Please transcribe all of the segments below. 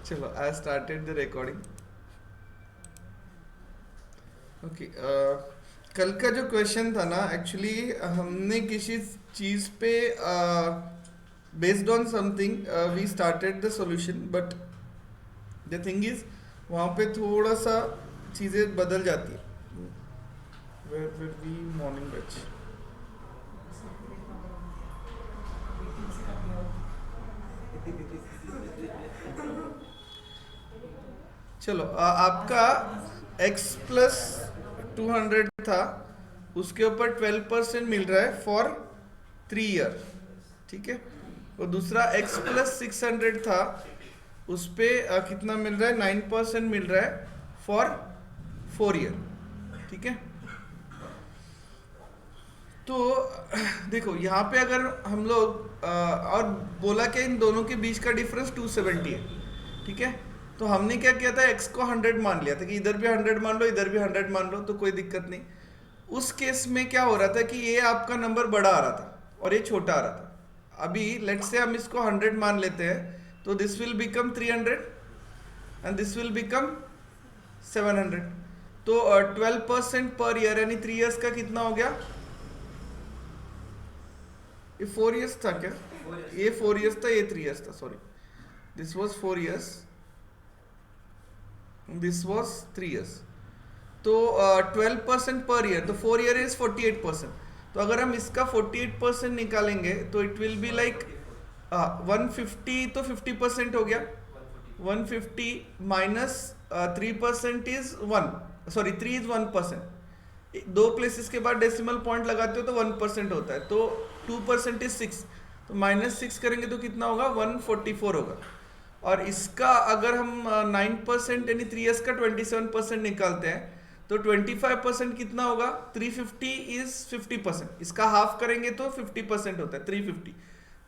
चलो I started the recording. Okay, कल का जो क्वेश्चन था ना, एक्चुअली हमने किसी चीज पे based on something we started the solution, but the thing is वहाँ पे थोड़ा सा चीज़ें बदल जाती है। Where will be morning batch. चलो, आपका x प्लस 200 था, उसके ऊपर 12% मिल रहा है फॉर 3 ईयर, ठीक है। और दूसरा x प्लस 600 था, उस पे कितना मिल रहा है, 9% मिल रहा है फॉर 4 ईयर, ठीक है। तो देखो यहाँ पे अगर हम लोग और बोला कि इन दोनों के बीच का डिफरेंस 270 है, ठीक है। तो हमने क्या किया था, x को 100 मान लिया था कि इधर भी 100 मान लो, इधर भी 100 मान लो, तो कोई दिक्कत नहीं। उस केस में क्या हो रहा था कि ये आपका नंबर बड़ा आ रहा था और ये छोटा आ रहा था। अभी लेट्स से हम इसको 100 मान लेते हैं, तो this will become 300 and this will become 700। तो 12% पर ईयर, यानी 3 ईयर्स का कितना हो गया, ये 4 ईयर्स था क्या, ये 4 ईयर्स था, ये 3 ईयर्स था, sorry, this was 4 years, this was 3 years. तो 12% पर ईयर, तो 4 ईयर इज 48%। तो अगर हम इसका 48% निकालेंगे तो इट विल बी लाइक 150, तो 50% हो गया। 150 माइनस 3% इज 1, सॉरी 3 इज 1%। दो प्लेसेस के बाद डेसिमल पॉइंट लगाते हो तो 1% होता है, तो 2% इज 6, तो -6 करेंगे तो कितना होगा, 144 होगा। और इसका अगर हम 9% यानी 3 ईयर्स का 27% निकालते हैं तो 25% कितना होगा, 350 इज 50%। इसका हाफ करेंगे तो 50% होता है, 350।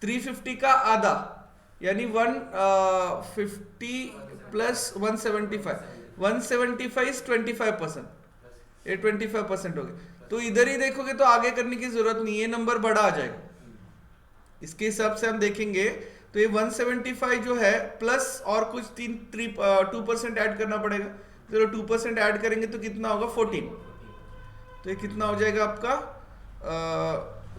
350 का आधा यानी 150 प्लस 175, 175 इज 25%, ये 25% हो गया। तो इधर ही देखोगे तो आगे करने की जरूरत नहीं, ये नंबर बड़ा आ जाएगा। इसके हिसाब से हम देखेंगे तो ये 175 जो है प्लस और कुछ 2% ऐड करना पड़ेगा। चलो 2% ऐड करेंगे तो कितना होगा, 14। तो ये कितना हो जाएगा आपका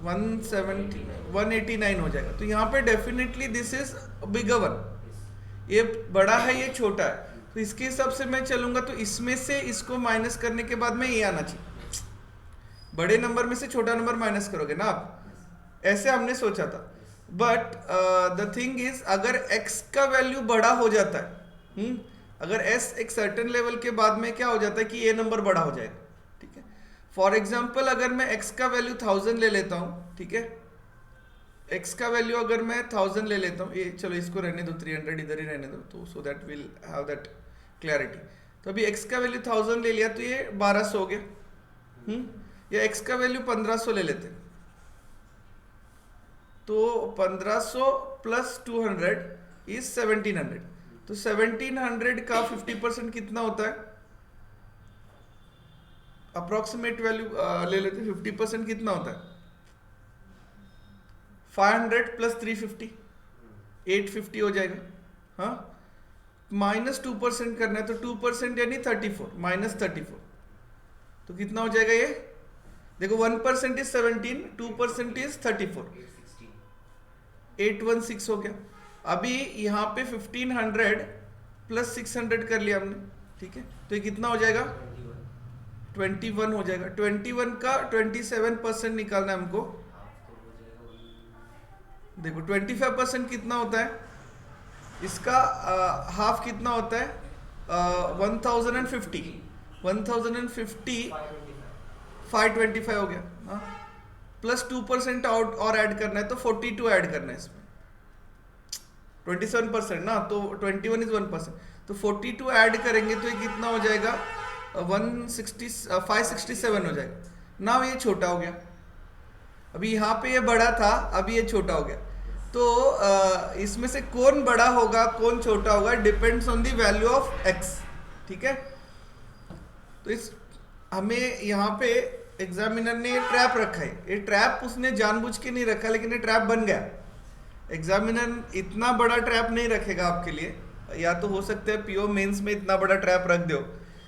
189 हो जाएगा। तो यहाँ पे definitely this is bigger one, ये बड़ा है ये छोटा है, तो इसके हिसाब से मैं चलूंगा। तो इसमें से इसको माइनस करने के बाद में ये आना चाहिए, बड़े नंबर में से छोटा नंबर माइनस करोगे ना आप, ऐसे हमने सोचा था। बट द थिंग इज अगर x का वैल्यू बड़ा हो जाता है, अगर s एक सर्टेन लेवल के बाद में क्या हो जाता है कि ये नंबर बड़ा हो जाएगा, ठीक है। फॉर एग्जाम्पल अगर मैं x का वैल्यू 1000 ले लेता हूँ, ठीक है, x का वैल्यू अगर मैं 1000 ले लेता हूँ, ये चलो इसको रहने दो, 300 इधर ही रहने दो, तो so that will have that clarity. तो अभी x का वैल्यू 1000 ले लिया तो ये 1200 हो गया, या x का वैल्यू 1500 ले लेते हैं, तो 1500 प्लस 200 इज 1700। तो 1700 का 50% कितना होता है, अप्रोक्सीमेट वैल्यू ले लेते हैं, 50% कितना होता है, 500 प्लस 350, 850 हो जाएगा। हाँ, -2% करना है तो 2% यानी 34, -34, तो कितना हो जाएगा ये, देखो 1% इज 17, 2% इज 34, 816 हो गया। अभी यहाँ पे 1500 प्लस 600 कर लिया हमने, ठीक है, तो ये कितना हो जाएगा, 21 हो जाएगा। 21 का 27% निकालना है हमको। देखो 25% कितना होता है, इसका हाफ कितना होता है, 1050, 1050 525 हो गया। हाँ, प्लस 2% और ऐड करना है तो 42 ऐड करना है इसमें, 27% ना, तो 21 इज 1%, तो 42 ऐड करेंगे तो ये कितना हो जाएगा, 567 हो जाएगा ना। ये छोटा हो गया, अभी यहाँ पे ये बड़ा था, अभी ये छोटा हो गया। तो इसमें से कौन बड़ा होगा कौन छोटा होगा, depends on the value of x, ठीक है। तो इस हमें यहाँ पे एग्जामिनर ने ये ट्रैप रखा है, ये ट्रैप उसने जानबूझ के नहीं रखा, लेकिन ये ट्रैप बन गया। एग्जामिनर इतना बड़ा ट्रैप नहीं रखेगा आपके लिए, या तो हो सकता है पीओ मेंस में इतना बड़ा ट्रैप रख दो,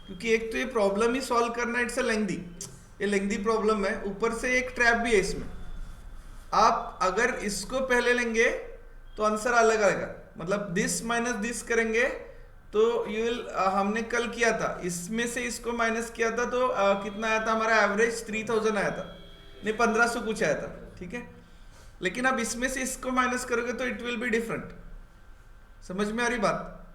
क्योंकि एक तो ये प्रॉब्लम ही सॉल्व करना, इट्स अ लेंथी, ये लेंथी प्रॉब्लम है, ऊपर से एक ट्रैप भी है इसमें। आप अगर इसको पहले लेंगे तो आंसर अलग आएगा, मतलब दिस माइनस दिस करेंगे तो यू विल, हमने कल किया था इसमें से इसको माइनस किया था तो कितना आया था हमारा एवरेज 3000 आया था, नहीं 1500 कुछ आया था, ठीक है। लेकिन अब इसमें से इसको माइनस करोगे तो इट विल बी डिफरेंट। समझ में आ रही बात?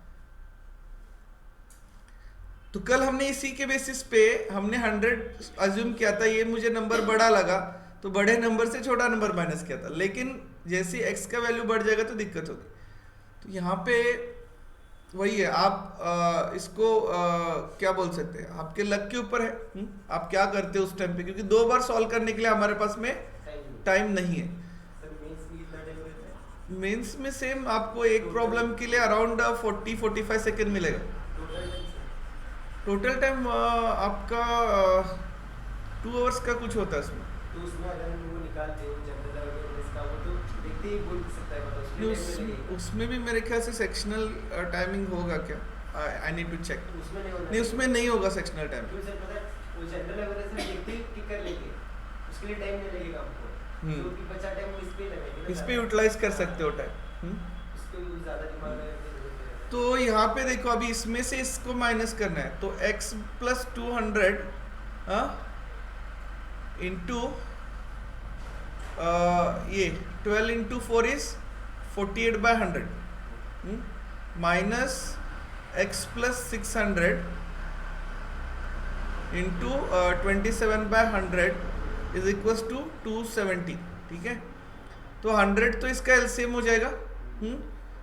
तो कल हमने इसी के बेसिस पे हमने 100 अज्यूम किया था, ये मुझे नंबर बड़ा लगा तो बड़े नंबर से छोटा नंबर माइनस किया था, लेकिन जैसे x का वैल्यू बढ़ जाएगा तो दिक्कत होगी। तो यहाँ पे वही है, आप इसको क्या बोल सकते हैं, आपके लक के ऊपर है, आप क्या करते हो उस टाइम पे, क्योंकि 2 बार सॉल्व करने के लिए हमारे पास में टाइम नहीं है। मेंस में सेम आपको एक प्रॉब्लम के लिए अराउंड 40-45 सेकेंड मिलेगा। टोटल टाइम आपका 2 आवर्स का कुछ होता है इसमें। तो उसमें अगर हम वो निकालते हैं जनरल अवेयरनेस का, वो तो देखते ही बोल सकता है, मतलब उसमें भी मेरे ख्याल से सेक्शनल टाइमिंग होगा क्या, आई नीड टू चेक। उसमें नहीं होगा, नहीं उसमें नहीं होगा सेक्शनल टाइम। क्यों सर, पता है वो जनरल अवेयरनेस में देखते ही टिक कर लेंगे, उसके लिए टाइम नहीं लगेगा हमको, क्योंकि बचा टाइम इस पे लगेगा, इस पे यूटिलाइज कर सकते हो टाइम, उसको ज़्यादा दिमाग लगाने की जरूरत नहीं है। तो यहाँ पे देखो अभी इसमें से इसको माइनस करना है, तो x प्लस 200 इंटू ये 12 into 4 is 48/100 minus x plus 600 into 27/100 is equals to 270, ठीक है। तो 100 तो इसका एलसीएम हो जाएगा,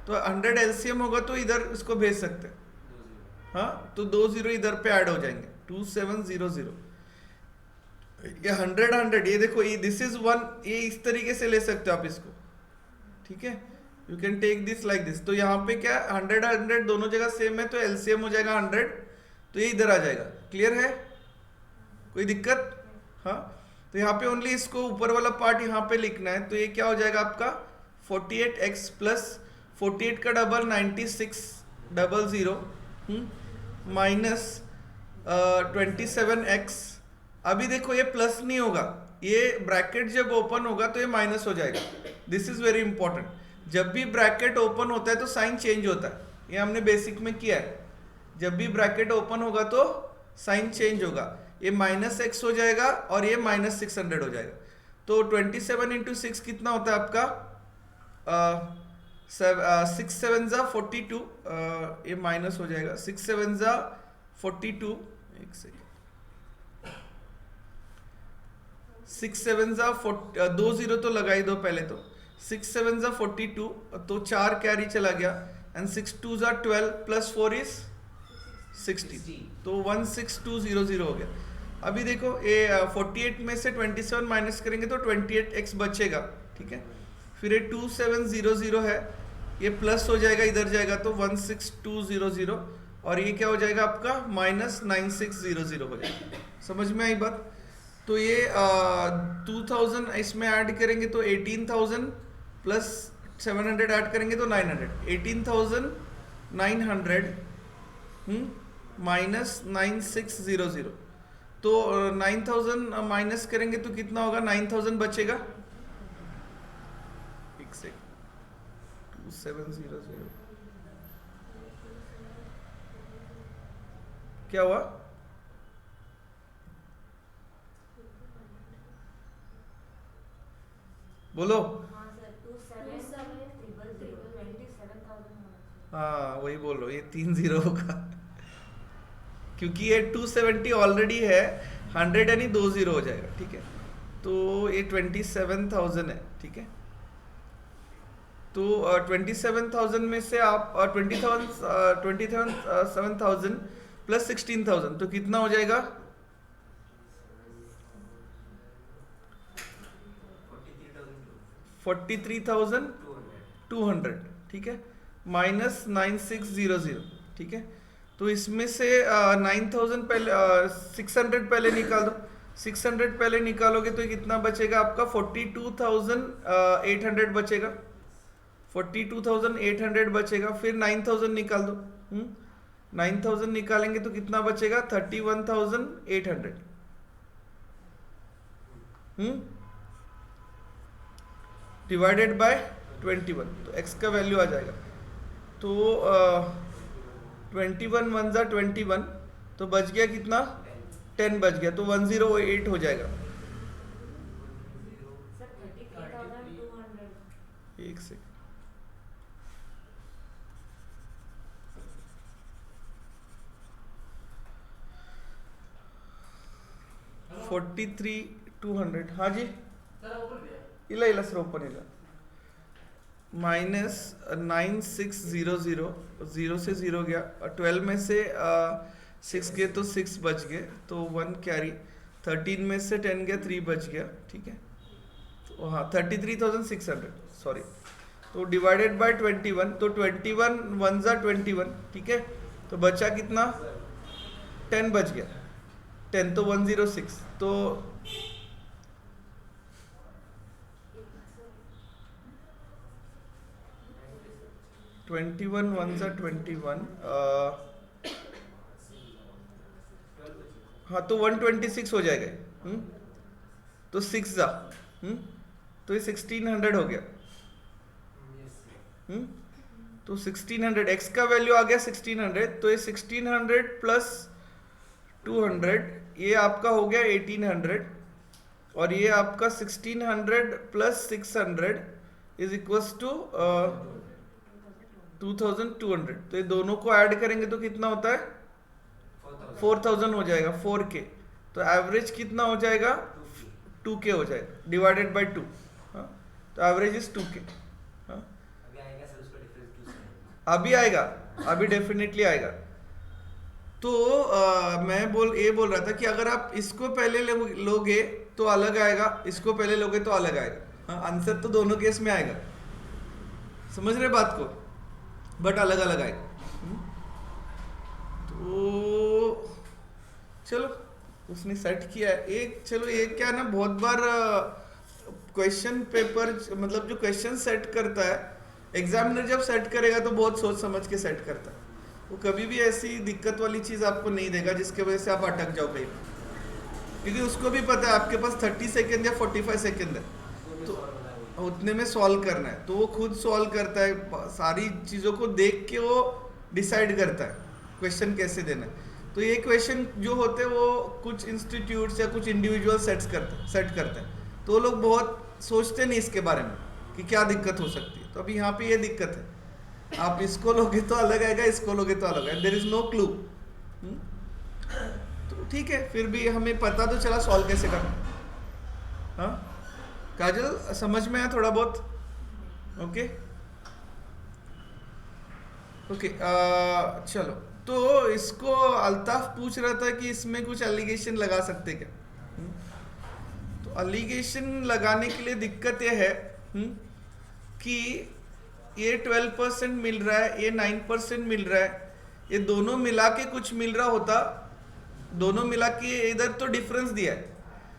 तो 100 एलसीएम होगा तो इधर इसको भेज सकते हैं, हाँ, तो 2 0 इधर पे ऐड हो जाएंगे, 2700। ये 100 ये देखो, ये दिस इज 1, ये इस तरीके से ले सकते हो आप इसको, ठीक है, you can take this like this. तो यहाँ पे क्या 100 दोनों जगह सेम है, तो एलसीएम हो जाएगा 100, तो ये इधर आ जाएगा। क्लियर है, कोई दिक्कत? हाँ, तो यहाँ पे ओनली इसको ऊपर वाला पार्ट यहाँ पे लिखना है, तो ये क्या हो जाएगा आपका 48x प्लस 48 का डबल 9600 माइनस 27x। अभी देखो ये प्लस नहीं होगा, ये ब्रैकेट जब ओपन होगा तो ये माइनस हो जाएगा। दिस इज वेरी इंपॉर्टेंट, जब भी ब्रैकेट ओपन होता है तो साइन चेंज होता है, ये हमने बेसिक में किया है। जब भी ब्रैकेट ओपन होगा तो साइन चेंज होगा, ये -x हो जाएगा और ये -600 हो जाएगा। तो 27 इंटू 6 कितना होता है आपका 6 7 जा 42, ये माइनस हो जाएगा, 6 7 जा 42, एक सेकेंड, 6 7 जा 2 0 तो लगा ही दो पहले, तो 6 7 जा 42, तो 4 कैरी चला गया, एंड 6 2 जा 12 प्लस 4 इज 60, तो 16200 हो गया। अभी देखो ये 48 में से 27 माइनस करेंगे तो 28x बचेगा, ठीक है। फिर ये 2700 है, ये प्लस हो जाएगा, इधर जाएगा तो 16200, और ये क्या हो जाएगा आपका -9600 हो जाएगा। समझ में आई बात? तो ये 2000 इसमें ऐड करेंगे तो 18000 प्लस 700 ऐड करेंगे तो 900, 18900 माइनस 9600, तो 9000 माइनस करेंगे तो कितना होगा, 9000 बचेगा, एक सेकंड, 2700 क्या हुआ? बोलो। हाँ वही बोल रहा हूँ, ये 30 होगा क्योंकि ये 270 ऑलरेडी है, 100 यानी 20 हो जाएगा, ठीक है। तो ये 27000 है, ठीक है। तो 27000 में से आप 27,000 प्लस 16,000 तो कितना हो जाएगा? 43,200, ठीक है, माइनस 9600, ठीक है। तो इसमें से 9000 पहले 600 पहले निकाल दो, 600 पहले निकालोगे तो कितना बचेगा आपका 42,800 बचेगा, 42,800 बचेगा, फिर 9,000 निकाल दो। 9,000 निकालेंगे तो कितना बचेगा? 31,800। डिवाइडेड बाय 21, तो x का वैल्यू आ जाएगा। तो 21 वन जा 21, तो बच गया कितना? 10 बच गया, तो 108 हो जाएगा। सर 33,200। एक सेकंड, $43,200। हाँ जी, ಇಲ್ಲ ಇಲ್ಲ ಸರ್, ಓಪನ್ ಇಲ್ಲ। -9600, 0 से 0 गया, 12 में से 6 गए तो 6 बच गए, तो 1 कैरी। 13 में से 10 गया, 3 बच गया, ठीक है। तो हाँ 33,600, सॉरी। तो डिवाइडेड बाय 21, तो 21 वन जा 21, ठीक है। तो बचा कितना? 10 बच गया, 10 तो 106, तो 21 वन जा 21, हाँ तो 126 हो जाएगा। तो 6 जा, तो ये 1600 हो गया। तो 1600, x का वैल्यू आ गया 1600, तो ये 1600 प्लस 200, ये आपका हो गया 1800, और ये आपका 1600 प्लस 600 इज इक्वल्स टू 2200। तो ये दोनों को ऐड करेंगे तो कितना होता है? 4000 हो जाएगा, 4K। तो एवरेज कितना हो जाएगा? 2K हो जाएगा, डिवाइडेड बाय 2। तो एवरेज इज 2K। अभी आएगा, अभी डेफिनेटली आएगा। तो मैं ये बोल रहा था कि अगर आप इसको पहले लोगे तो अलग आएगा, इसको पहले लोगे तो अलग आएगा। आंसर तो दोनों केस में आएगा, समझ रहे बात को, बट अलग अलग आएगा। तो चलो, उसने सेट किया है एक। चलो ये क्या ना, बहुत बार क्वेश्चन पेपर, मतलब जो क्वेश्चन सेट करता है, एग्जामिनर जब सेट करेगा तो बहुत सोच समझ के सेट करता है। वो कभी भी ऐसी दिक्कत वाली चीज़ आपको नहीं देगा जिसके वजह से आप अटक जाओ कहीं, क्योंकि उसको भी पता है आपके पास 30 सेकेंड या 45 सेकेंड है, तो उतने में सॉल्व करना है। तो वो खुद सॉल्व करता है, सारी चीज़ों को देख के वो डिसाइड करता है क्वेश्चन कैसे देना है। तो ये क्वेश्चन जो होते हैं वो कुछ इंस्टीट्यूट्स या कुछ इंडिविजुअल सेट करते हैं, तो वो लोग बहुत सोचते नहीं इसके बारे में कि क्या दिक्कत हो सकती है। तो अभी यहाँ पे ये दिक्कत है, आप इसको लोगे तो अलग आएगा, इसको लोगे तो अलग आएगा, देयर इज नो क्लू। तो ठीक है, फिर भी हमें पता तो चला सॉल्व कैसे करना। हाँ काजल, समझ में आया थोड़ा बहुत? ओके ओके, चलो। तो इसको अल्ताफ पूछ रहा था कि इसमें कुछ एलिगेशन लगा सकते क्या। तो एलिगेशन लगाने के लिए दिक्कत यह है कि ये 12% मिल रहा है, ये 9% मिल रहा है, ये दोनों मिला के कुछ मिल रहा होता, दोनों मिला के इधर तो डिफरेंस दिया है,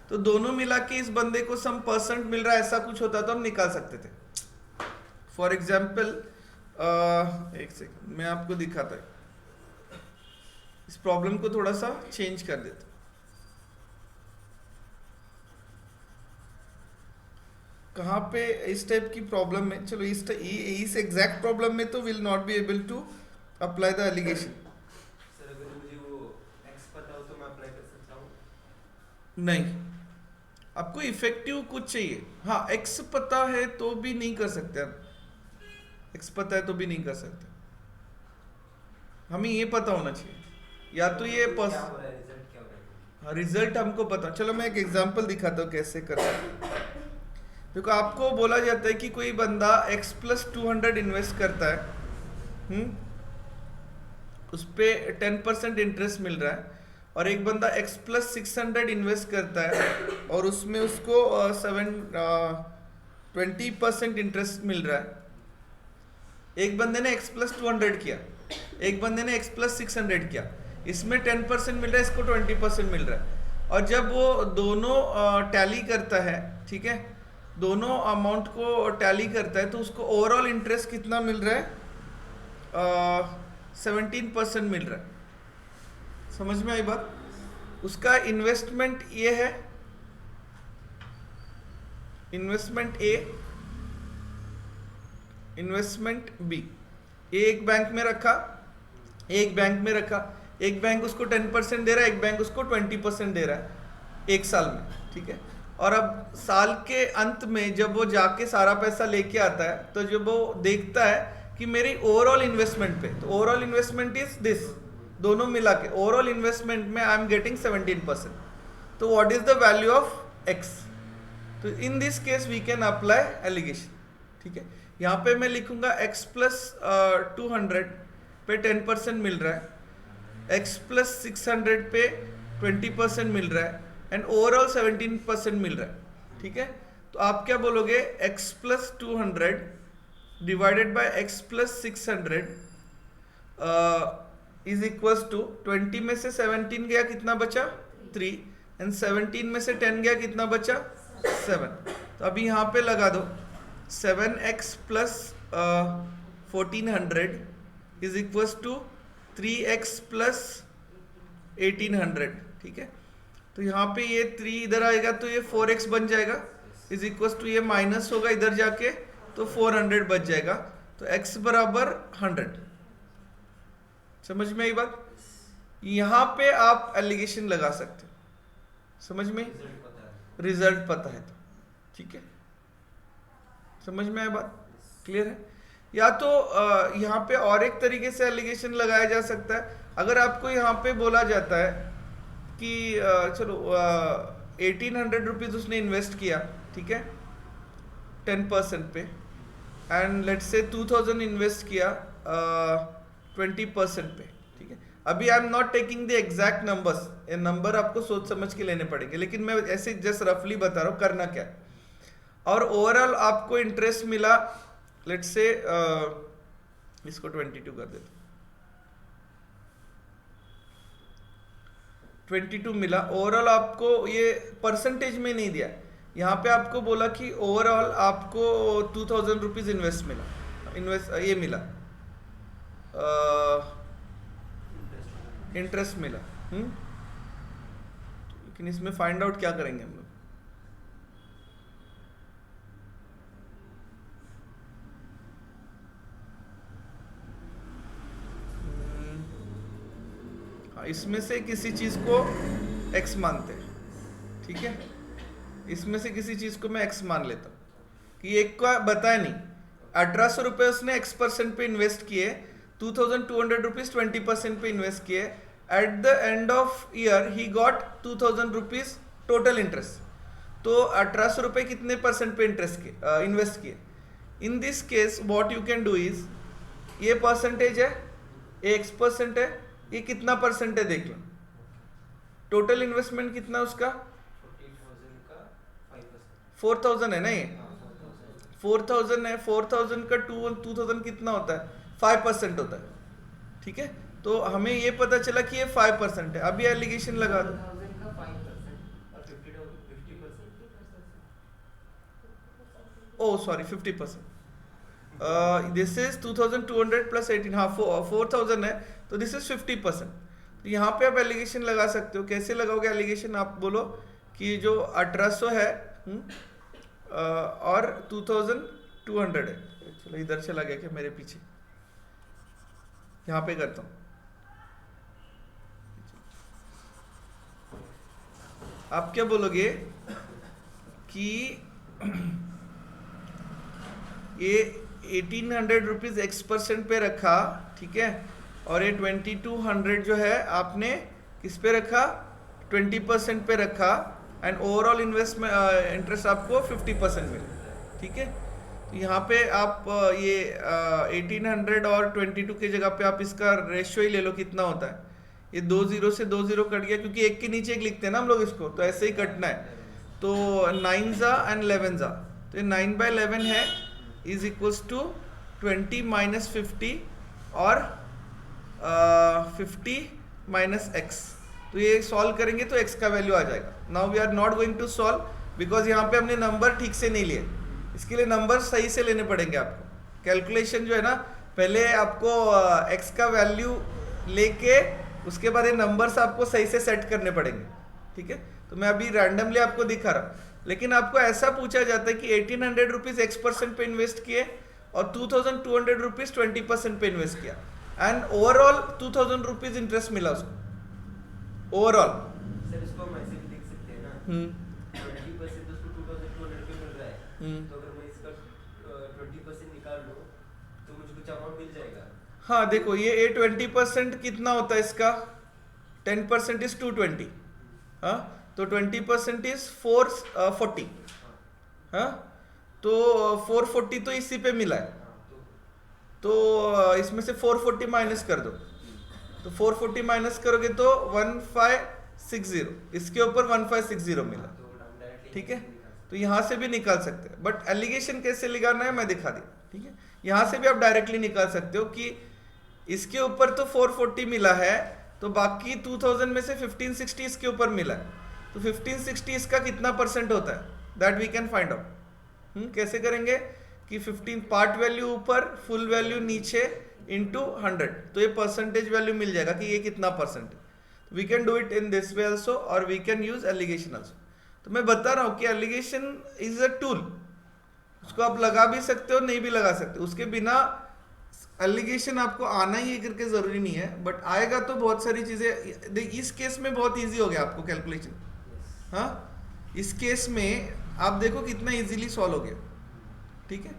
तो दोनों मिला के इस बंदे को सम परसेंट मिल रहा है, ऐसा कुछ होता तो हम निकाल सकते थे। फॉर एग्जाम्पल, एक सेकंड मैं आपको दिखाता हूँ, इस प्रॉब्लम को थोड़ा सा चेंज कर देता। कहाँ पे इस टाइप की प्रॉब्लम में, चलो इस एग्जैक्ट प्रॉब्लम में तो will not be able to apply the allegation. Sir अगर मुझे वो x पता हो तो मैं अप्लाई कर सकता हूँ? नहीं, आपको इफेक्टिव कुछ चाहिए। हाँ x पता है तो भी नहीं कर सकते हम, x पता है तो भी नहीं कर सकते, हमें ये पता होना चाहिए, या तो ये क्या हो रहा है, रिजल्ट क्या हो रहा है। रिजल्ट हमको पता। चलो मैं एक एग्जांपल दिखाता हूँ कैसे करना है। देखो, आपको बोला जाता है कि कोई बंदा x + 200 इन्वेस्ट करता है, उस पे 10% इंटरेस्ट मिल रहा है, और एक बंदा x + 600 इन्वेस्ट करता है और उसमें उसको 20% इंटरेस्ट मिल रहा है। एक बंदे ने x + 200 किया, एक बंदे ने x + 600 किया, इसमें 10% मिल रहा है, इसको 20% मिल रहा है। और जब वो दोनों टैली करता है, ठीक है, दोनों अमाउंट को टैली करता है तो उसको ओवरऑल इंटरेस्ट कितना मिल रहा है? 17% मिल रहा है। समझ में आई बात? उसका इन्वेस्टमेंट ये है, इन्वेस्टमेंट ए, इन्वेस्टमेंट बी। एक बैंक में रखा, एक बैंक में रखा, एक बैंक उसको 10% दे रहा है, एक बैंक उसको 20% दे रहा है एक साल में, ठीक है। और अब साल के अंत में जब वो जाके सारा पैसा लेके आता है तो जब वो देखता है कि मेरी ओवरऑल इन्वेस्टमेंट पे, तो ओवरऑल इन्वेस्टमेंट इज दिस, दोनों मिला के ओवरऑल इन्वेस्टमेंट में आई एम गेटिंग 17%। तो what is the value of X? तो in this case we can apply alligation, ठीक है। यहाँ पे मैं लिखूंगा x प्लस 200 पे 10% मिल रहा है, x प्लस 600 पे 20% मिल रहा है एंड ओवरऑल 17% मिल रहा है, ठीक है। तो आप क्या बोलोगे? x plus 200 divided by x plus 600 is equals to 20 में से 17 गया, कितना बचा? 3, एंड 17 में से 10 गया, कितना बचा? 7। तो अभी यहाँ पे लगा दो 7x plus 1400 is equals to 3x plus 1800, ठीक है। तो यहाँ पे ये 3 इधर आएगा तो ये 4x बन जाएगा, इज इक्वल्स टू ये माइनस होगा इधर जाके तो 400 बच जाएगा। तो x बराबर 100। समझ में आई बात? यहाँ पे आप एलिगेशन लगा सकते हो, समझ में? रिजल्ट पता है तो, ठीक है। समझ में आया बात? क्लियर है? या तो यहाँ पे और एक तरीके से एलिगेशन लगाया जा सकता है। अगर आपको यहाँ पे बोला जाता है कि चलो 1800 रुपीज उसने इन्वेस्ट किया, ठीक है, 10% पे, एंड लेट्स से 2000 इन्वेस्ट किया 20% पे, ठीक है। अभी I am not taking the exact numbers, ये नंबर आपको सोच समझ के लेने पड़ेंगे, लेकिन मैं ऐसे जस्ट रफली बता रहा हूँ करना क्या है। और ओवरऑल आपको इंटरेस्ट मिला, लेट्स से इसको 22 कर देते, 22 मिला। ओवरऑल आपको ये परसेंटेज में नहीं दिया, यहाँ पे आपको बोला कि ओवरऑल आपको 2000 रुपीज इन्वेस्ट ये मिला, इंटरेस्ट मिला। लेकिन इसमें फाइंड आउट क्या करेंगे हम लोग? इसमें से किसी चीज को x मानते हैं, ठीक है। इसमें से किसी चीज को मैं x मान लेता हूं कि एक का बताया नहीं, 1800 रुपए उसने x% पे इन्वेस्ट किए, 2200 रुपीज 20% पे इन्वेस्ट किए। At the end of year he got 2000 rupees total interest. तो 1800 रुपए कितने परसेंट पे इन्वेस्ट किए? इन this case what you can do is, ये परसेंटेज है, ये x% है, ये कितना परसेंट है देख लो। टोटल इन्वेस्टमेंट कितना उसका? 4000 है ना, ये 4000 है। 4000 का 2000 कितना होता है? 5% होता है, ठीक है। तो हमें ये पता चला कि ये 5% है। अभी एलिगेशन लगा दो, ओ सॉरी 50%, दिस इज 2200 प्लस 18, हाँ 4000 है, तो दिस इज 50%। तो यहाँ पे आप एलिगेशन लगा सकते हो। कैसे लगाओगे एलिगेशन? आप बोलो कि जो 1800 है और 2200 है। चलो इधर चला गया क्या मेरे पीछे? यहाँ पे करता हूँ। आप क्या बोलोगे कि ये 1800 रुपीज x% पे रखा, ठीक है, और ये 2200 जो है आपने किस पे रखा? 20% पे रखा, एंड ओवरऑल इन्वेस्टमेंट इंटरेस्ट आपको 50% मिला, ठीक है। तो यहाँ पे आप ये 1800 और 22 की जगह पे आप इसका रेशियो ही ले लो, कितना होता है? ये 2 0 से 2 0 कट गया, क्योंकि एक के नीचे एक लिखते हैं ना हम लोग इसको, तो ऐसे ही कटना है। तो 9 जा एंड 11 जा, तो ये 9/11 है, इज इक्वल्स टू 20 माइनस 50 और 50 माइनस x। तो ये सॉल्व करेंगे तो x का वैल्यू आ जाएगा। Now we are not going to solve, because यहाँ पे हमने नंबर ठीक से नहीं लिए। इसके लिए नंबर सही से लेने पड़ेंगे आपको। कैलकुलेशन जो है ना, पहले आपको x का वैल्यू लेके उसके बाद ये नंबर्स आपको सही से सेट करने पड़ेंगे, ठीक है। तो मैं अभी रैंडमली आपको दिखा रहा हूँ, लेकिन आपको ऐसा पूछा जाता है कि 1800 रुपीज x% पे इन्वेस्ट किए और 2200 रुपीज 20% पे इन्वेस्ट किया, एंड ओवरऑल 2000 रुपीज इंटरेस्ट मिला उसको ओवरऑल। सर इसको हम ऐसे भी लिख सकते हैं ना, 20% उसको 2200 पे मिल रहा है, तो अगर मैं इसका 20% निकाल लूं तो मुझे कुछ अमाउंट मिल जाएगा। हाँ देखो, ये 20% कितना होता है इसका, 10% इज 220, हाँ, तो 20% इज 440, हाँ, तो 440 तो इसी पे मिला है, तो इसमें से 440 माइनस कर दो, तो 440 माइनस करोगे तो 1560, इसके ऊपर 1560 मिला, ठीक है। तो यहाँ से भी निकाल सकते हैं, बट एलिगेशन कैसे लगाना है मैं दिखा दिया, ठीक है। यहाँ से भी आप डायरेक्टली निकाल सकते हो कि इसके ऊपर तो 440 मिला है, तो बाकी 2000 में से 1560 इसके ऊपर मिला है, तो 1560 इसका कितना परसेंट होता है, that we can find out. कैसे करेंगे कि 15 पार्ट वैल्यू ऊपर, फुल वैल्यू नीचे, इंटू 100, तो ये परसेंटेज वैल्यू मिल जाएगा कि ये कितना परसेंट है। We can do it in this way also, और we can use alligation also. तो मैं बता रहा हूँ कि एलिगेशन इज अ टूल, उसको आप लगा भी सकते हो, नहीं भी लगा सकते, उसके बिना एलिगेशन आपको आना ही करके जरूरी नहीं है, बट आएगा तो बहुत सारी चीजें। इस केस में बहुत इजी हो गया आपको कैलकुलेशन, हाँ, इस केस में आप देखो कितना इजीली सॉल्व हो गया, ठीक है।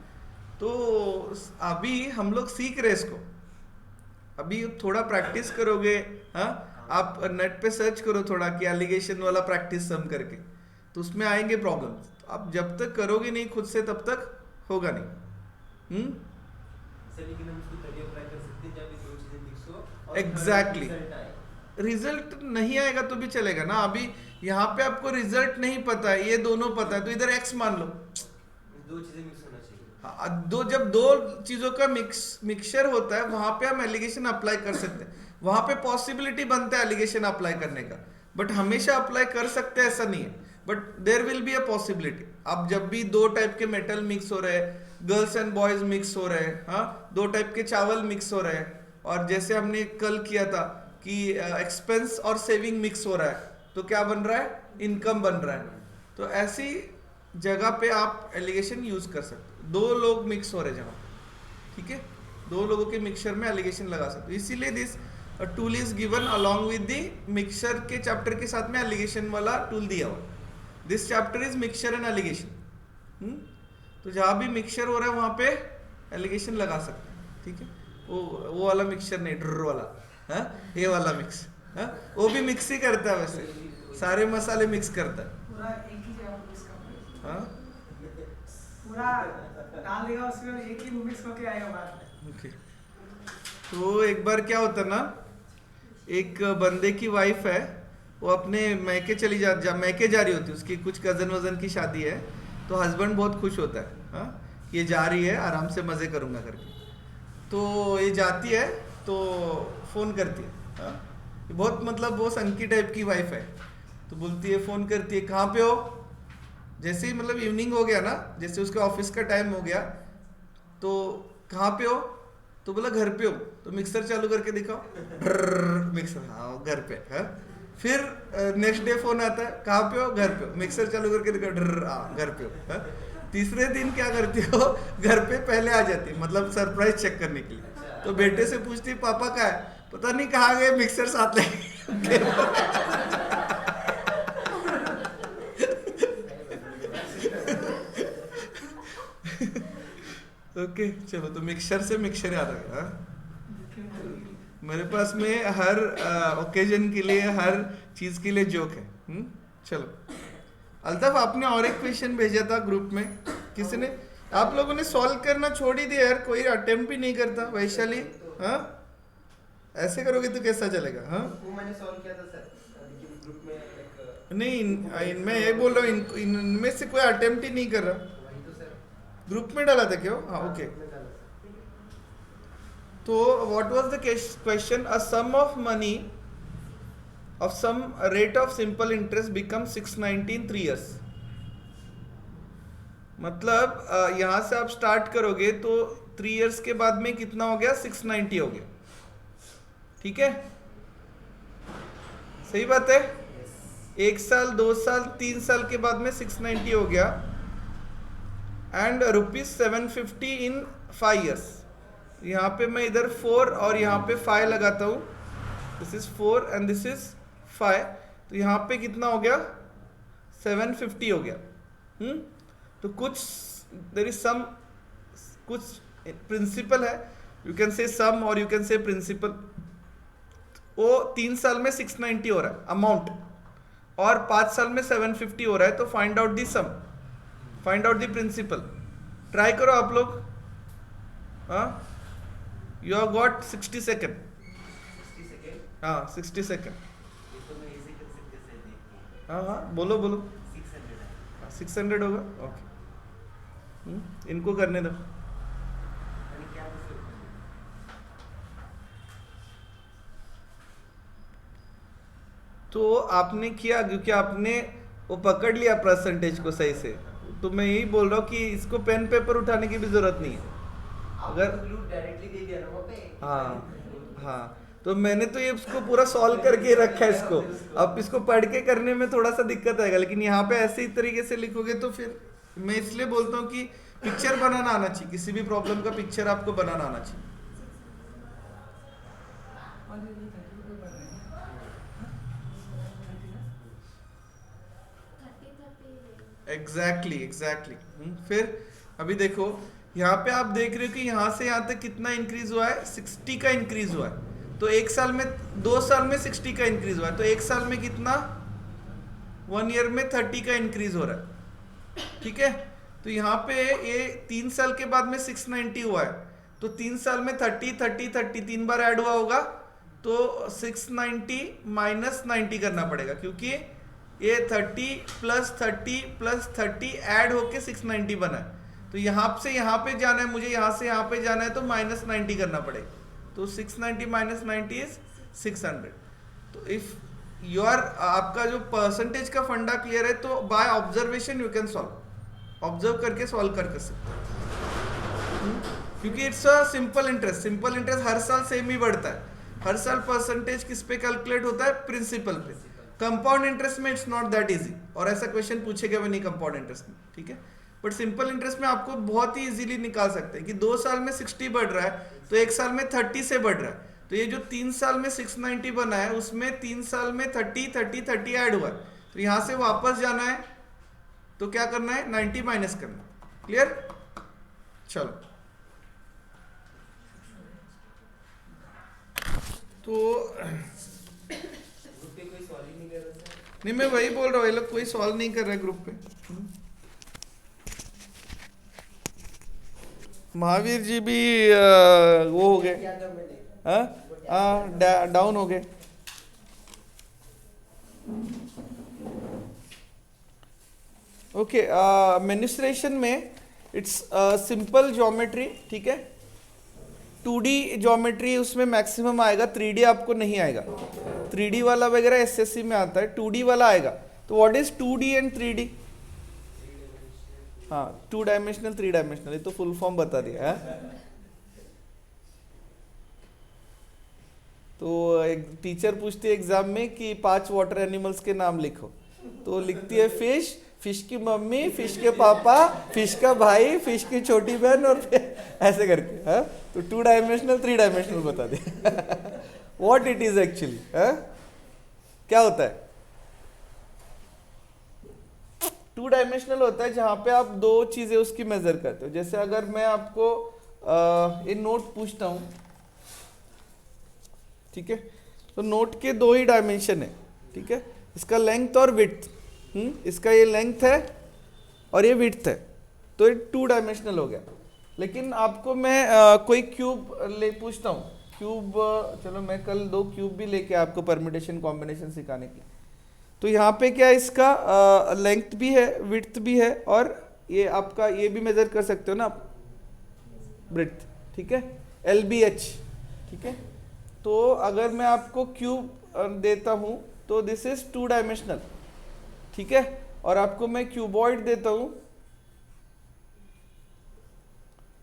तो अभी हम लोग सीख रहे इसको, अभी थोड़ा प्रैक्टिस करोगे, हाँ, आप नेट पे सर्च करो थोड़ा कि एलिगेशन वाला प्रैक्टिस सम करके, तो उसमें आएंगे प्रॉब्लम्स। आप जब तक करोगे नहीं खुद से तब तक होगा नहीं। लेकिन हम उसको तभी अप्लाई कर सकते हैं जब ये दो चीजें मिक्स हो और एग्जैक्टली, रिजल्ट आए। रिजल्ट नहीं आएगा तो भी चलेगा ना। अभी यहाँ पे आपको रिजल्ट नहीं पता है, ये दोनों पता है, तो इधर x मान लो, दो चीजें मिक्स होना चाहिए। जब दो चीजों का मिक्सचर होता है वहां पे हम एलिगेशन अप्लाई कर सकते हैं, वहां पे पॉसिबिलिटी बनता है एलिगेशन अप्लाई करने का, बट हमेशा अप्लाई कर सकते हैं ऐसा नहीं है, but there will be a possibility. अब जब भी दो टाइप के मेटल मिक्स हो रहे हैं, गर्ल्स एंड बॉयज मिक्स हो रहे हैं, हाँ, दो टाइप के चावल मिक्स हो रहे हैं, और जैसे हमने कल किया था कि एक्सपेंस और सेविंग मिक्स हो रहा है, तो क्या बन रहा है, इनकम बन रहा है। तो ऐसी जगह पे आप एलिगेशन यूज कर सकते हो, दो लोग मिक्स हो रहे जहाँ, ठीक है, दो लोगों के मिक्सचर में एलिगेशन लगा सकते हो। इसीलिए this tool is given along with the mixture के चैप्टर के साथ में एलिगेशन वाला टूल दिया हुआ। This chapter is mixture and allegation. तो जहाँ भी मिक्सचर हो रहा है वहाँ पे एलिगेशन लगा सकते हैं, ठीक है। वो वाला मिक्सचर नहीं, ड्र वाला, हाँ, ये वाला मिक्स, हाँ, वो भी मिक्स ही करता है, वैसे सारे मसाले मिक्स करता है, पूरा एक ही जगह मिक्स करना है, हाँ, पूरा डाल देगा उसमें, एक ही मिक्स होके आएगा बाद में। ओके। तो एक बार क्या होता ना, एक बंदे की वाइफ है, वो अपने मैके चली मैके जा रही होती है, उसकी कुछ कजन वजन की शादी है, तो हस्बैंड बहुत खुश होता है, हाँ, ये जा रही है, आराम से मजे करूंगा करके। तो ये जाती है तो फोन करती है, हाँ, बहुत मतलब वो संकी टाइप की वाइफ है, तो बोलती है, फोन करती है, कहाँ पे हो। जैसे ही मतलब इवनिंग हो गया ना, जैसे उसके ऑफिस का टाइम हो गया, तो कहाँ पे हो, तो बोला घर पे हो, तो मिक्सर चालू करके दिखाओ, मिक्सर, हाँ घर पे है। फिर नेक्स्ट डे फोन आता है, कहाँ पे हो, घर पे हो, मिक्सर चालू करके दिखाओ, हाँ घर पे हो, है? तीसरे दिन क्या करती हो, घर पे पहले आ जाती, मतलब सरप्राइज चेक करने के लिए। तो बेटे से पूछती, पापा कहाँ है, पता नहीं कहाँ गए, मिक्सर साथ ले। ओके, चलो, तो मिक्सचर से मिक्सचर याद आ गया, मेरे पास में हर ओकेजन के लिए, हर चीज के लिए जोक है। चलो, अल्ताफ आपने और एक क्वेश्चन भेजा था ग्रुप में, किसी ने, आप लोगों ने सॉल्व करना छोड़ ही दिया यार, कोई अटेम्प्ट ही नहीं करता। वैशाली, हाँ, ऐसे करोगे तो कैसा चलेगा, हाँ, वो मैंने सॉल्व किया था सर, लेकिन ग्रुप में एक नहीं, मैं ये बोल रहा हूँ, इनमें से कोई अटेम्प्ट ही नहीं कर रहा। वही तो सर, ग्रुप में डाला था क्यों, हाँ, ओके। तो what was the question, a sum of money of some rate of simple interest becomes 690 in 3 years. मतलब यहाँ से आप स्टार्ट करोगे तो 3 इयर्स के बाद में कितना हो गया, 690 हो गया, ठीक है, सही बात है। 1 साल 2 साल 3 साल के बाद में 690 हो गया एंड ₹750 इन 5 इयर्स। यहाँ पे मैं इधर 4 और यहाँ पे 5 लगाता हूँ, this is 4 and this is 5, तो यहाँ पे कितना हो गया, 750 हो गया। तो कुछ देयर इज सम, कुछ प्रिंसिपल है, यू कैन से सम और यू कैन से प्रिंसिपल। वो 3 साल में 690 हो रहा है अमाउंट और 5 साल में 750 हो रहा है, तो find out the sum, find out the principal. Try करो आप लोग। You have got 60 second. 60 second. हाँ 60 सेकेंड। ये तो मैं इजी कर सकते हैं देखिए। हाँ हाँ बोलो बोलो। 600 है। 600 होगा, ओके। इनको करने दो। यानी क्या पूछ रहे हो? तो आपने किया क्योंकि आपने वो पकड़ लिया परसेंटेज को सही से, तो मैं यही बोल रहा हूँ कि इसको पेन पेपर उठाने की भी जरूरत नहीं है। अगर डायरेक्टली दे दिया ना वहाँ पे। हाँ हाँ, तो मैंने तो ये उसको पूरा सॉल्व करके रखा है इसको, अब इसको पढ़ के करने में थोड़ा सा दिक्कत आएगा, लेकिन यहाँ पे ऐसे ही तरीके से लिखोगे तो फिर मैं इसलिए बोलता हूँ कि पिक्चर बनाना आना चाहिए, किसी भी प्रॉब्लम का पिक्चर आपको बनाना आना चाहिए। एग्जैक्टली। फिर अभी देखो यहाँ पे आप देख रहे हो कि यहाँ से यहाँ तक कितना इंक्रीज हुआ है, 60 का इंक्रीज हुआ है। तो 1 साल में 2 साल में 60 का इंक्रीज हुआ है, तो 1 साल में कितना, 1 ईयर में 30 का इंक्रीज हो रहा है, ठीक है। तो यहाँ पे ये 3 साल के बाद में 690 हुआ है, तो 3 साल में 30 30 30 3 बार ऐड हुआ होगा, तो 690 माइनस 90 करना पड़ेगा, क्योंकि ये 30 प्लस 30 प्लस 30 ऐड होके 690 बना है। तो यहाँ से यहाँ पे जाना है मुझे, यहाँ से यहाँ पे जाना है, तो माइनस 90 करना पड़ेगा, तो 690 माइनस 90 इज 600। तो इफ योर आपका जो परसेंटेज का फंडा क्लियर है, तो by observation you can solve, observe करके सॉल्व कर सकते हैं, क्योंकि it's a simple interest. Simple interest हर साल सेम ही बढ़ता है, हर साल परसेंटेज किस पे कैलकुलेट होता है, प्रिंसिपल पे। कंपाउंड इंटरेस्ट में इट्स नॉट दैट इजी, और ऐसा क्वेश्चन पूछेगा भी नहीं कंपाउंड इंटरेस्ट में, ठीक है। बट सिंपल इंटरेस्ट में आपको बहुत ही इजीली निकाल सकते हैं कि 2 साल में 60 बढ़ रहा है, तो 1 साल में 30 से बढ़ रहा है, तो ये जो 3 साल में 690 बना है, उसमें 3 साल में 30 30 30 ऐड हुआ है, तो यहाँ से वापस जाना है, तो क्या करना है, 90 माइनस करना। क्लियर? चलो, तो ग्रुप पे कोई सॉल्व ही नहीं कर रहा सर। नहीं, मैं वही बोल रहा हूँ, ये लोग कोई सॉल्व नहीं कर रहा है ग्रुप पे। महावीर जी भी वो हो गए, क्या था मैंने? डाउन हो गए। ओके, मेनिस्ट्रेशन में इट्स सिंपल ज्योमेट्री, ठीक है। 2D ज्योमेट्री उसमें मैक्सिमम आएगा, 3D आपको नहीं आएगा। 3D वाला वगैरह SSC में आता है, 2D वाला आएगा। तो what is 2D and 3D? हाँ, 2 डायमेंशनल 3 डायमेंशनल, ये तो फुल फॉर्म बता दिया है। तो एक टीचर पूछती है एग्जाम में कि 5 वाटर एनिमल्स के नाम लिखो, तो लिखती है फिश, फिश की मम्मी, फिश के पापा, फिश का भाई, फिश की छोटी बहन, और ऐसे करके। हाँ, तो 2 डायमेंशनल 3 डायमेंशनल बता दे। व्हाट इट इज एक्चुअली, क्या होता है? 2 डायमेंशनल होता है जहां पे आप 2 चीजें उसकी मेजर करते हो। जैसे अगर मैं आपको ये नोट पूछता हूं, ठीक है, तो नोट के 2 ही डायमेंशन है, ठीक है, इसका लेंथ और विड्थ। इसका ये लेंथ है और ये विड्थ है, तो ये 2 डायमेंशनल हो गया। लेकिन आपको मैं कोई क्यूब ले पूछता हूँ, क्यूब, चलो मैं कल 2 क्यूब भी लेके आपको परम्यूटेशन कॉम्बिनेशन सिखाने की। तो यहाँ पे क्या इसका लेंथ भी है, विड्थ भी है, और ये आपका ये भी मेजर कर सकते हो ना आप, ब्रेड्थ, ठीक है, LBH, ठीक है। तो अगर मैं आपको क्यूब देता हूँ तो दिस इज 2 डायमेंशनल, ठीक है, और आपको मैं क्यूबॉइड देता हूँ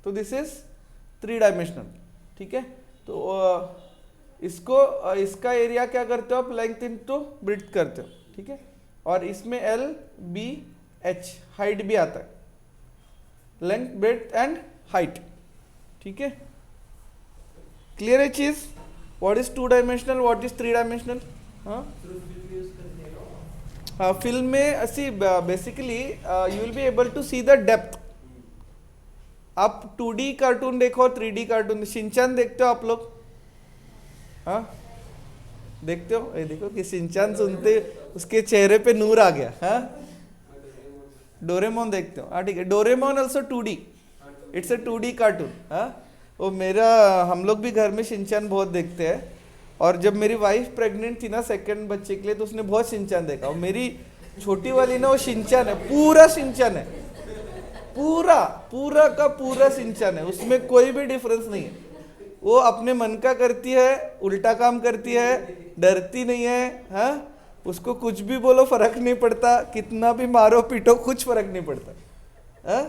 तो दिस इज 3 डायमेंशनल, ठीक है। तो इसको इसका एरिया क्या करते हो आप, लेंथ इनटू ब्रेड्थ करते हो, ठीक है। और इसमें L B H हाइट भी आता है, लेंथ ब्रेड्थ एंड हाइट, ठीक है। क्लियर है चीज, what is 2 dimensional, what is 3 dimensional. हाँ, फिल्म में ऐसी basically you will be able to see the depth. आप 2D कार्टून देखो और 3D कार्टून, शिनचैन देखते हो आप लोग, हाँ देखते हो, ये देखो कि शिनचैन सुनते उसके चेहरे पे नूर आ गया, हाँ। डोरेमोन देखते हो, हाँ ठीक है, Doraemon also 2D, it's a 2D cartoon, हाँ। वो हम लोग भी घर में शिनचैन बहुत देखते हैं। और जब मेरी वाइफ प्रेग्नेंट थी ना सेकंड बच्चे के लिए, तो उसने बहुत शिनचैन देखा। और मेरी छोटी वाली ना वो शिनचैन है, पूरा शिनचैन है, पूरा का पूरा शिनचैन है, उसमें कोई भी डिफरेंस नहीं है। वो अपने मन का करती है, उल्टा काम करती है, डरती नहीं है, हाँ। उसको कुछ भी बोलो फर्क नहीं पड़ता, कितना भी मारो पीटो कुछ फर्क नहीं पड़ता, हाँ।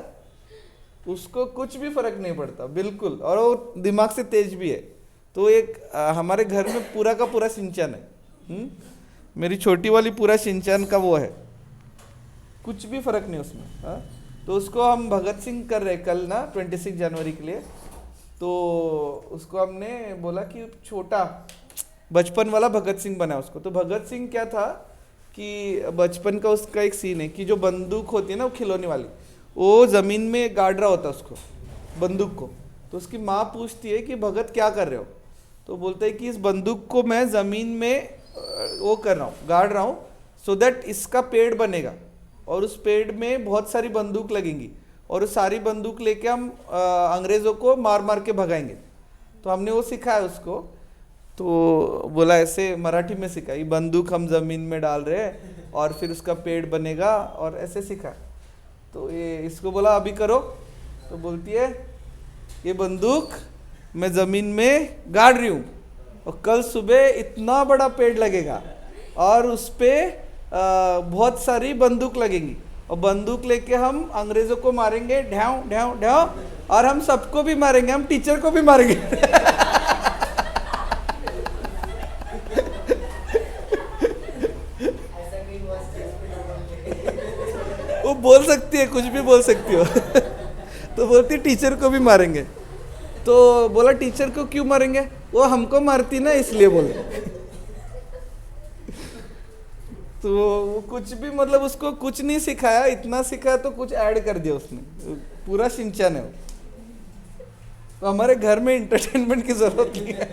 उसको कुछ भी फर्क नहीं पड़ता बिल्कुल, और वो दिमाग से तेज भी है। तो एक हमारे घर में पूरा का पूरा शिनचैन है, मेरी छोटी वाली पूरा शिनचैन का वो है, कुछ भी फर्क नहीं उसमें, हाँ। तो उसको हम भगत सिंह कर रहे कल ना 26 जनवरी के लिए। तो उसको हमने बोला कि छोटा बचपन वाला भगत सिंह बना उसको। तो भगत सिंह क्या था कि बचपन का उसका एक सीन है कि जो बंदूक होती है ना वो खिलौने वाली, वो ज़मीन में गाड़ रहा होता है उसको, बंदूक को। तो उसकी माँ पूछती है कि भगत क्या कर रहे हो, तो बोलते हैं कि इस बंदूक को मैं ज़मीन में वो कर रहा हूँ, गाड़ रहा हूँ, सो दैट इसका पेड़ बनेगा और उस पेड़ में बहुत सारी बंदूक लगेंगी और उस सारी बंदूक लेके हम अंग्रेज़ों को मार मार के भगाएंगे। तो हमने वो सिखाया उसको। तो बोला ऐसे मराठी में सिखाई, बंदूक हम ज़मीन में डाल रहे हैं और फिर उसका पेड़ बनेगा, और ऐसे सिखा। तो ये इसको बोला अभी करो, तो बोलती है ये बंदूक मैं ज़मीन में गाड़ रही हूँ और कल सुबह इतना बड़ा पेड़ लगेगा और उस पर बहुत सारी बंदूक लगेंगी और बंदूक लेके हम अंग्रेज़ों को मारेंगे, ढ्याव ढ्याव ढ्याव, और हम सबको भी मारेंगे, हम टीचर को भी मारेंगे। वो बोल सकती है, कुछ भी बोल सकती हो। तो बोलती टीचर को भी मारेंगे। तो बोला टीचर को क्यों मारेंगे, वो हमको मारती ना इसलिए बोले। तो कुछ भी मतलब उसको कुछ नहीं सिखाया, इतना सिखाया तो कुछ ऐड कर दिया उसने, पूरा शिनचैन है वो। तो हमारे घर में इंटरटेनमेंट की जरूरत नहीं है।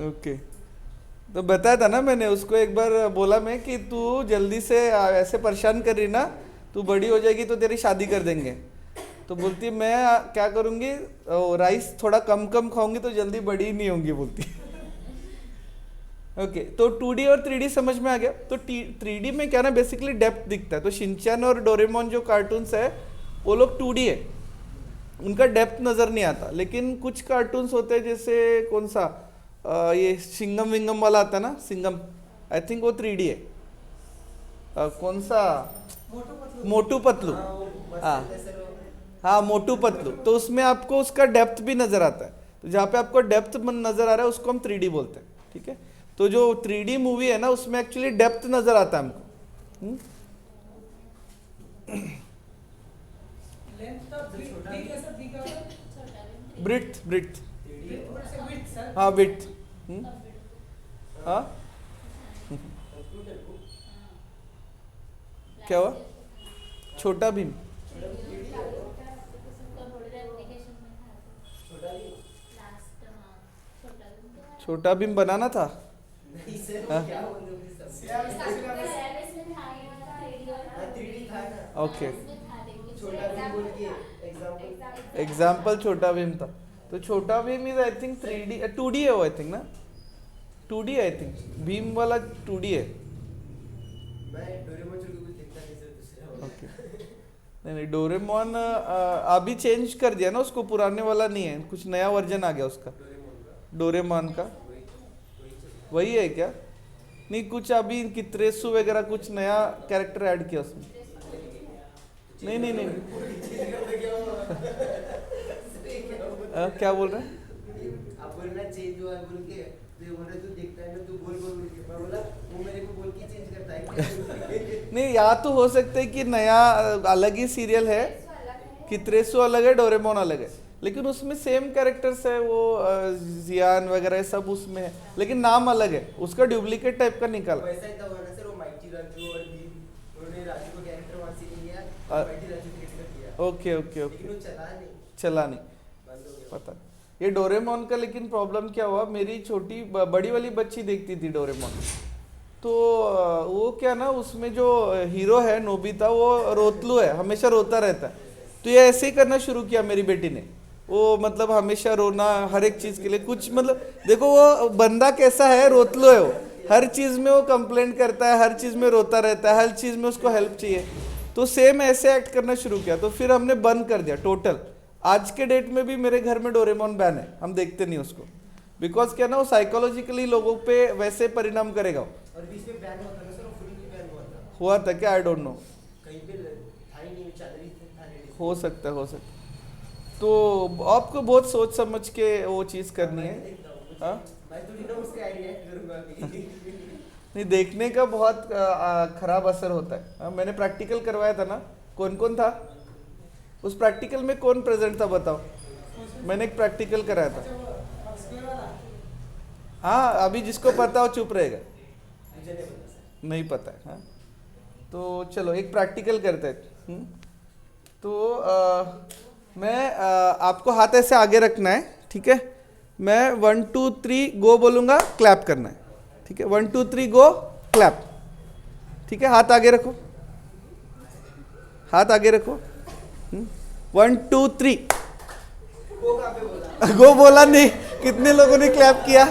ओके, तो बताया था ना मैंने उसको, एक बार बोला मैं कि तू जल्दी से ऐसे परेशान कर रही ना, तू बड़ी हो जाएगी तो तेरी शादी कर देंगे। तो बोलती मैं क्या करूँगी, राइस थोड़ा कम कम खाऊंगी तो जल्दी बड़ी ही नहीं होंगी बोलती। ओके, तो 2D और 3D समझ में आ गया। तो 3D में क्या ना बेसिकली डेप्थ दिखता है। तो शिनचैन और डोरेमोन जो कार्टून्स है वो लोग 2D है, उनका डेप्थ नज़र नहीं आता। लेकिन कुछ कार्टून्स होते हैं जैसे कौन सा ये सिंगम विंगम वाला आता है ना, सिंगम, आई थिंक वो 3D है। कौन सा, मोटू पतलू, हाँ मोटू पतलू। तो उसमें आपको उसका डेप्थ भी नज़र आता है। तो जहाँ पे आपको डेप्थ नज़र आ रहा है उसको हम 3D बोलते हैं, ठीक है। तो जो 3D मूवी है ना उसमें एक्चुअली डेप्थ नज़र आता है हमको। ब्रिथ ब्रिथ, हाँ विड्थ, हाँ क्या हुआ, छोटा भीम, छोटा भीम बनाना था। ओके, एग्जाम्पल छोटा भीम था। तो छोटा Bhim is I think 3D 2D है वो, आई थिंक ना 2D आई थिंक, भीम वाला 2D है। ओके, नहीं डोरेमोन अभी चेंज कर दिया ना उसको, पुराने वाला नहीं है, कुछ नया वर्जन आ गया उसका डोरेमोन का। वही है क्या, नहीं कुछ अभी कित्रेसु वगैरह कुछ नया कैरेक्टर ऐड किया उसमें। नहीं नहीं नहीं क्या बोल रहे हैं? आप बोलना चेंज हुआ है बोल के, तो ये बोल रहे तू देखता है ना, तू बोल बोल के, मैं बोला वो मेरे को बोल के चेंज करता है क्या? नहीं, या तो हो सकता है कि नया अलग ही सीरियल है, कित्रेसो अलग है, डोरेमोन अलग है, लेकिन उसमें सेम कैरेक्टर्स है, वो जियान वगैरह सब उसमें है, लेकिन नाम अलग है, उसका डुप्लीकेट टाइप का निकाला। वैसा ही था हुआ ना सर, वो माइटी राजू और भीम, उन्होंने राजू को कैरेक्टर वहां से ले लिया, माइटी राजू क्रिएट कर दिया। ओके ओके ओके, लेकिन वो चला नहीं, बंद हो गया। पता ये डोरेमोन का। लेकिन प्रॉब्लम क्या हुआ, मेरी छोटी बड़ी वाली बच्ची देखती थी डोरेमोन, तो वो क्या ना, उसमें जो हीरो है नोबिता, वो रोतलू है, हमेशा रोता रहता है। तो ये ऐसे ही करना शुरू किया मेरी बेटी ने, वो मतलब हमेशा रोना हर एक चीज़ के लिए, कुछ मतलब देखो वो बंदा कैसा है, रोतलू है वो, हर चीज़ में वो कंप्लेंट करता है, हर चीज़ में रोता रहता है, हर चीज़ में उसको हेल्प चाहिए। तो सेम ऐसे एक्ट करना शुरू किया, तो फिर हमने बंद कर दिया टोटल। आज के डेट में भी मेरे घर में डोरेमोन बैन है, हम देखते नहीं उसको, बिकॉज क्या ना, वो साइकोलॉजिकली लोगों पे वैसे परिणाम करेगा। और बीच में बैन हुआ था ना सर, वो फुली बैन हुआ था क्या? आई डोंट नो, कहीं पे था ही नहीं, चैनल ही था नहीं। हो सकता है, हो सकता है। तो आपको बहुत सोच समझ के वो चीज़ करनी है। हाँ, मैं थोड़ी ना उसके आइडिया करूंगा अभी। नहीं, देखने का बहुत खराब असर होता है। हाँ, मैंने प्रैक्टिकल करवाया था ना, कौन कौन था उस प्रैक्टिकल में, कौन प्रेजेंट था बताओ? मैंने एक प्रैक्टिकल कराया था। हाँ, अभी जिसको पता हो चुप रहेगा, मुझे नहीं पता सर। नहीं पता है। हाँ, तो चलो एक प्रैक्टिकल करते हैं। तो मैं आपको हाथ ऐसे आगे रखना है, ठीक है? मैं 1 2 3 गो बोलूँगा, क्लैप करना है, ठीक है? 1 2 3 गो, क्लैप, ठीक है? हाथ आगे रखो, हाथ आगे रखो। 1 2 3 वो कहाँ पे बोला? गो बोला नहीं, कितने लोगों ने क्लैप किया?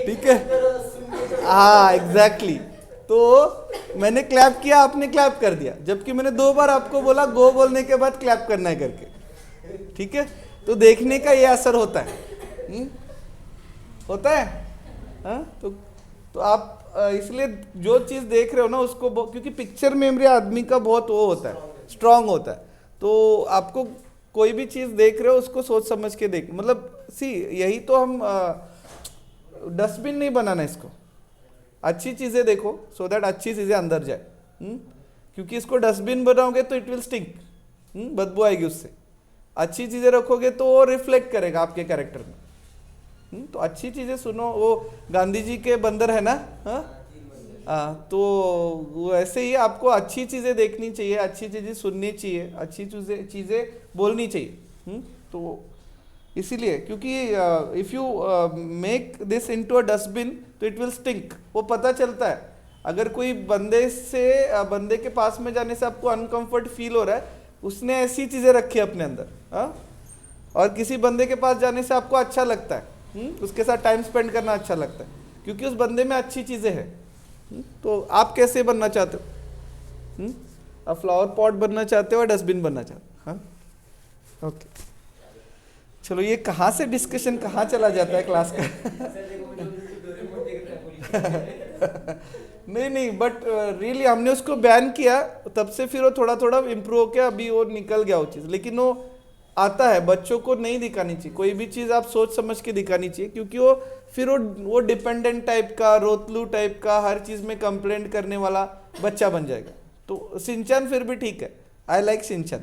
ठीक है, हाँ एग्जैक्टली। तो मैंने क्लैप किया, आपने क्लैप कर दिया, जबकि मैंने 2 बार आपको बोला गो बोलने के बाद क्लैप करना है करके, ठीक है? तो देखने का ये असर होता है। होता है। हाँ, तो आप इसलिए जो चीज़ देख रहे हो ना उसको, क्योंकि पिक्चर मेमोरी आदमी का बहुत वो होता है, स्ट्रांग होता है, तो आपको कोई भी चीज़ देख रहे हो उसको सोच समझ के देख, मतलब यही तो हम डस्टबिन नहीं बनाना इसको, अच्छी चीज़ें देखो सो दैट अच्छी चीज़ें अंदर जाए। क्योंकि इसको डस्टबिन बनाओगे तो इट विल स्टिंक, बदबू आएगी उससे। अच्छी चीज़ें रखोगे तो वो रिफ्लेक्ट करेगा आपके कैरेक्टर में। तो अच्छी चीज़ें सुनो, वो गांधी जी के बंदर है ना, हाँ, तो वो ऐसे ही आपको अच्छी चीज़ें देखनी चाहिए, अच्छी चीज़ें सुननी चाहिए, अच्छी चीज़ें बोलनी चाहिए। तो इसीलिए, क्योंकि if you make this into a dustbin तो इट विल स्टिंक, वो पता चलता है। अगर कोई बंदे के पास में जाने से आपको अनकंफर्ट फील हो रहा है, उसने ऐसी चीज़ें रखी अपने अंदर, हाँ, और किसी बंदे के पास जाने से आपको अच्छा लगता है, उसके साथ टाइम स्पेंड करना अच्छा लगता है, क्योंकि उस बंदे में अच्छी चीज़ें हैं। तो आप कैसे बनना चाहते हो? आप फ्लावर पॉट बनना चाहते हो या डस्टबिन बनना चाहते हो? हाँ, ओके, चलो ये कहाँ से डिस्कशन कहाँ चला जाता है क्लास का। नहीं, बट रियली हमने उसको बैन किया, तब से फिर वो थोड़ा थोड़ा इम्प्रूव हो गया, अभी वो निकल गया वो चीज़, लेकिन वो आता है, बच्चों को नहीं दिखानी चाहिए, कोई भी चीज़ आप सोच समझ के दिखानी चाहिए, क्योंकि वो फिर वो डिपेंडेंट टाइप का, रोतलू टाइप का, हर चीज़ में कंप्लेंट करने वाला बच्चा बन जाएगा। तो शिनचैन फिर भी ठीक है, आई लाइक शिनचैन,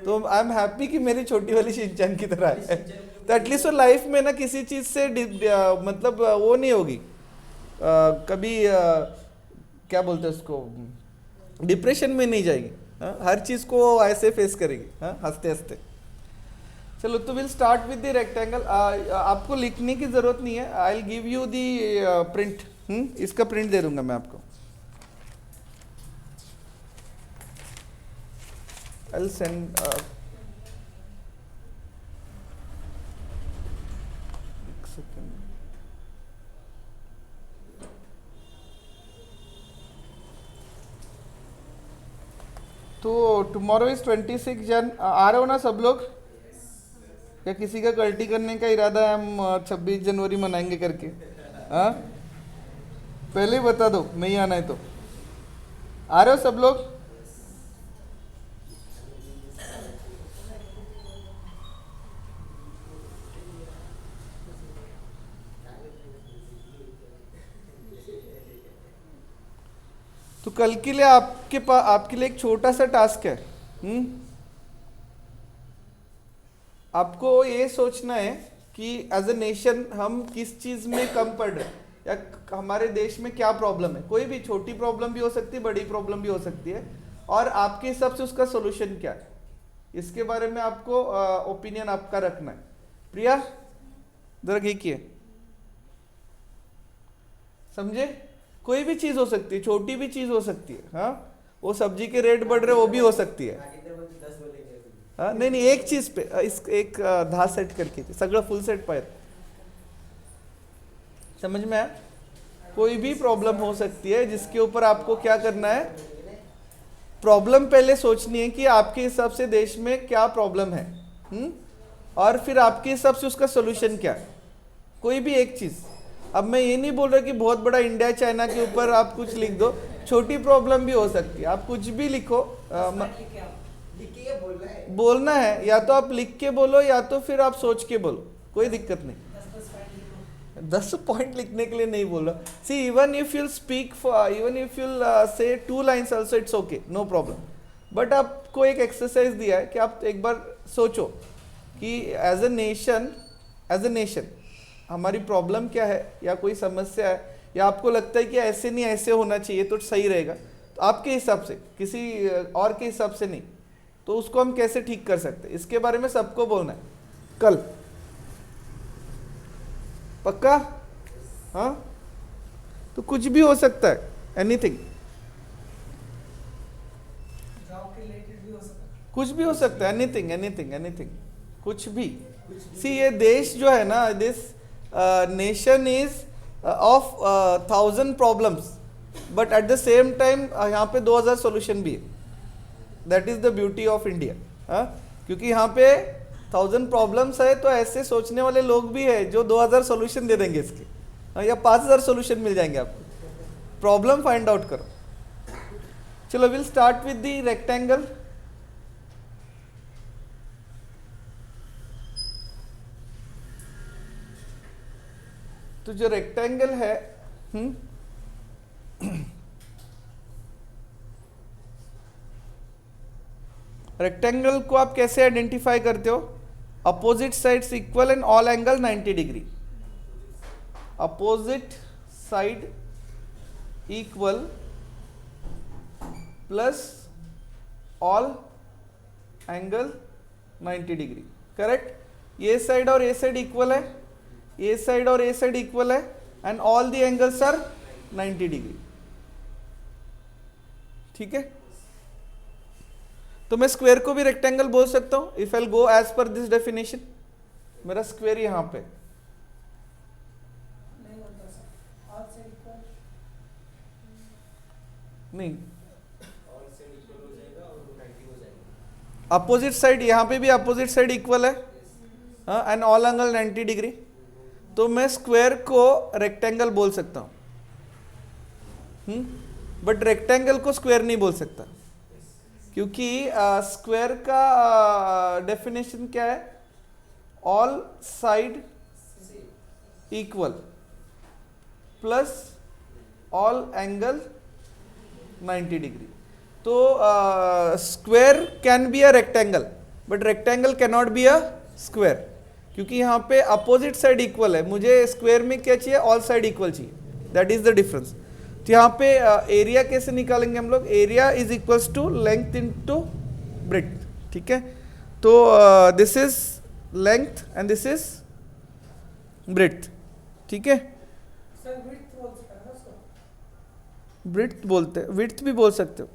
तो आई एम हैप्पी कि मेरी छोटी वाली शिनचैन की तरह है, तो एटलीस्ट वो लाइफ में ना किसी चीज़ से मतलब वो नहीं होगी कभी, क्या बोलते हैं उसको, डिप्रेशन में नहीं जाएगी। हर चीज़ को ऐसे फेस करेगी, हंसते हंसते। चलो, तो will start with the rectangle. आपको लिखने की जरूरत नहीं है, I will give you the print. इसका प्रिंट दे दूंगा मैं आपको, आई विल सेंड। तो टुमारो इज 26 जन, आ रहे हो ना सब लोग? या किसी का कल्टी करने का इरादा है, हम 26 जनवरी मनाएंगे करके? हाँ, पहले ही बता दो, नहीं आना है तो। आ रहे हो सब लोग? कल के लिए आपके लिए एक छोटा सा टास्क है। आपको ये सोचना है कि एज ए नेशन हम किस चीज में कम पड़ रहे हैं, या हमारे देश में क्या प्रॉब्लम है। कोई भी छोटी प्रॉब्लम भी हो सकती है, बड़ी प्रॉब्लम भी हो सकती है, और आपके हिसाब से उसका सोल्यूशन क्या है, इसके बारे में आपको ओपिनियन आपका रखना है। प्रिया जरा देखिए, समझे? कोई भी चीज हो सकती है, छोटी भी चीज हो सकती है। हाँ, वो सब्जी के रेट बढ़ रहे वो भी हो सकती है। हाँ, नहीं एक चीज पे एक 10 सेट करके सगळं फुल सेट पाहिजे, समझ में आया? कोई भी प्रॉब्लम हो सकती है जिसके ऊपर आपको क्या करना है, प्रॉब्लम पहले सोचनी है कि आपके हिसाब से देश में क्या प्रॉब्लम है, और फिर आपके हिसाब से उसका सोल्यूशन क्या है। कोई भी एक चीज। अब मैं ये नहीं बोल रहा कि बहुत बड़ा इंडिया चाइना के ऊपर आप कुछ लिख दो, छोटी प्रॉब्लम भी हो सकती है, आप कुछ भी लिखो। बोलना है, या तो आप लिख के बोलो या तो फिर आप सोच के बोलो, कोई दिक्कत नहीं। 10 पॉइंट लिखने के लिए नहीं बोल रहा। See even if you speak even if you say 2 lines also it's okay, no problem. But आपको एक एक्सरसाइज दिया है कि आप एक बार सोचो कि एज ए नेशन हमारी प्रॉब्लम क्या है, या कोई समस्या है, या आपको लगता है कि ऐसे नहीं ऐसे होना चाहिए तो सही रहेगा, तो आपके हिसाब से, किसी और के हिसाब से नहीं, तो उसको हम कैसे ठीक कर सकते हैं, इसके बारे में सबको बोलना है कल। पक्का? हाँ, तो कुछ भी हो सकता है, एनीथिंग, कुछ भी हो सकता है, एनीथिंग, कुछ भी। सी ये देश जो है ना, this nation is of 1000 problems, but at the same time यहाँ पे 2000 सोल्यूशन भी है। That is the beauty of India. क्योंकि यहाँ पे 1000 प्रॉब्लम्स है, तो ऐसे सोचने वाले लोग भी है जो 2000 सोल्यूशन दे देंगे इसके, या 5000 सोल्यूशन मिल जाएंगे आपको। प्रॉब्लम फाइंड आउट करो। चलो, will start with the rectangle. तो जो रेक्टेंगल है, रेक्टेंगल को आप कैसे आइडेंटिफाई करते हो? Opposite sides equal and all angle 90 degree. Opposite side equal plus all angle 90 degree, correct? ये साइड और ये साइड इक्वल है, ये साइड और ये साइड इक्वल है, and all the angles are 90 degree. ठीक है? तो मैं स्क्वायर को भी रेक्टेंगल बोल सकता हूं if I go as per this definition. मेरा स्क्वायर यहां पे नहीं, अपोजिट साइड, यहां पे भी अपोजिट साइड इक्वल है, एंड ऑल एंगल 90 डिग्री। तो मैं स्क्वायर को रेक्टेंगल बोल सकता हूं, बट रेक्टेंगल को स्क्वायर नहीं बोल सकता, क्योंकि स्क्वायर का डेफिनेशन क्या है? All side equal plus all angle 90 degree. तो square can be a rectangle, but rectangle can not be a square, क्योंकि यहाँ पे अपोजिट साइड इक्वल है। मुझे स्क्वायर में क्या चाहिए? ऑल साइड इक्वल चाहिए, दैट इज द डिफरेंस। तो यहाँ पे एरिया कैसे निकालेंगे हम लोग? Area is equals to length into breadth. ठीक है? तो this is length and this is breadth. ठीक है? ब्रेड्थ बोलते हैं, विड्थ भी बोल सकते हो,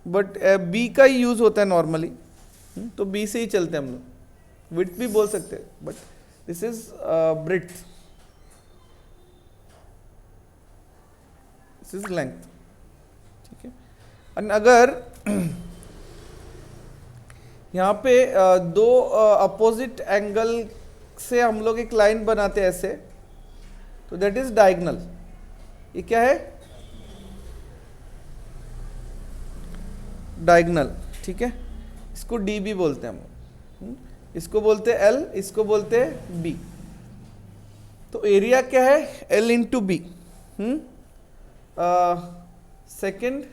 बट बी का ही यूज होता है नॉर्मली, तो बी से ही चलते हैं हम लोग। विड्थ भी बोल सकते हैं, but this is breadth, this is length. ठीक है? और अगर यहाँ पे दो अपोजिट एंगल से हम लोग एक लाइन बनाते हैं ऐसे, तो दैट इज डायगोनल। ये क्या है? डायगोनल। ठीक है? इसको डी भी बोलते हैं हम लोग, इसको बोलते हैं एल, इसको बोलते हैं बी। तो एरिया क्या है? L into B. सेकेंड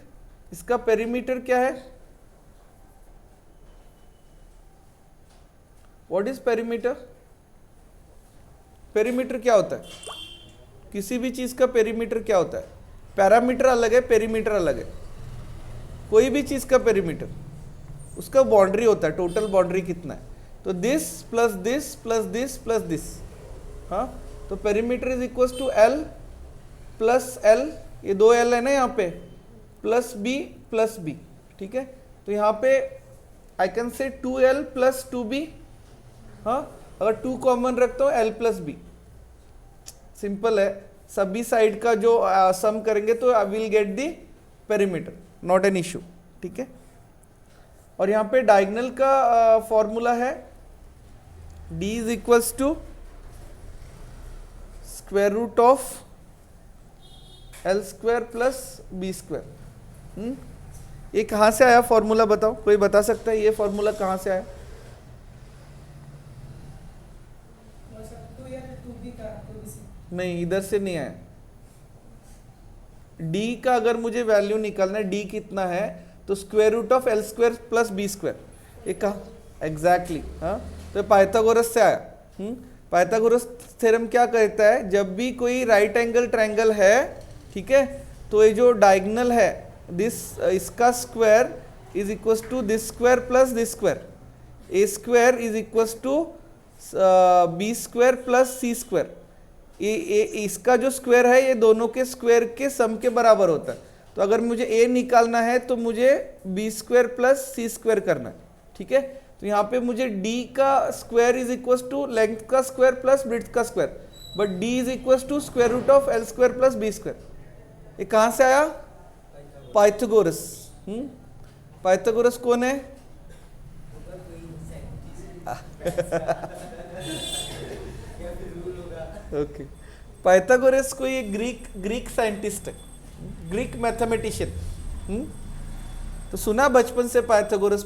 इसका पेरीमीटर क्या है? What is perimeter? पेरीमीटर क्या होता है? किसी भी चीज का पेरीमीटर क्या होता है? पैरामीटर अलग है, पेरीमीटर अलग है। कोई भी चीज का पेरीमीटर, उसका बाउंड्री होता है, टोटल बाउंड्री कितना है। तो this plus this plus this plus this, हाँ, तो perimeter is equal to L plus L, ये दो एल है ना यहाँ पे, प्लस बी, ठीक है। तो यहाँ पे आई कैन से 2l प्लस 2b, हाँ, अगर 2 कॉमन रखता हूँ l प्लस बी, सिंपल है। सभी साइड का जो सम करेंगे तो I will get the perimeter, not an issue, ठीक है। और यहाँ पे डायगोनल का फॉर्मूला है d is equals to square root of l square plus B square. ये कहाँ से आया फॉर्मूला, बताओ, कोई बता सकता है ये फॉर्मूला कहाँ से आया? नहीं, इधर से नहीं आया। d का अगर मुझे वैल्यू निकालना है, d कितना है, तो square root of l square plus B square, ये कहा एग्जैक्टली, हाँ, तो पाइथागोरस से आया। पाइथागोरस थ्योरम क्या कहता है, जब भी कोई राइट एंगल ट्रायंगल है, ठीक है, तो ये जो डायगोनल है दिस, इसका square is equal to this square plus this square, A square is equal to B square plus C square. ये इसका जो स्क्वायर है ये दोनों के स्क्वायर के सम के बराबर होता है। तो अगर मुझे ए निकालना है तो मुझे B square plus C square करना है, ठीक है। तो यहाँ पे मुझे डी का square is equal to length का स्क्वायर प्लस ब्रेड्थ का square, but D is equal to square root of L square plus B square. ये कहाँ से आया? पाइथागोरस। पाइथागोरस कौन है? ओके, पाइथागोरस कोई एक ग्रीक साइंटिस्ट है, ग्रीक मैथमेटिशियन। तो सुना बचपन से पाइथागोरस।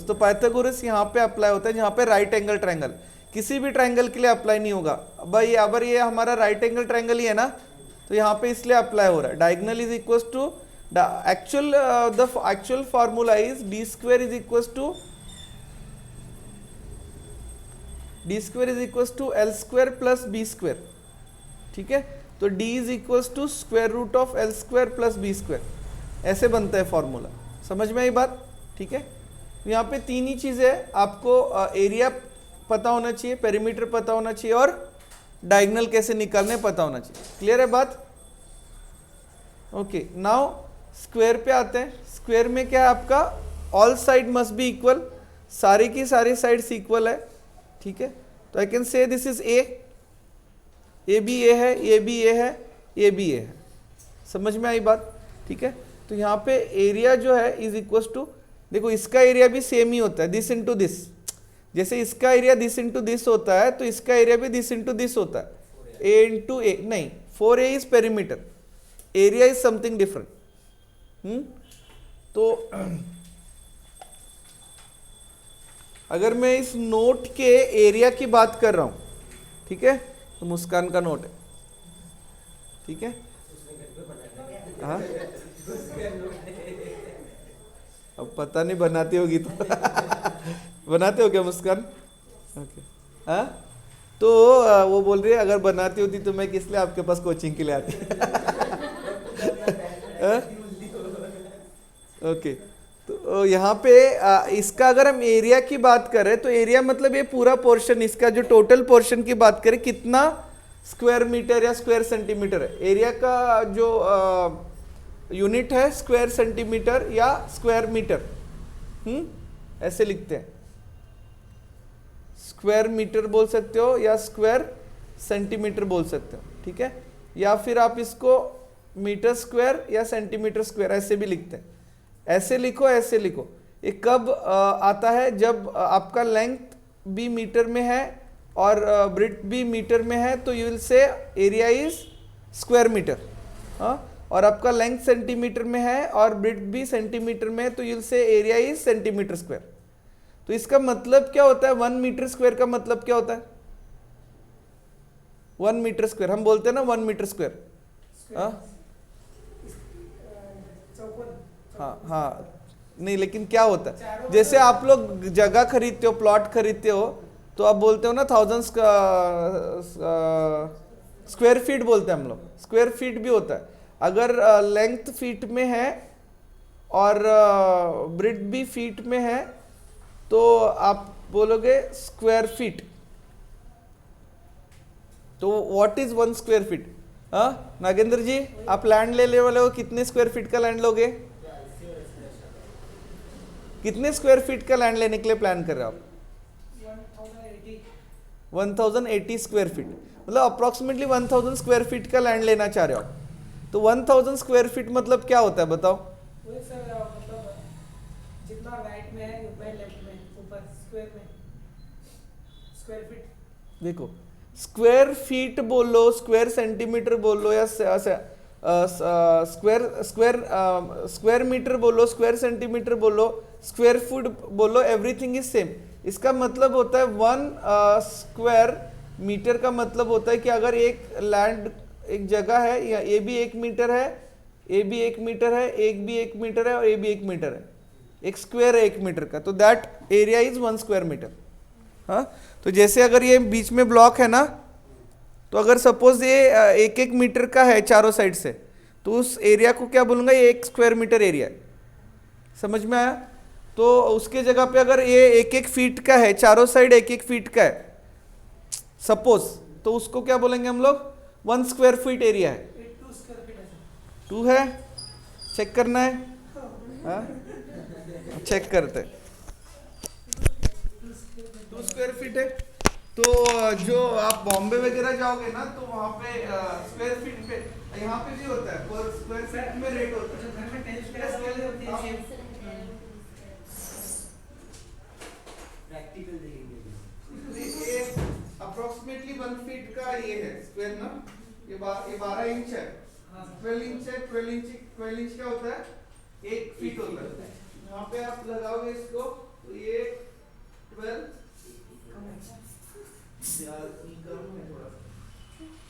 तो पाइथागोरस यहाँ पे अप्लाई होता है जहाँ पे राइट एंगल ट्रायंगल, किसी भी ट्रायंगल के लिए अप्लाई नहीं होगा। भाई अगर ये हमारा राइट एंगल ट्रायंगल ही है ना, तो यहाँ पे इसलिए अप्लाई हो रहा है। Diagonal is equal to the actual formula is D square is equal to L square plus B square, ठीक है। तो d is equal to square root of L square plus B square, ऐसे बनता है formula. समझ में आई बात, ठीक है। यहाँ पे तीन ही चीज़ें आपको, एरिया पता होना चाहिए, पेरीमीटर पता होना चाहिए, और डायगोनल कैसे निकालने पता होना चाहिए। क्लियर है बात? ओके, नाउ स्क्वायर पे आते हैं। स्क्वायर में क्या है आपका, all side must be equal, सारी की सारी साइड्स इक्वल है, ठीक है। तो I can say this is ए भी ए है, ए भी ए है, ए भी ए है। समझ में आई बात, ठीक है। तो यहाँ पे एरिया जो है इज इक्वल टू, देखो इसका एरिया भी सेम ही होता है, दिस इंटू दिस। जैसे इसका एरिया दिस इंटू दिस होता है, तो इसका एरिया भी दिस इंटू दिस होता है, ए इंटू ए। नहीं, 4a is perimeter, area is something different. तो अगर मैं इस नोट के एरिया की बात कर रहा हूं, ठीक है, तो मुस्कान का नोट है, ठीक है। हाँ, अब पता नहीं बनाती होगी तो बनाते हो क्या मुस्कान? ओके, हाँ, तो वो बोल रही है अगर बनाती होती तो मैं किस लिए आपके पास कोचिंग के लिए आती। ओके, तो यहाँ पे इसका अगर हम एरिया की बात करें तो एरिया मतलब ये पूरा पोर्शन, इसका जो टोटल पोर्शन की बात करें कितना स्क्वायर मीटर या स्क्वायर सेंटीमीटर है। एरिया का जो यूनिट है स्क्वायर सेंटीमीटर या स्क्वायर मीटर, ऐसे लिखते हैं। स्क्वायर मीटर बोल सकते हो या स्क्वायर सेंटीमीटर बोल सकते हो, ठीक है। या फिर आप इसको मीटर स्क्वायर या सेंटीमीटर स्क्वायर ऐसे भी लिखते हैं। ऐसे लिखो, ऐसे लिखो। ये कब आता है, जब आपका लेंथ भी मीटर में है और ब्रेड्थ भी मीटर में है, तो you will say area is square metre. और आपका लेंथ सेंटीमीटर में है और ब्रेड्थ भी सेंटीमीटर में है, तो you will say area is centimetre square. तो इसका मतलब क्या होता है, 1 मीटर स्क्वायर का मतलब क्या होता है? 1 मीटर स्क्वायर हम बोलते हैं ना, 1 मीटर स्क्वायर। हाँ हाँ, नहीं लेकिन क्या होता है, जैसे आप लोग जगह खरीदते हो, प्लॉट खरीदते हो, तो आप बोलते हो ना 1000 स्क्वायर फीट बोलते हैं हम लोग, स्क्वायर फीट भी होता है। अगर लेंथ फीट में है और ब्रेड्थ भी फीट में है तो आप बोलोगे स्क्वायर फीट। तो व्हाट इज 1 स्क्वायर फीट? हाँ नागेंद्र जी, आप लैंड ले वाले हो, कितने स्क्वायर फीट का लैंड लोगे? कितने स्क्वायर फीट का लैंड लेने के लिए प्लान कर रहे हो आप? 1080 स्क्वायर फीट, मतलब अप्रोक्सीमेटली 1000 स्क्वायर फीट का लैंड लेना चाह रहे हो आप। तो 1000 स्क्वायर फीट मतलब क्या होता है बताओ? वही सर, मतलब जितना राइट में है उतना ही लेफ्ट में, ऊपर स्क्वायर में स्क्वायर फीट। देखो स्क्वायर फीट बोलो, स्क्वायर सेंटीमीटर बोलो, या स्क्वायर मीटर बोलो, स्क्वायर सेंटीमीटर बोलो, स्क्वायर फुट बोलो, एवरीथिंग इज सेम। इसका मतलब होता है 1 स्क्वायर मीटर का मतलब होता है कि अगर एक लैंड, एक जगह है, या ए भी 1 मीटर है, ए भी 1 मीटर है, एक भी 1 मीटर है और ए भी 1 मीटर है, एक स्क्वायर है 1 मीटर का, तो that area is 1 square metre. हाँ, तो जैसे अगर ये बीच में ब्लॉक है ना, तो अगर सपोज ये 1-1 मीटर का है चारों साइड से, तो उस एरिया को क्या बोलूँगा, ये 1 स्क्वायर मीटर एरिया है। समझ में आया? तो उसके जगह पे अगर ये 1-1 फीट का है, चारों साइड 1-1 फीट का है सपोज, तो उसको क्या बोलेंगे हम लोग? 1 स्क्वायर फीट एरिया है। 2 स्क्वायर फीट है सर। 2 है, चेक करना है? हाँ चेक करते हैं। 2 स्क्वायर फीट है। तो जो आप बॉम्बे वगैरह जाओगे ना, तो वहाँ पे स्क्वायर फीट पे, यहाँ पे भी होता है, पर स्क्वायर फीट में रेट होता है। घर में टेनिस प्लेयर होती है सेम। प्रैक्टिकल देखेंगे। ये अप्रोक्सीमेटली 1 फीट का ये है स्क्वायर ना, ये 12 इंच है, 12 इंच है, 12 इंच क्या होता है? 1 फीट होता है। यहाँ पे आप लगाओगे इसको, तो ये 12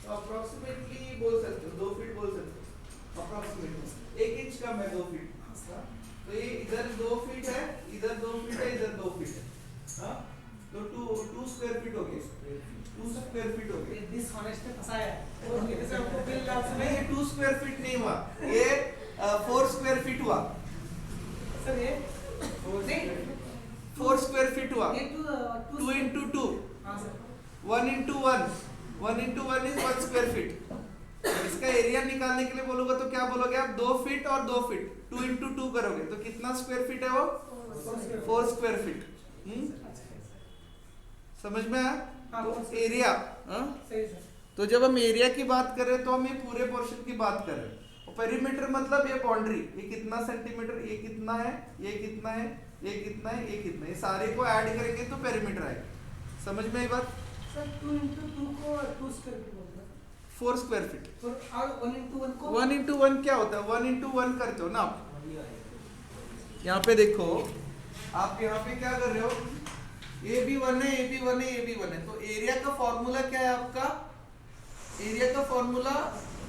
तो अप्रोक्सीमेटली बोल सकते हो 2 फीट बोल सकते हो, अप्रोक्सीमेटली 1 इंच कम है 2 फीट। तो ये इधर 2 फीट है, इधर 2 फीट है, इधर 2 फीट है। हाँ, तो 2 स्क्वायर फीट हो गए, 2 स्क्वायर फीट हो गए। डिसऑनेस्ट में फंसाया है। और कहते सर आपको बिल डाल नहीं, ये 2 स्क्वायर फीट नहीं हुआ, ये 4 स्क्वायर फीट हुआ। सर ये नहीं 4 स्क्वायर फीट हुआ। ये 2 into 2, हाँ sir 1 into 1, 1 into 1 is 1 square feet. इसका एरिया निकालने के लिए बोलोगे तो क्या बोलोगे आप? 2 फीट और 2 फीट, 2 into 2 करोगे तो कितना स्क्वायर फीट है वो? 4 स्क्वायर फीट। समझ में आया? तो एरिया, सही सर। तो जब हम एरिया की बात कर रहे हैं तो हम ये पूरे पोर्शन की बात कर रहे हैं। और पेरीमीटर मतलब ये बाउंड्री, ये कितना सेंटीमीटर, ये कितना है, ये कितना है, ये कितना है, ये कितना है, ये सारे को ऐड करेंगे तो पेरीमीटर आएगा। समझ में आई बात? सर 2 into 2 को 2 स्क्वायर फीट बोलते हैं। 4 स्क्वायर फीट। और 1 into 1 को 1 into 1 क्या होता है? 1 into 1 करते हो ना आप। यहाँ पे देखो, आप यहाँ पे क्या कर रहे हो, ए भी 1 है, ए भी 1 है, ए भी 1 है, तो एरिया का फॉर्मूला क्या है आपका? एरिया का फॉर्मूला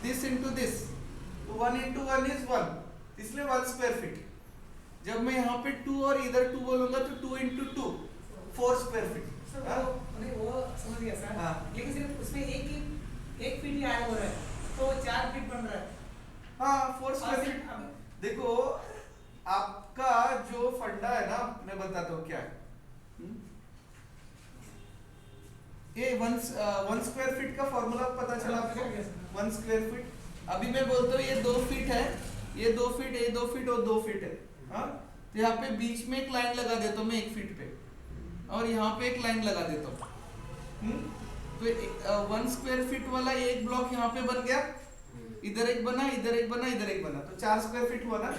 दिस इंटू दिस, तो 1 into 1 is 1, इसलिए 1 स्क्वायर फीट। जब मैं यहाँ पे 2 और इधर 2 बोलूंगा तो 2 into 2, 4 स्क्वायर फीट। वो समझ गया सर। हाँ। लेकिन सिर्फ उसमें एक फीट ही ऐड हो रहा है, तो 4 फीट बन रहा है। हाँ 4 स्क्वायर फीट। देखो आपका जो फंडा है ना, मैं बताता हूँ क्या है। ये 1 स्क्वायर फीट का फॉर्मूला पता चला आपको? 1 स्क्वायर फीट। अभी मैं बोलता हूँ ये 2 फीट है, ये 2 फीट, ये 2 फीट और 2 फीट है। हाँ, तो यहाँ पे बीच में एक लाइन लगा देता हूँ मैं 1 फीट पे, और यहाँ पे एक लाइन लगा देता हूँ। तो 1 स्क्वायर फीट वाला एक ब्लॉक यहाँ पे बन गया, इधर एक बना, इधर एक बना, इधर एक बना, तो 4 स्क्वायर फीट हुआ ना।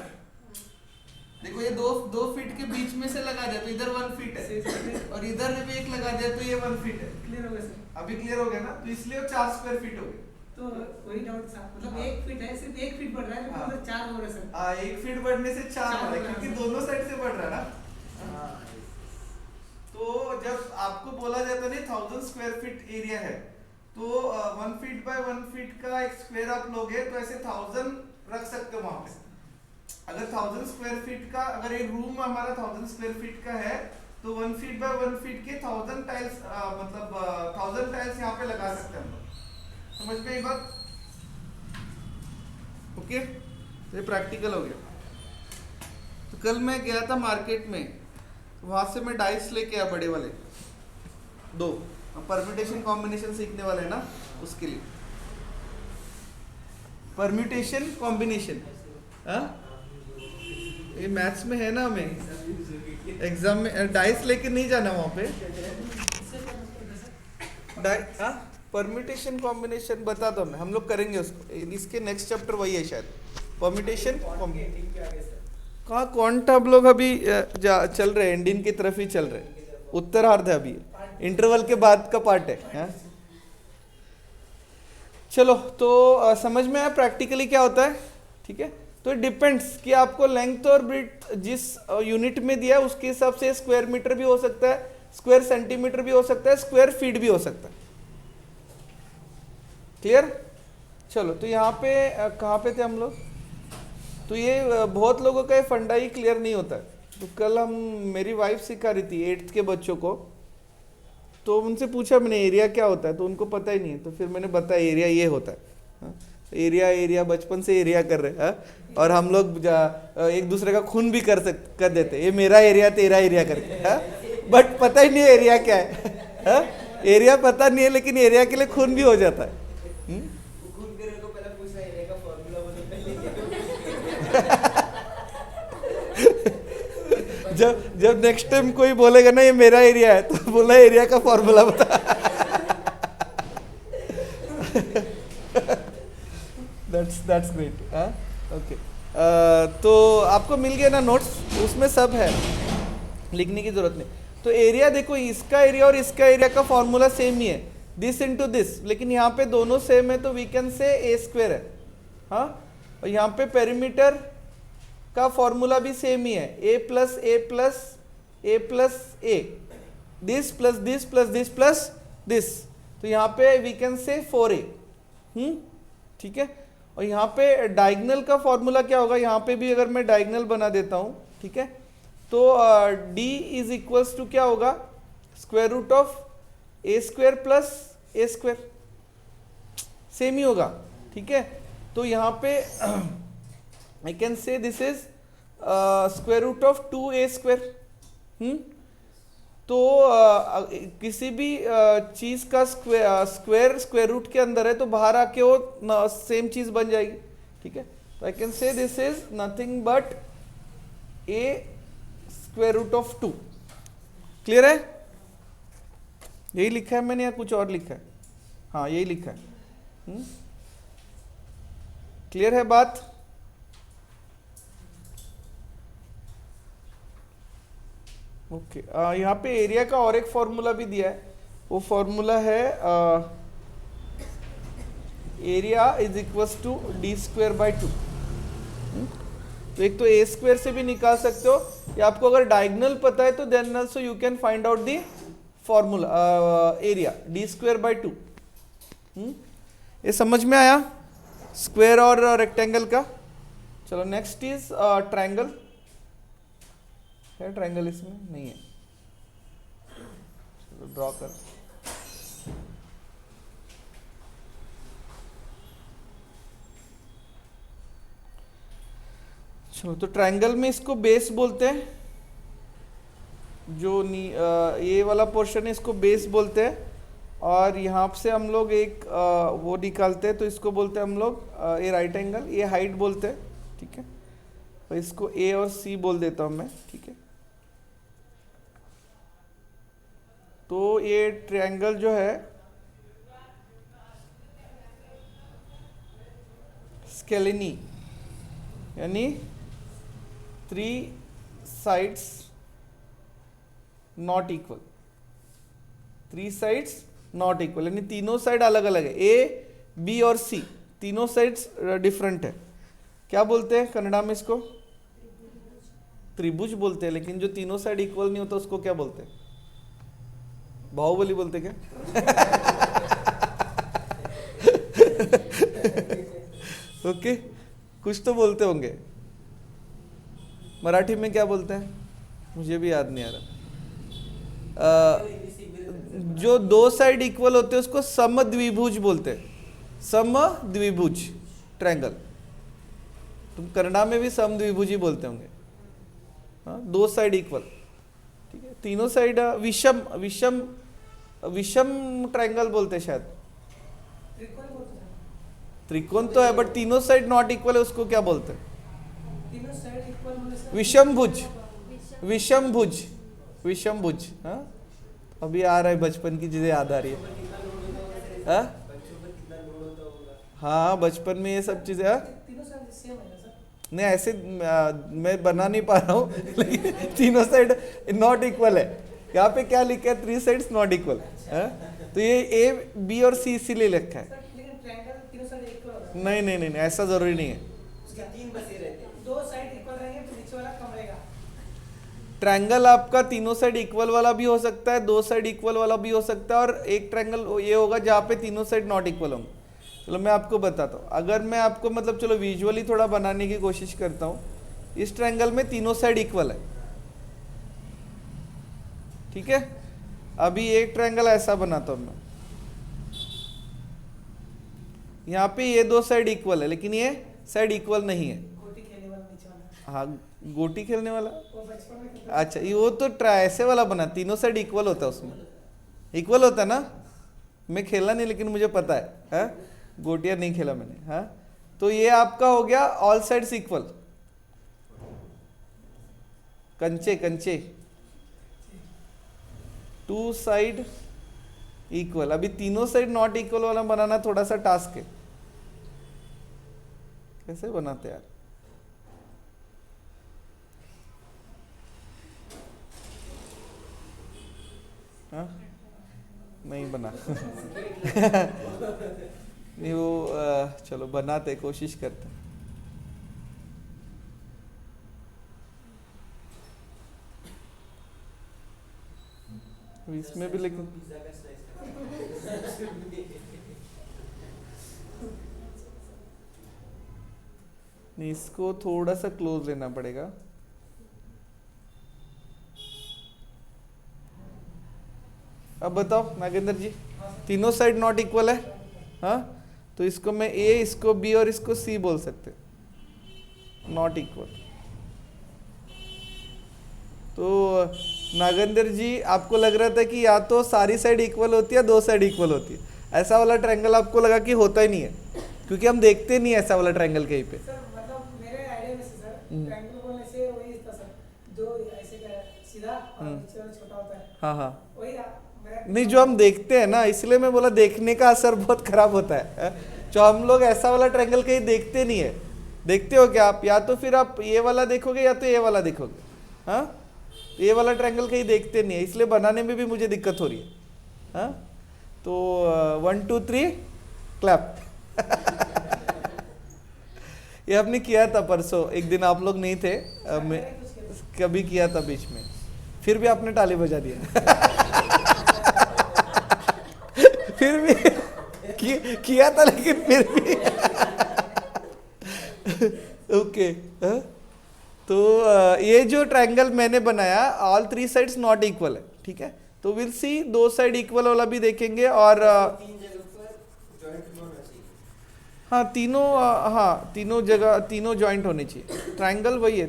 देखो ये 2 फीट के बीच में से लगा दिया तो इधर 1 फीट है, और इधर भी एक लगा दिया तो ये 1 फीट है। क्लियर हो गया सर। अभी क्लियर हो गया ना? तो इसलिए वो 4 स्क्वायर फीट हो गए। तो वही डाउट था, मतलब 1 फीट है, सिर्फ 1 फीट बढ़ रहा है, लेकिन हाँ। उधर 4 हो रहा है सर। 1 फीट बढ़ने से 4 हो रहा है, चार क्योंकि हो रहा है। दोनों साइड से बढ़ रहा है ना। तो जब आपको बोला जाता है 1000 स्क्वायर फीट एरिया है, तो 1 फीट बाय 1 फीट का एक स्क्वायर आप लोगे तो ऐसे 1000 रख सकते हो वहां पे। अगर 1000 स्क्वायर फीट का, अगर एक रूम हमारा 1000 स्क्वायर फीट का है तो 1 फीट बाय 1 फीट के 1000 टाइल्स मतलब 1000 टाइल्स यहाँ पे लगा सकते हैं हम लोग। समझ में ये बात? ओके, ये प्रैक्टिकल हो गया। तो कल मैं गया था मार्केट में, वहां से मैं डाइस लेके आया बड़े वाले 2, परम्यूटेशन कॉम्बिनेशन सीखने वाले हैं ना, उसके लिए परम्यूटेशन कॉम्बिनेशन। ये मैथ्स में है ना, हमें एग्जाम में डाइस लेके नहीं जाना वहाँ पे। परम्यूटेशन कॉम्बिनेशन बता दो मैं, हम लोग करेंगे उसको, इसके नेक्स्ट चैप्टर वही है शायद, परम्यूटेशन कहाँ क्वांट आप लोग अभी चल रहे हैं, एंडिंग की तरफ ही चल रहे हैं, उत्तरार्ध है अभी, इंटरवल के बाद का पार्ट है। चलो तो समझ में आया प्रैक्टिकली क्या होता है, ठीक है। तो डिपेंड्स कि आपको लेंथ और ब्रेड्थ जिस यूनिट में दिया है उसके हिसाब से स्क्वायर मीटर भी हो सकता है, स्क्वायर सेंटीमीटर भी हो सकता है, स्क्वायर फीट भी हो सकता है। क्लियर? चलो तो यहाँ पे कहाँ पे थे हम लोग? तो ये बहुत लोगों का ये फंडा ही क्लियर नहीं होता है। तो कल हम, मेरी वाइफ सिखा रही थी 8th के बच्चों को, तो उनसे पूछा मैंने एरिया क्या होता है, तो उनको पता ही नहीं है। तो फिर मैंने बताया एरिया ये होता है। एरिया बचपन से एरिया कर रहे हैं, और हम लोग एक दूसरे का खून भी कर देते, ये मेरा एरिया तेरा एरिया करके, बट पता ही नहीं है एरिया क्या है। एरिया पता नहीं है, लेकिन एरिया के लिए खून भी हो जाता है। जब नेक्स्ट टाइम कोई बोलेगा ना ये मेरा एरिया है, तो बोला एरिया का फॉर्मूला बता। that's great। ओके, तो आपको मिल गया ना नोट्स, उसमें सब है, लिखने की जरूरत नहीं। तो एरिया देखो, इसका एरिया और इसका एरिया का फॉर्मूला सेम ही है, दिस इनटू दिस, लेकिन यहाँ पे दोनों सेम है तो वी कैन से ए स्क्वायर है। हाँ, और यहाँ पे पेरीमीटर का फॉर्मूला भी सेम ही है, A plus A plus A plus A, this plus this plus this plus this, तो यहाँ पे वी कैन से 4a। ठीक है। और यहाँ पे डायगोनल का फॉर्मूला क्या होगा, यहाँ पे भी अगर मैं डायगोनल बना देता हूँ, ठीक है, तो d इज इक्वल्स टू क्या होगा, square root of A square plus A square, same ही होगा। ठीक है, तो यहाँ पे I can say this is square root of 2a square. तो किसी भी चीज का स्क्वायर रूट के अंदर है तो बाहर आके वो सेम चीज बन जाएगी। ठीक है, तो I can say this is nothing but a square root of 2। Clear है? यही लिखा है मैंने या कुछ और लिखा है? हाँ, यही लिखा है। क्लियर है बात? ओके, यहाँ पे एरिया का और एक फॉर्मूला भी दिया है, वो फॉर्मूला है area is equals to D square by 2। तो एक तो ए स्क्वायर से भी निकाल सकते हो, या आपको अगर डायगोनल पता है तो then also you can find out the formula area D square by 2। ये समझ में आया स्क्वायर और रेक्टेंगल का? चलो नेक्स्ट इज ट्रायंगल। है ट्रायंगल? इसमें नहीं है, चलो ड्रॉ कर। चलो, तो ट्रायंगल में इसको बेस बोलते हैं, जो ये वाला पोर्शन है इसको बेस बोलते हैं, और यहाँ से हम लोग एक वो निकालते हैं तो इसको बोलते हैं हम लोग ये राइट एंगल, ये हाइट बोलते हैं। ठीक है, और इसको ए और सी बोल देता हूँ मैं। ठीक है, तो ये ट्रायंगल जो है स्केलेनी, यानी 3 sides not equal, 3 sides not equal, यानी तीनों साइड अलग अलग है, ए बी और सी तीनों साइड्स डिफरेंट है। क्या बोलते हैं कन्नड़ा में इसको? त्रिभुज बोलते हैं, लेकिन जो तीनों साइड इक्वल नहीं होता उसको क्या बोलते हैं? बाहुबली बोलते क्या? ओके, कुछ तो बोलते होंगे। मराठी में क्या बोलते हैं, मुझे भी याद नहीं आ रहा। जो दो साइड इक्वल होते हैं उसको समद्विभुज बोलते हैं, समद्विभुज ट्रायंगल। तुम कन्नड़ा में भी समद्विभुज ही बोलते होंगे। हाँ, दो साइड इक्वल, ठीक है। तीनों साइड विषम विषम विषम ट्रायंगल बोलते हैं शायद। त्रिकोण बोलते हैं। त्रिकोण तो है बट तीनों साइड नॉट इक्वल है, उसको क्या बोलते हैं? तीनों साइड इक्वल होने से विषमभुज, विषमभुज, विषमभुज। हाँ, अभी आ रहा है, बचपन की चीजें याद आ रही है। हाँ हाँ, बचपन में ये सब चीजें। हाँ तीनों साइड सेम है ना सर? नहीं, ऐसे मैं बना नहीं पा रहा हूँ लेकिन तीनों साइड नॉट इक्वल है। यहाँ पे क्या लिखा है, 3 साइड्स नॉट इक्वल। तो ये ए बी और सी इसीलिए लिखा है। सर लेकिन ट्रायंगल तीनों साइड इक्वल होगा। नहीं नहीं नहीं, ऐसा जरूरी नहीं है। उसके 3 बचे रहते हैं। दो साइड इक्वल रहेंगे तो नीचे वाला कम रहेगा। ट्रायंगल आपका तीनों साइड इक्वल वाला भी हो सकता है, दो साइड इक्वल वाला भी हो सकता है, और एक ट्रायंगल ये होगा जहाँ पे तीनों साइड नॉट इक्वल होंगे। चलो मैं आपको बताता हूँ। अगर मैं आपको मतलब चलो विजुअली थोड़ा बनाने की कोशिश करता हूँ। इस ट्रायंगल में तीनों साइड इक्वल है, ठीक है। अभी एक ट्रायंगल ऐसा बनाता हूँ मैं, यहाँ पे ये दो साइड इक्वल है लेकिन ये साइड इक्वल नहीं है। गोटी खेलने वाला नीचे वाला। हाँ, गोटी खेलने वाला। वो बचपन में खेलते अच्छा, ये वो तो ऐसे वाला बना, तीनों साइड इक्वल होता है, उसमें इक्वल होता है ना। मैं खेला नहीं लेकिन मुझे पता है। हाँ, गोटियां नहीं खेला मैंने। हाँ, तो ये आपका हो गया ऑल साइड्स इक्वल, कंचे कंचे, 2 साइड इक्वल। अभी तीनों साइड नॉट इक्वल वाला बनाना थोड़ा सा टास्क है। कैसे बनाते यार? हाँ, नहीं बना नहीं वो चलो बनाते, कोशिश करते। इसमें भी लेकिन पिज्जा का स्लाइस नहीं, इसको थोड़ा सा क्लोज लेना पड़ेगा। अब बताओ नागेंद्र जी, तीनों साइड नॉट इक्वल है। हाँ, तो इसको मैं ए, इसको बी और इसको सी बोल सकते, नॉट इक्वल। तो नागेंद्र जी, आपको लग रहा था कि या तो सारी साइड इक्वल होती है, दो साइड इक्वल होती है। ऐसा वाला ट्रायंगल आपको लगा कि होता ही नहीं है, क्योंकि हम देखते नहीं है ऐसा वाला ट्रायंगल कहीं पे। सर मतलब मेरे आइडिया में से सर ट्रायंगल बोलने से वही था सर, जो ऐसे का सीधा और नीचे वाला छोटा होता है। हाँ हाँ, वही मेरा नहीं जो हम देखते हैं ना, इसलिए मैं बोला देखने का असर बहुत खराब होता है। जो हम लोग ऐसा वाला ट्रायंगल कहीं देखते नहीं है। देखते हो क्या आप? या तो फिर आप ये वाला देखोगे या तो ये वाला देखोगे। हाँ, ये वाला ट्रायंगल कहीं देखते नहीं है, इसलिए बनाने में भी मुझे दिक्कत हो रही है। हाँ, तो 1 2 3 क्लैप ये आपने किया था परसों, एक दिन आप लोग नहीं थे, मैं कभी किया था बीच में, फिर भी आपने ताली बजा दिया फिर भी किया था लेकिन फिर भी ओके। तो ये जो ट्रायंगल मैंने बनाया, ऑल 3 साइड्स नॉट इक्वल है, ठीक है। तो विल सी, दो साइड इक्वल वाला भी देखेंगे, और 3 जगह पर जॉइंट होना चाहिए। हाँ तीनों जगह तीनों जॉइंट होने चाहिए। ट्रायंगल वही है।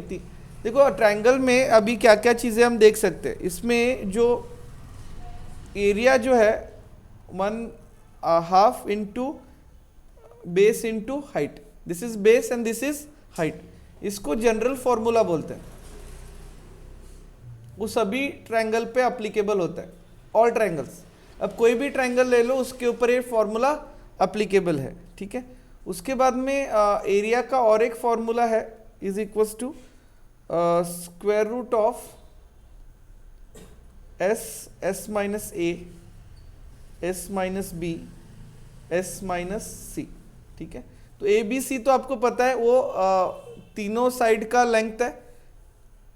देखो ट्रायंगल में अभी क्या क्या चीज़ें हम देख सकते हैं। इसमें जो एरिया जो है 1/2 into base into height, this is base and this is height. इसको जनरल फॉर्मूला बोलते हैं, वो सभी ट्रायंगल पे अप्लीकेबल होता है, ऑल ट्रायंगल्स। अब कोई भी ट्रायंगल ले लो, उसके ऊपर ये फॉर्मूला अप्लीकेबल है, ठीक है। उसके बाद में एरिया का और एक फॉर्मूला है, is equals to square root of S minus A, S minus B, S minus C, ठीक है। तो ए बी सी तो आपको पता है, वो तीनों साइड का लेंथ है।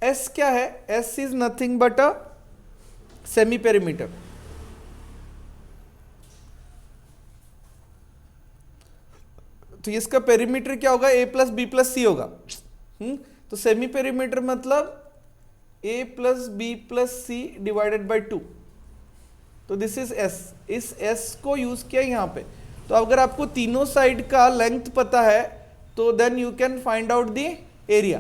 एस क्या है? S is nothing but a semi perimeter. तो इसका पेरीमीटर क्या होगा? A plus B plus C होगा। तो सेमी पेरीमीटर मतलब a plus B plus C divided by 2, तो दिस इज s, इस s को यूज किया यहाँ पे। तो अगर आपको तीनों साइड का लेंथ पता है तो then you can find out the area,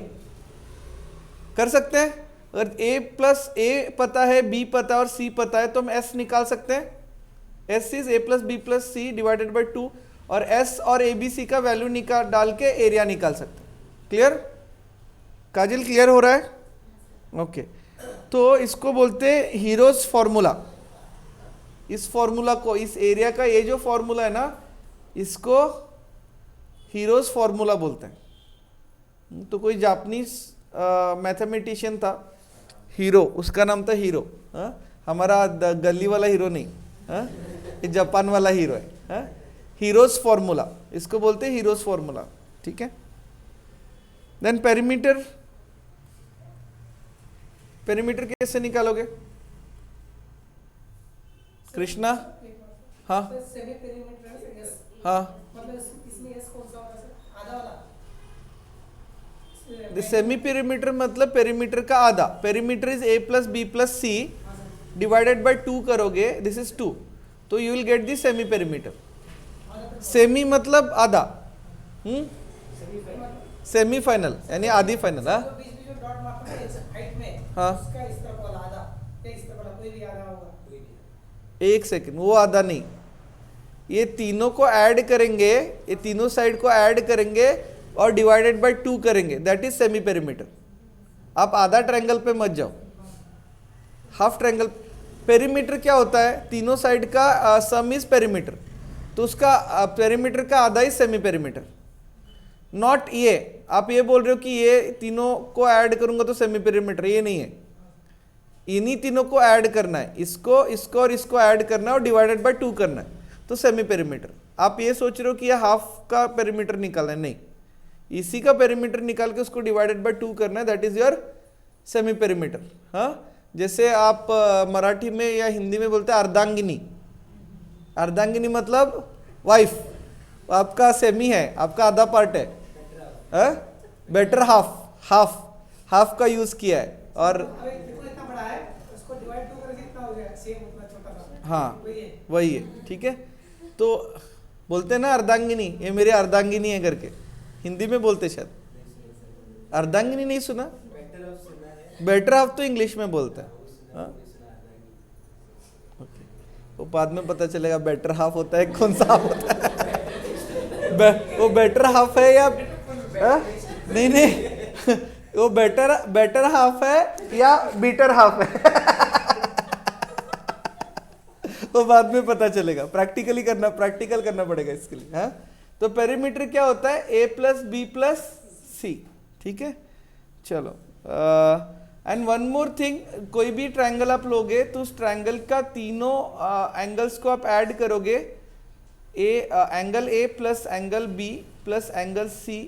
कर सकते हैं। अगर a प्लस a पता है, b पता है और c पता है तो हम s निकाल सकते हैं। s is a plus B plus C divided by 2, और s और a b c का वैल्यू निकाल डाल के एरिया निकाल सकते हैं। क्लियर काजल, क्लियर हो रहा है? ओके तो इसको बोलते हैं हीरोज फॉर्मूला। इस फॉर्मूला को, इस एरिया का ये जो फॉर्मूला है ना, इसको हीरोज फॉर्मूला बोलते हैं। तो कोई जापानीज मैथमेटिशियन था हीरो, उसका नाम था हीरो। हमारा गली वाला हीरो नहीं, ये जापान वाला हीरो है। हीरोज फॉर्मूला, इसको बोलते हैं हीरोज फॉर्मूला। ठीक है, देन पेरीमीटर, पेरीमीटर कैसे निकालोगे कृष्णा? हाँ सेमी पेरीमीटर है S, हाँ, मतलब इसमें S कौन सा होगा सर? आधा वाला सेमी पेरीमीटर मतलब पेरीमीटर का आधा। Perimeter is a plus B plus C divided by 2 करोगे, दिस इज 2, तो you will get the semi perimeter. Semi मतलब आधा, सेमी फाइनल यानी आधी फाइनल। हाँ बीच में जो डॉट मार्क है हाइट में, हाँ, उसका इस तरफ वाला आधा या इस तरफ वाला कोई भी आधा होगा। एक सेकंड, वो आधा नहीं, ये तीनों को ऐड करेंगे, ये तीनों साइड को ऐड करेंगे और डिवाइडेड बाय 2 करेंगे, दैट इज सेमी पेरीमीटर। आप आधा ट्रायंगल पे मत जाओ, हाफ ट्रायंगल। पेरीमीटर क्या होता है? तीनों साइड का सम इज पेरीमीटर, तो उसका पेरीमीटर का आधा ही सेमी पेरीमीटर। नॉट ये आप ये बोल रहे हो कि ये तीनों को ऐड करूंगा तो सेमी पेरीमीटर, ये नहीं है। इन्हीं तीनों को ऐड करना है, इसको इसको और इसको ऐड करना है और डिवाइडेड बाय 2 करना है, तो सेमी पेरीमीटर। आप ये सोच रहे हो कि ये हाफ का पेरीमीटर निकालना है, नहीं, इसी का पेरीमीटर निकाल के उसको डिवाइडेड बाय 2 करना है, that is your semi perimeter. हाँ, जैसे आप मराठी में या हिंदी में बोलते हैं अर्धांगिनी। अर्धांगिनी मतलब वाइफ, आपका सेमी है, आपका आधा पार्ट है। बेटर हाफ, हाफ का यूज किया है। और इतना बड़ा है, उसको डिवाइड 2 करके कितना हो गया? सेम उतना छोटा सा। हाँ वही है, ठीक है। तो बोलते हैं ना अर्धांगिनी, ये मेरी अर्धांगिनी है करके, हिंदी में बोलते शायद। अर्धांगिनी नहीं सुना? बेटर हाफ तो इंग्लिश में बोलता है। ओके, वो बाद में पता चलेगा बेटर हाफ होता है कौन सा हाफ होता है। वो बेटर हाफ है या नहीं, वो बेटर हाफ है या बीटर हाफ है। वो बाद में पता चलेगा, प्रैक्टिकल करना पड़ेगा इसके लिए। हाँ, तो पेरीमीटर क्या होता है? a प्लस बी प्लस सी। ठीक है, चलो। एंड वन मोर थिंग, कोई भी ट्रायंगल आप लोगे तो उस ट्रायंगल का तीनों एंगल्स को आप ऐड करोगे। Angle a plus angle b plus angle c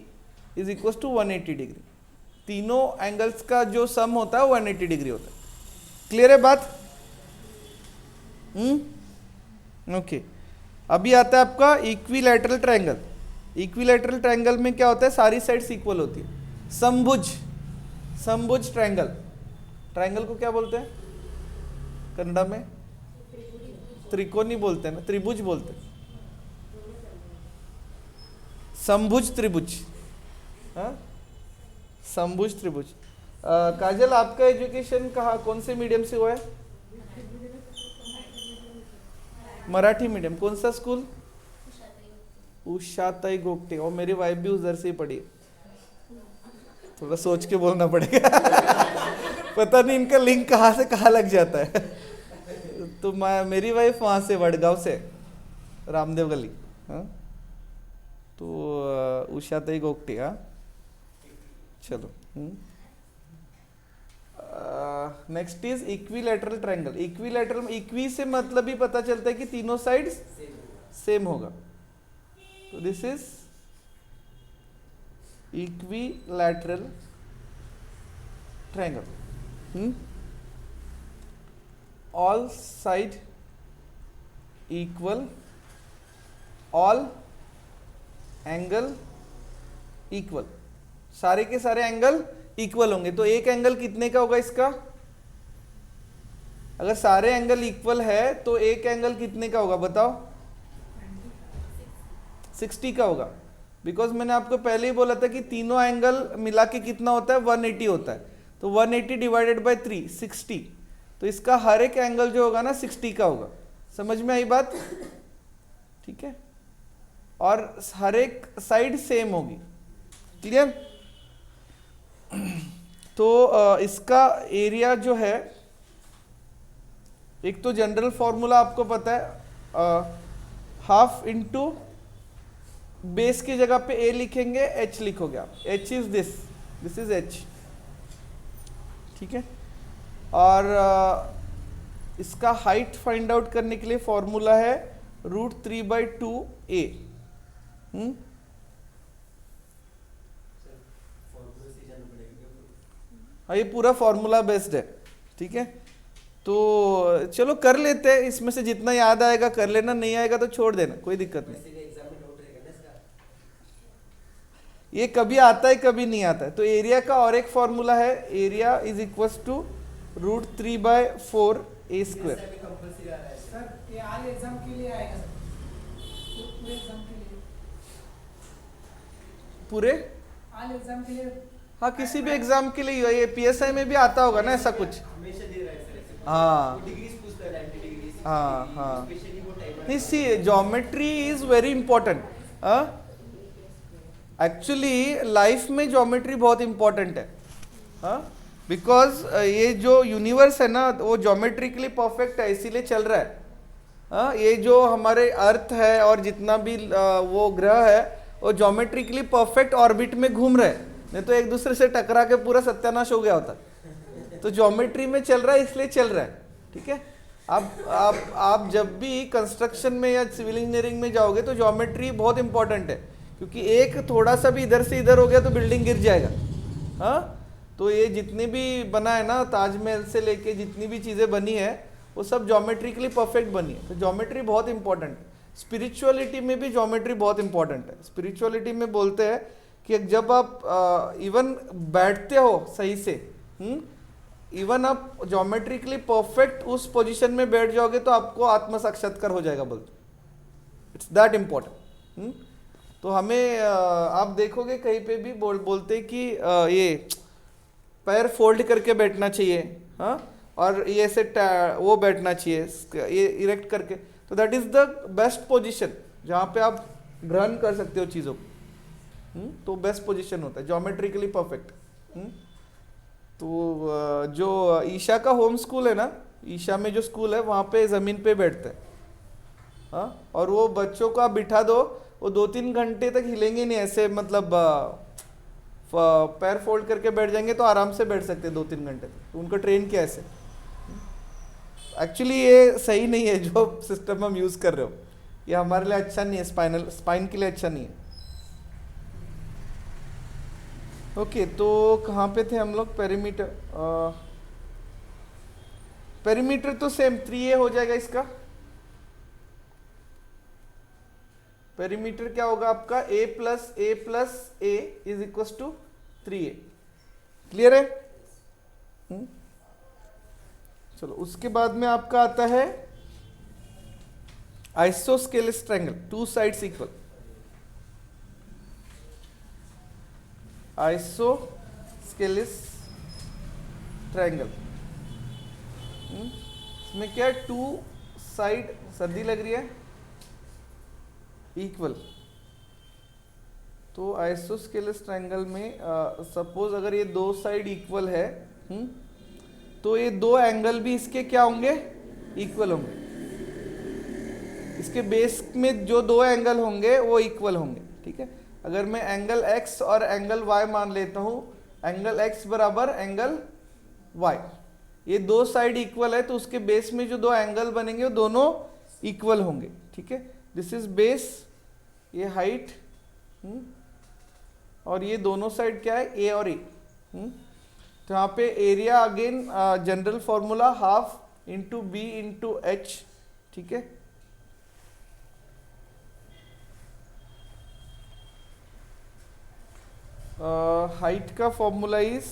is equal to 180 degree. तीनों एंगल्स का जो सम होता है वो 180 डिग्री होता है। क्लियर है बात? ओके, अभी आता है आपका इक्विलैटरल ट्रायंगल। इक्विलैटरल ट्रायंगल में क्या होता है? सारी साइड्स इक्वल होती है। समभुज ट्रायंगल, ट्रायंगल को क्या बोलते हैं कन्नड़ा में? त्रिकोणी बोलते हैं ना, त्रिभुज बोलते हैं। समभुज त्रिभुज, हाँ, समभुज त्रिभुज। काजल, आपका एजुकेशन कहाँ, कौन से मीडियम से हुआ है? मराठी मीडियम। कौन सा स्कूल? उषाताई गोगटे। और मेरी वाइफ भी उधर से ही पढ़ी है। थोड़ा सोच के बोलना पड़ेगा। पता नहीं इनका लिंक कहाँ से कहाँ लग जाता है। तो मेरी वाइफ वहाँ से, वडगांव से, रामदेव गली। हाँ, तो उषाताई गोगटे। हाँ, चलो। Next is equilateral triangle. Equilateral, equi से मतलब ही पता चलता है कि तीनों साइड्स सेम होगा। तो this is equilateral triangle. All side equal, all angle equal, सारे के सारे एंगल इक्वल होंगे। तो एक एंगल कितने का होगा इसका? अगर सारे एंगल इक्वल है तो एक एंगल कितने का होगा बताओ? 60 का होगा। बिकॉज मैंने आपको पहले ही बोला था कि तीनों एंगल मिला के कितना होता है? 180 होता है। तो 180 डिवाइडेड बाय 3 60। तो इसका हर एक एंगल जो होगा ना 60 का होगा। समझ में आई बात? ठीक है, और हर एक साइड सेम होगी। क्लियर? तो इसका एरिया जो है, एक तो जनरल फॉर्मूला आपको पता है, हाफ इंटू बेस की जगह पे a लिखेंगे, h लिखोगे आप। h is this is h। ठीक है, और इसका हाइट फाइंड आउट करने के लिए फॉर्मूला है √3/2a। हाँ, ये पूरा फॉर्मूला बेस्ड है। ठीक है, तो चलो कर लेते हैं, इसमें से जितना याद आएगा कर लेना, नहीं आएगा तो छोड़ देना, कोई दिक्कत नहीं। ये कभी आता है कभी नहीं आता है। तो एरिया का और एक फॉर्मूला है, area is equal to √3/4a²। Sir ये आल एग्जाम के लिए आएगा सर, पूरे एग्जाम के लिए, पूरे आल एग्जाम के लिए। हाँ, किसी भी एग्जाम के लिए, ये पीएसआई में भी आता होगा ना ऐसा कुछ। हमेशा दे रहा है सर ऐसे। हाँ। वो डिग्रीज पूछता है, 90 डिग्रीज। हाँ। स्पेशली वो टाइम नहीं, see geometry is very important. Actually life में ज्योमेट्री बहुत इंपॉर्टेंट है, बिकॉज ये जो यूनिवर्स है ना वो ज्योमेट्रिकली परफेक्ट है, इसीलिए चल रहा है। ये जो हमारे अर्थ है और जितना भी वो ग्रह है वो ज्योमेट्रिकली परफेक्ट ऑर्बिट में घूम रहे हैं, नहीं तो एक दूसरे से टकरा के पूरा सत्यानाश हो गया होता। तो ज्योमेट्री में चल रहा है इसलिए चल रहा है। ठीक है, आप जब भी कंस्ट्रक्शन में या सिविल इंजीनियरिंग में जाओगे तो ज्योमेट्री बहुत इंपॉर्टेंट है, क्योंकि एक थोड़ा सा भी इधर से इधर हो गया तो बिल्डिंग गिर जाएगा। हाँ, तो ये जितने भी बना है ना, ताजमहल से लेके जितनी भी चीज़ें बनी है वो सब ज्योमेट्रिकली परफेक्ट बनी है। तो ज्योमेट्री बहुत इंपॉर्टेंट है। स्पिरिचुअलिटी में भी ज्योमेट्री बहुत इंपॉर्टेंट है। स्पिरिचुअलिटी में बोलते हैं कि जब आप इवन बैठते हो सही से, इवन आप ज्योमेट्रिकली परफेक्ट उस पोजीशन में बैठ जाओगे तो आपको आत्म साक्षात्कार हो जाएगा, बोलते। It's that important. तो हमें आप देखोगे कहीं पे भी बोलते कि ये पैर फोल्ड करके बैठना चाहिए, हाँ, और ये ऐसे वो बैठना चाहिए, ये इरेक्ट करके। तो that is the best position जहाँ पे आप ग्रहण कर सकते हो चीज़ों को। तो बेस्ट पोजीशन होता है ज्योमेट्रिकली परफेक्ट। तो जो ईशा का होम स्कूल है ना, ईशा में जो स्कूल है वहाँ पे ज़मीन पे बैठते हैं, हाँ, और वो बच्चों को आप बिठा दो, वो 2-3 घंटे तक हिलेंगे नहीं, ऐसे मतलब पैर फोल्ड करके बैठ जाएंगे तो आराम से बैठ सकते हैं 2-3 घंटे तक। तो उनको ट्रेन किया ऐसे। एक्चुअली ये सही नहीं है जो सिस्टम हम यूज़ कर रहे हो, ये हमारे लिए अच्छा नहीं है, स्पाइन के लिए अच्छा नहीं है। ओके, तो कहाँ पे थे हम लोग? पेरीमीटर तो सेम 3a हो जाएगा इसका। पेरीमीटर क्या होगा आपका? a + a + a is equal to 3a। Clear है? चलो, उसके बाद में आपका आता है isosceles triangle, 2 sides equal. Isosceles triangle, इसमें क्या है? 2 साइड, सर्दी लग रही है, इक्वल। तो आइसोस्केलेस ट्रायंगल में सपोज अगर ये 2 साइड इक्वल है, तो ये 2 एंगल भी इसके क्या होंगे? इक्वल होंगे। इसके बेस में जो 2 एंगल होंगे वो इक्वल होंगे। ठीक है, अगर मैं एंगल x और एंगल y मान लेता हूं, एंगल x बराबर एंगल y, ये 2 साइड इक्वल है तो उसके बेस में जो 2 एंगल बनेंगे वो दोनों इक्वल होंगे। ठीक है, दिस इज बेस, ये हाइट, और ये दोनों साइड क्या है? a और a। तो यहाँ पे area again general formula half into b into h। ठीक है, हाइट का formula is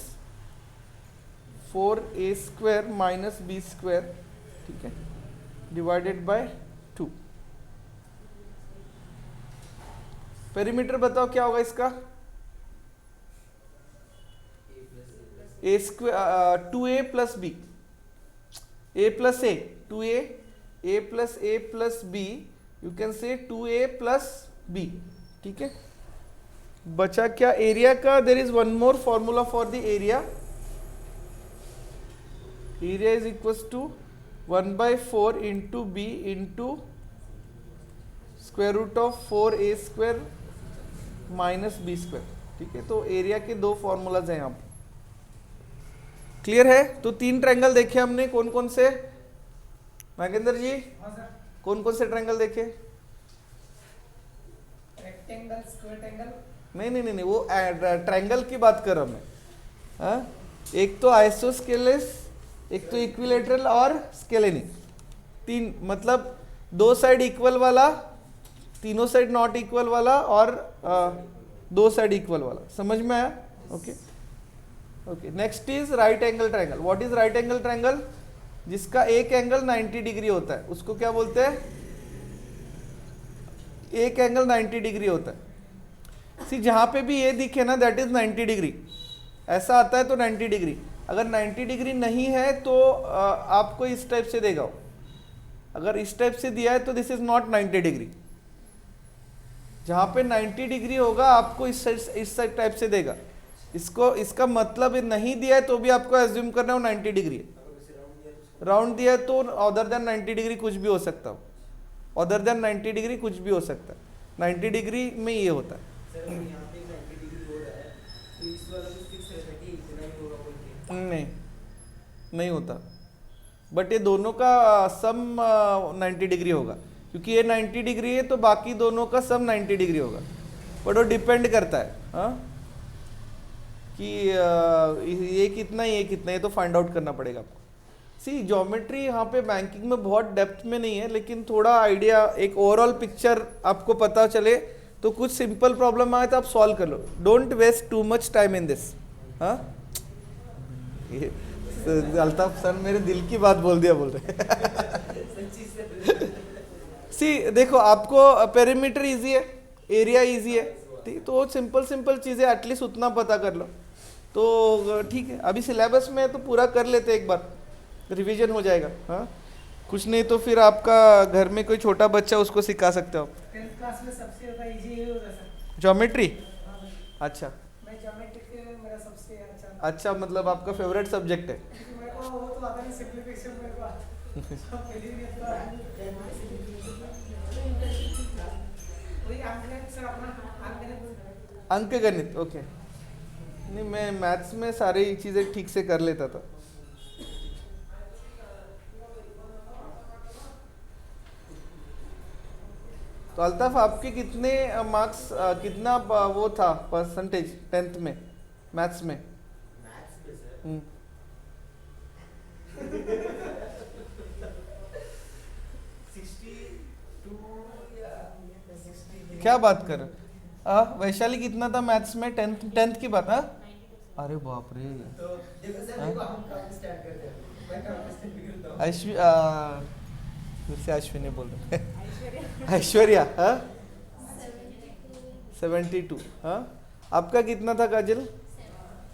4a² minus b², ठीक है, डिवाइडेड बाय 2। पेरीमीटर बताओ क्या होगा इसका? a² 2a plus b, a plus a 2a, a plus a plus b, you can say 2a plus b, ठीक है। बचा क्या एरिया का? There is one more formula for the area. Area is equal to 1/4 into B into square root of 4a² minus b², ठीक है। तो area के दो फॉर्मूलाज हैं यहाँ पे, क्लियर है? तो 3 ट्रायंगल देखे हमने, कौन कौन से नागेंद्र जी? कौन कौन से ट्रायंगल देखे? Rectangle, square triangle? नहीं, वो ट्रायंगल की बात कर रहा हूं मैं। हाँ? एक तो आइसोस्केलेस, एक तो इक्विलेटरल और स्केलेनिक। 3 मतलब 2 साइड इक्वल वाला, तीनों साइड नॉट इक्वल वाला और 2 साइड इक्वल वाला। समझ में आया? Okay okay. Next is right angle triangle. What is right angle triangle? जिसका एक एंगल 90 डिग्री होता है, उसको क्या बोलते हैं? एक एंगल 90 डिग्री होता है। सी जहां पे भी ये दिखे ना, दैट इज 90 डिग्री। ऐसा आता है तो 90 डिग्री। अगर 90 डिग्री नहीं है तो आपको इस टाइप से देगा। अगर इस टाइप से दिया है तो दिस इज नॉट 90 डिग्री। जहां पे 90 डिग्री होगा आपको इस साइड टाइप से देगा। इसको, इसका मतलब नहीं दिया है तो भी आपको एज्यूम करना है वो 90 डिग्री है। राउंड दिया है तो अदर देन 90 डिग्री कुछ भी हो सकता है। अदर देन 90 डिग्री कुछ भी हो सकता है। 90 डिग्री में ये होता है। सर अगर यहाँ पे 90 डिग्री हो रहा है तो इस वाला तो फिक्स रहता है कि इतना ही होगा बोल के? नहीं होता, बट ये दोनों का सम 90 डिग्री होगा, क्योंकि ये 90 डिग्री है तो बाकी दोनों का सम 90 डिग्री होगा। बट वो डिपेंड करता है हाँ कि ये कितना, ये कितना, ये तो फाइंड आउट करना पड़ेगा आपको। सी ज्योमेट्री यहाँ पे बैंकिंग में बहुत डेप्थ में नहीं है, लेकिन थोड़ा आइडिया, एक ओवरऑल पिक्चर आपको पता चले तो कुछ सिंपल प्रॉब्लम आए तो आप सॉल्व कर लो। Don't waste too much time in this. हाँ, अल्ताफ सर मेरे दिल की बात बोल दिया, बोल रहे। सी देखो, आपको पेरीमीटर इजी है, एरिया इजी है, ठीक, तो सिंपल चीजें एटलीस्ट उतना पता कर लो तो ठीक है। अभी सिलेबस में तो पूरा कर लेते एक बार, रिवीजन हो जाएगा। हाँ, कुछ नहीं तो फिर आपका घर में कोई छोटा बच्चा, उसको सिखा सकते हो। 10th क्लास में सबसे ज्यादा इजी ये होता सर, ज्योमेट्री। अच्छा मैं ज्योमेट्री के मेरा सबसे अच्छा, मतलब आपका फेवरेट सब्जेक्ट है। मेरे को वो तो आता नहीं, सिंपलीफिकेशन मेरे को पहले भी आता है। वही अंकगणित सर, अपना अंकगणित। अंकगणित, ओके। नहीं, मैं मैथ्स में सारी चीजें ठीक से कर लेता था। तो अल्ताफ, आपके कितने मार्क्स, कितना वो था परसेंटेज 10th में मैथ्स में? मैथ्स में सर 62 या 60। क्या बात कर रहे हो? वैशाली कितना था मैथ्स में? 10th की बात? हाँ, अरे बाप रे। तो देखो सर, देखो हम काम स्टार्ट करते हैं। मैं काम स्टार्ट करता हूँ। फिर से अश्विनी बोल रहे हैं। ऐश्वर्या, हाँ 72। हाँ, आपका कितना था काजल?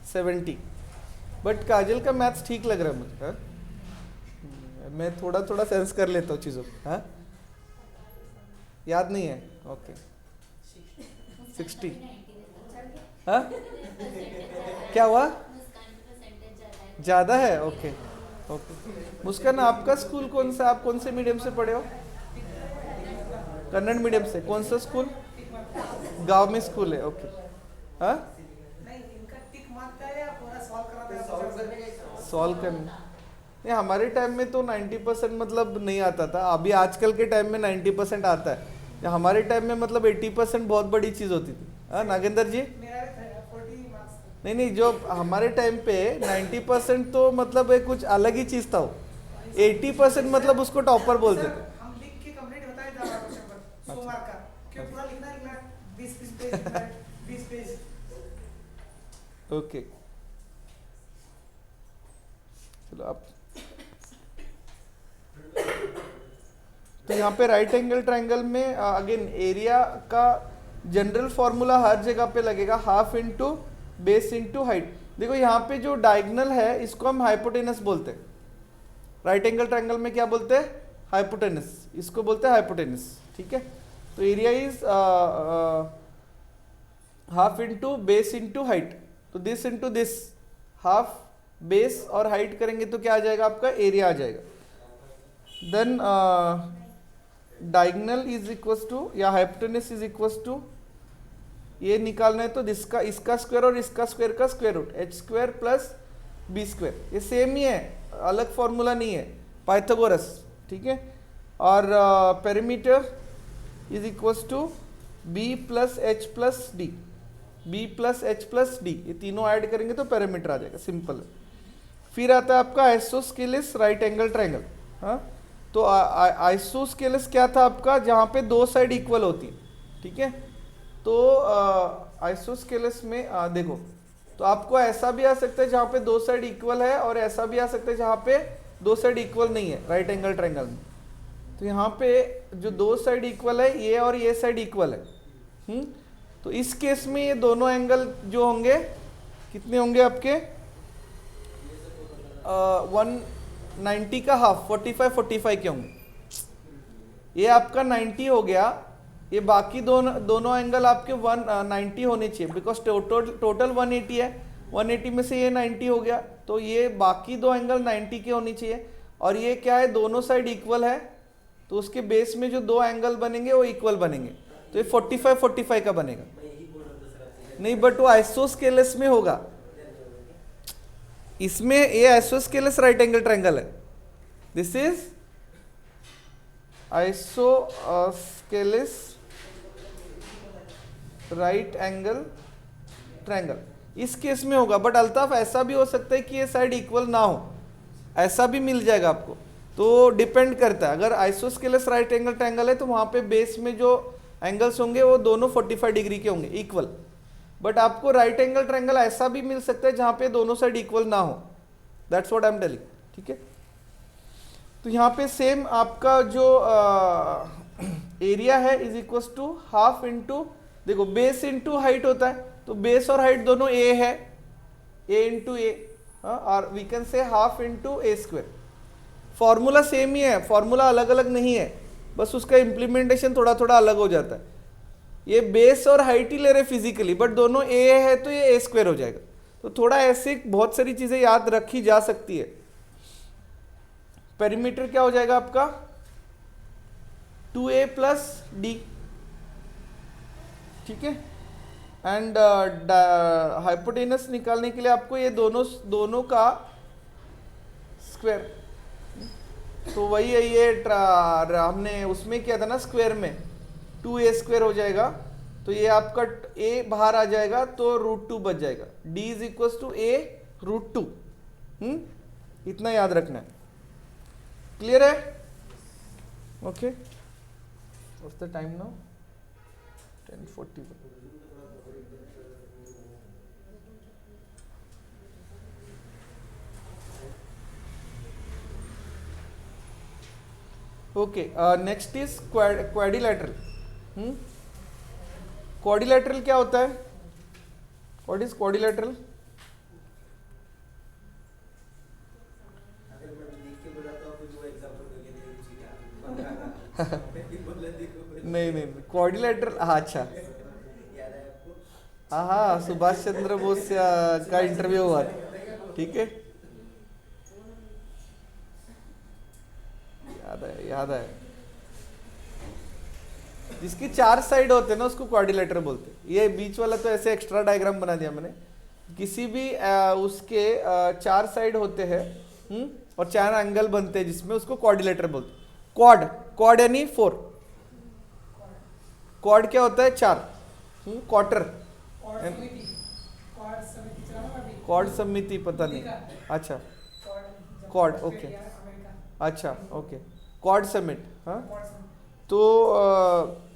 70। बट काजल का मैथ्स ठीक लग रहा है मुझे। हाँ, मैं थोड़ा थोड़ा सेंस कर लेता हूँ चीज़ों को। हाँ, याद नहीं है? ओके 60। हाँ, क्या हुआ? ज़्यादा है? Okay okay. मुस्कान, आपका स्कूल कौन सा? आप कौन से मीडियम से पढ़े हो? कन्नड़ मीडियम से। कौन सा स्कूल? गांव में स्कूल है, ओके। हाँ, नहीं, इनका टिक मारता है या पूरा सॉल्व कराता है? सॉल्व करने का सॉल्व करने। नहीं, हमारे टाइम में तो 90% मतलब नहीं आता था। अभी आजकल के टाइम में 90% आता है। हमारे टाइम में मतलब 80% बहुत बड़ी चीज़ होती थी। हाँ नागेंद्र जी? मेरा 40 मार्क्स। नहीं, जो हमारे टाइम पे 90% तो मतलब एक कुछ अलग ही चीज़ था। 80% मतलब उसको टॉपर बोलते थे। हम लिख के कंप्लीट होता है क्वेश्चन पर 100 मार्क का, क्यों पूरा लिखना है 20 पेज लिखना है, 20 पेज। ओके, चलो आप, तो यहाँ पे राइट एंगल ट्रायंगल में अगेन एरिया का जनरल फॉर्मूला हर जगह पे लगेगा, half into base into height. देखो यहाँ पे जो डायगोनल है इसको हम हाइपोटेनस बोलते हैं। राइट एंगल ट्रायंगल में क्या बोलते हैं? हाइपोटेनस, इसको बोलते हैं हाइपोटेनस, ठीक है। तो area is half into base into height, तो this into this, half base और हाइट करेंगे तो क्या आ जाएगा आपका? एरिया आ जाएगा। Then diagonal is equal to या हाइपोटेनस इज इक्वल टू, ये निकालना है तो इसका स्क्वायर और इसका स्क्वायर का square root, H square plus B square, ये सेम ही है, अलग फॉर्मूला नहीं है, पाइथागोरस, ठीक है। और perimeter is equal to B plus H plus D, B plus H plus D, ये तीनों ऐड करेंगे तो पेरीमीटर आ जाएगा, सिंपल है। फिर आता है आपका आइसोस्केलिस राइट एंगल ट्रायंगल। हाँ, तो आइसोस्केलिस क्या था आपका? जहाँ पे दो साइड इक्वल होती है, ठीक है। तो आइसोस्केलिस में देखो, तो आपको ऐसा भी आ सकता है जहाँ पे दो साइड इक्वल है, और ऐसा भी आ सकता है जहाँ पे दो साइड इक्वल नहीं है राइट एंगल ट्रायंगल में। तो यहाँ पे जो दो साइड इक्वल है, ये और ये साइड इक्वल है। तो इस केस में ये दोनों एंगल जो होंगे कितने होंगे आपके? 190 का हाफ, 45 के होंगे। ये आपका 90 हो गया, ये बाकी दोनों एंगल आपके 190 होने चाहिए, बिकॉज टोटल 180 है, 180 में से ये 90 हो गया, तो ये बाकी दो एंगल 90 के होनी चाहिए। और ये क्या है? दोनों साइड इक्वल है, तो उसके बेस में जो दो एंगल बनेंगे वो इक्वल बनेंगे, तो ये 45 का बनेगा। नहीं, बट वो आइसोस्केलिस में होगा, इसमें ये आइसोस्केलिस राइट एंगल ट्रायंगल है, this is isosceles right angle triangle, इस केस में होगा। बट अल्ताफ ऐसा भी हो सकता है कि ये साइड इक्वल ना हो, ऐसा भी मिल जाएगा आपको, तो डिपेंड करता है। अगर आइसोस्केलिस राइट एंगल ट्रायंगल है तो वहां पे बेस में जो एंगल्स होंगे वो दोनों 45 डिग्री के होंगे, इक्वल। बट आपको राइट एंगल ट्रायंगल ऐसा भी मिल सकता है जहां पे दोनों साइड इक्वल ना हो, that's what I am telling, ठीक है। तो यहाँ पे सेम आपका जो एरिया है is equal to half into, देखो बेस इंटू हाइट होता है, तो बेस और हाइट दोनों ए है, ए इंटू ए, और we can say half into A square. Formula सेम ही है, फॉर्मूला अलग अलग नहीं है, बस उसका इम्प्लीमेंटेशन थोड़ा थोड़ा अलग हो जाता है। ये बेस और हाइट ही ले रहे फिजिकली, बट दोनों ए है तो ये ए स्क्वायर हो जाएगा। तो थोड़ा ऐसे बहुत सारी चीजें याद रखी जा सकती है। पेरीमीटर क्या हो जाएगा आपका? 2a प्लस डी, ठीक है। एंड हाइपोटेनस निकालने के लिए आपको ये दोनों का स्क्वायर, तो वही है, ये हमने उसमें किया था ना स्क्वायर में, 2a स्क्वायर हो जाएगा, तो ये आपका a बाहर आ जाएगा तो √2 बच जाएगा, d is equal to a √2। इतना याद रखना है, क्लियर है? Okay, what's the time now? 10:40। Okay, next is quadrilateral. Quadrilateral क्या होता है? What is quadrilateral? नहीं, क्वाड्रिलैटरल, हाँ अच्छा, हाँ, सुभाष चंद्र बोस का इंटरव्यू हुआ था, ठीक है, याद है। जिसकी चार साइड होते हैं ना उसको क्वाड्रिलैटरल बोलते हैं। ये बीच वाला तो ऐसे एक्स्ट्रा डायग्राम बना दिया मैंने। किसी भी उसके चार साइड होते हैं और चार एंगल बनते हैं जिसमें, उसको क्वाड्रिलैटरल बोलते हैं। क्वाड यानी 4, क्वाड क्या होता है? 4, क्वार्टर, क्वाड समिति पता नहीं, अच्छा क्वाड, ओके, अच्छा ओके, क्वाड समिट, हाँ। तो